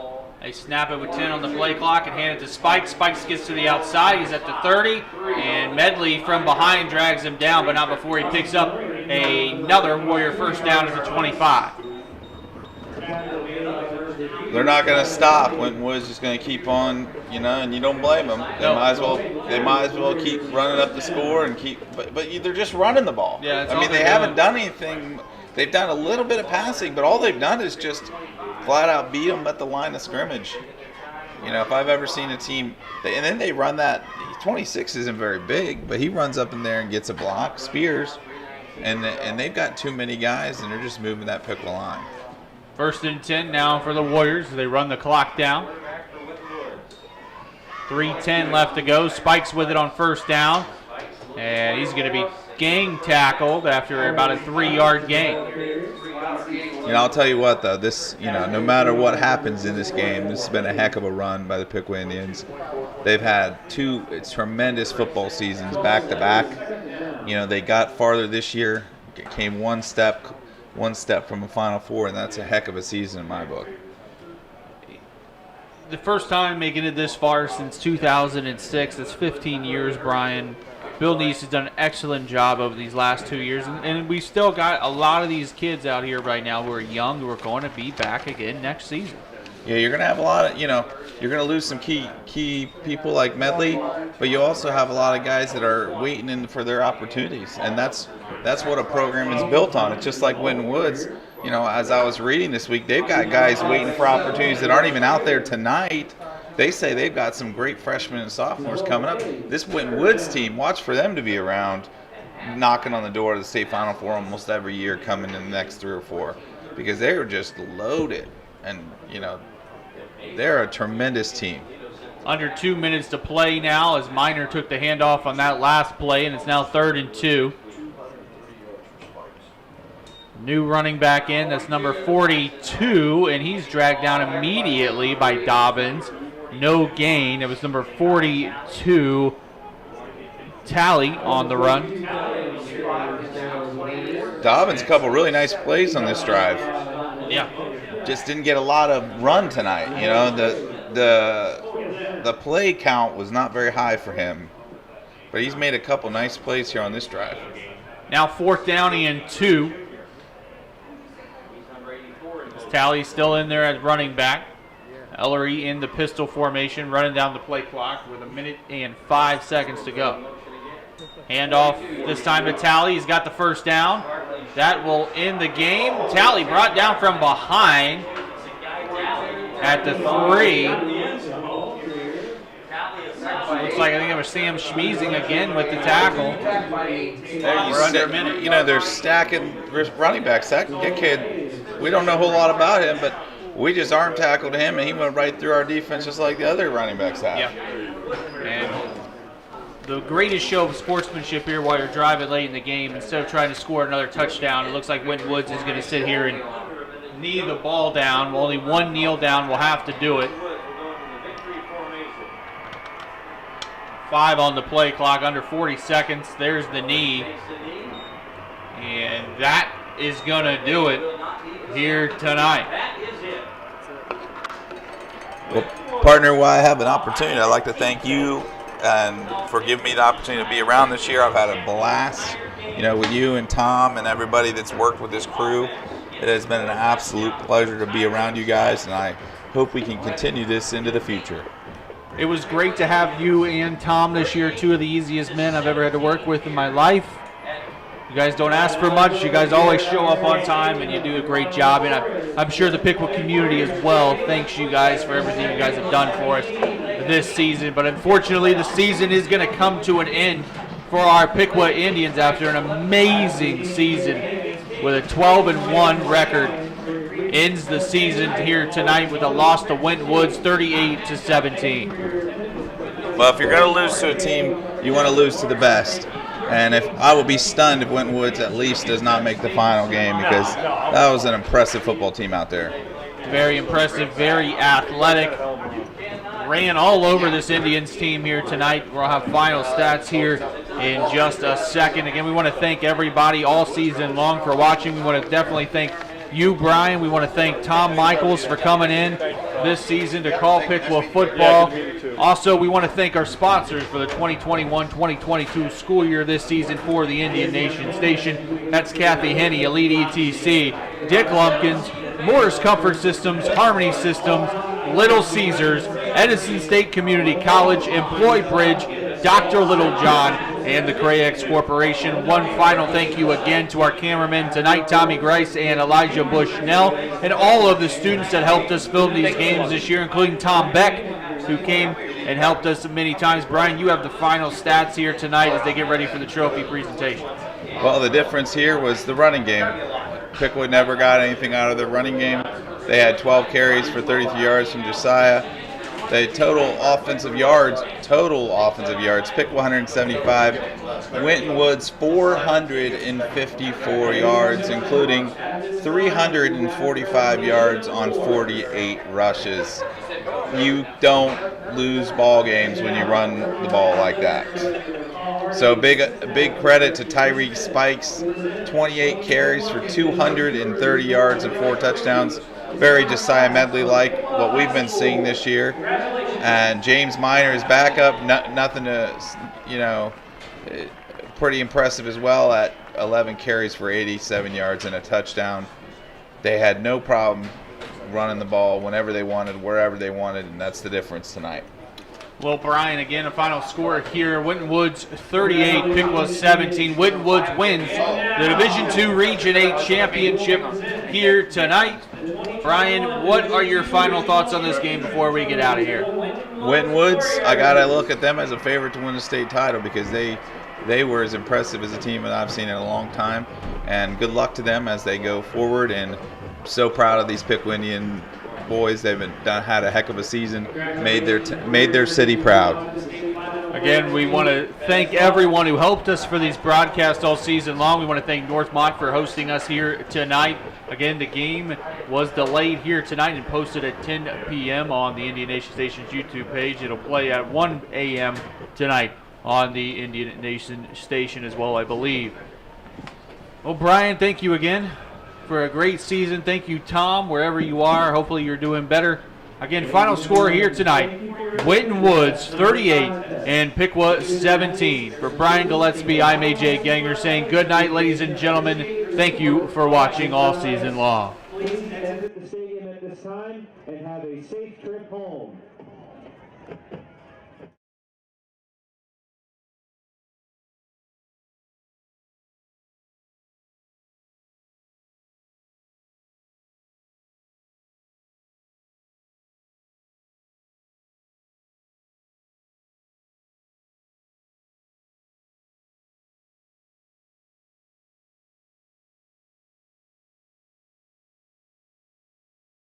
They snap it with 10 on the play clock and hand it to Spikes. Spikes gets to the outside. He's at the 30, and Medley from behind drags him down, but not before he picks up another Warrior first down at the 25. They're not going to stop. Winton Woods is going to keep on, and you don't blame them. They might as well keep running up the score and but they're just running the ball. Yeah, they haven't done anything. They've done a little bit of passing, but all they've done is just flat out beat them at the line of scrimmage. If I've ever seen a team, and then they run that, 26 isn't very big, but he runs up in there and gets a block, spears, and they've got too many guys, and they're just moving that Piqua line. 1st and 10 now for the Warriors. They run the clock down. 3:10 left to go. Spikes with it on first down, and he's going to be gang tackled after about a 3-yard gain. I'll tell you what, though, this, no matter what happens in this game, this has been a heck of a run by the Piqua Indians. They've had 2 tremendous football seasons back to back. They got farther this year, came one step from a Final Four, and that's a heck of a season in my book. The first time making it this far since 2006. That's 15 years, Brian. Bill Neese has done an excellent job over these last 2 years, and we still got a lot of these kids out here right now who are young, who are going to be back again next season. Yeah, you're going to have a lot of, you're going to lose some key people like Medley, but you also have a lot of guys that are waiting for their opportunities, and that's what a program is built on. It's just like Winton Woods. As I was reading this week, they've got guys waiting for opportunities that aren't even out there tonight. They say they've got some great freshmen and sophomores coming up. This Winton Woods team, watch for them to be around, knocking on the door of the state Final Four almost every year coming in the next 3 or 4, because they're just loaded, and they're a tremendous team. Under 2 minutes to play now as Minor took the handoff on that last play, and it's now 3rd and 2. New running back in, that's number 42, and he's dragged down immediately by Dobbins. No gain. It was number 42, Tally, on the run. Dobbins, a couple really nice plays on this drive. Yeah. Just didn't get a lot of run tonight. The play count was not very high for him, but he's made a couple nice plays here on this drive. Now 4th down and 2. Tally's still in there as running back. Ellery in the pistol formation, running down the play clock with 1 minute and 5 seconds to go. Handoff this time to Tally. He's got the first down. That will end the game. Tally brought down from behind at the 3. Looks like I think it was Sam Schmeezing again with the tackle. We're under a minute. They're stacking running backs. That kid, we don't know a whole lot about him, but we just arm tackled him, and he went right through our defense just like the other running backs have. Yeah. And the greatest show of sportsmanship here while you're driving late in the game. Instead of trying to score another touchdown, it looks like Winton Woods is going to sit here and knee the ball down. Only one kneel down will have to do it. 5 on the play clock, under 40 seconds. There's the knee. And that is going to do it here tonight. Well, partner, while I have an opportunity, I'd like to thank you and for giving me the opportunity to be around this year. I've had a blast, with you and Tom and everybody that's worked with this crew. It has been an absolute pleasure to be around you guys, and I hope we can continue this into the future. It was great to have you and Tom this year, two of the easiest men I've ever had to work with in my life. You guys don't ask for much. You guys always show up on time, and you do a great job. And I'm sure the Piqua community as well thanks you guys for everything you guys have done for us this season. But unfortunately, the season is going to come to an end for our Piqua Indians after an amazing season with a 12-1 record. Ends the season here tonight with a loss to Winton Woods, 38-17. Well, if you're going to lose to a team, you want to lose to the best. And I will be stunned if Winton Woods at least does not make the final game, because that was an impressive football team out there. Very impressive, very athletic. Ran all over this Indians team here tonight. We'll have final stats here in just a second. Again, we want to thank everybody all season long for watching. We want to definitely thank you, Brian. We want to thank Tom Michaels for coming in this season to call Piqua football. Also, we want to thank our sponsors for the 2021-2022 school year this season for the Indian Nation Station. That's Kathy Henney, Elite ETC, Dick Lumpkins, Morris Comfort Systems, Harmony Systems, Little Caesars, Edison State Community College, Employ Bridge, Dr. Littlejohn, and the Crayex Corporation. One final thank you again to our cameramen tonight, Tommy Grice and Elijah Bushnell, and all of the students that helped us film these games this year, including Tom Beck, who came and helped us many times. Brian, you have the final stats here tonight as they get ready for the trophy presentation. Well, the difference here was the running game. Piqua never got anything out of their running game. They had 12 carries for 33 yards from Josiah. The total offensive yards, Piqua 175, Winton Woods 454 yards, including 345 yards on 48 rushes. You don't lose ball games when you run the ball like that. So big credit to Tyreek Spikes, 28 carries for 230 yards and 4 touchdowns. Very Josiah Medley-like, what we've been seeing this year. And James Minor is back up, nothing to, pretty impressive as well at 11 carries for 87 yards and a touchdown. They had no problem running the ball whenever they wanted, wherever they wanted, and that's the difference tonight. Well, Brian, again, a final score here. Winton Woods 38, Piqua 17. Winton Woods wins the Division II Region 8 championship here tonight. Brian, what are your final thoughts on this game before we get out of here? Winton Woods, I got to look at them as a favorite to win the state title, because they were as impressive as a team that I've seen in a long time. And good luck to them as they go forward. And so proud of these Piqua Indian boys. They've had a heck of a season, made their city proud. Again, we want to thank everyone who helped us for these broadcasts all season long. We want to thank Northmont for hosting us here tonight. Again, the game was delayed here tonight and posted at 10 p.m. on the Indian Nation Station's YouTube page. It'll play at 1 a.m. tonight on the Indian Nation Station as well, I believe. Well, Brian, thank you again for a great season. Thank you, Tom, wherever you are. Hopefully you're doing better. Again, final score here tonight, Winton Woods 38 and Piqua 17. For Brian Gillespie, I'm AJ Ganger saying good night, ladies and gentlemen. Thank you for watching all season long. Please exit the stadium at this time and have a safe trip home.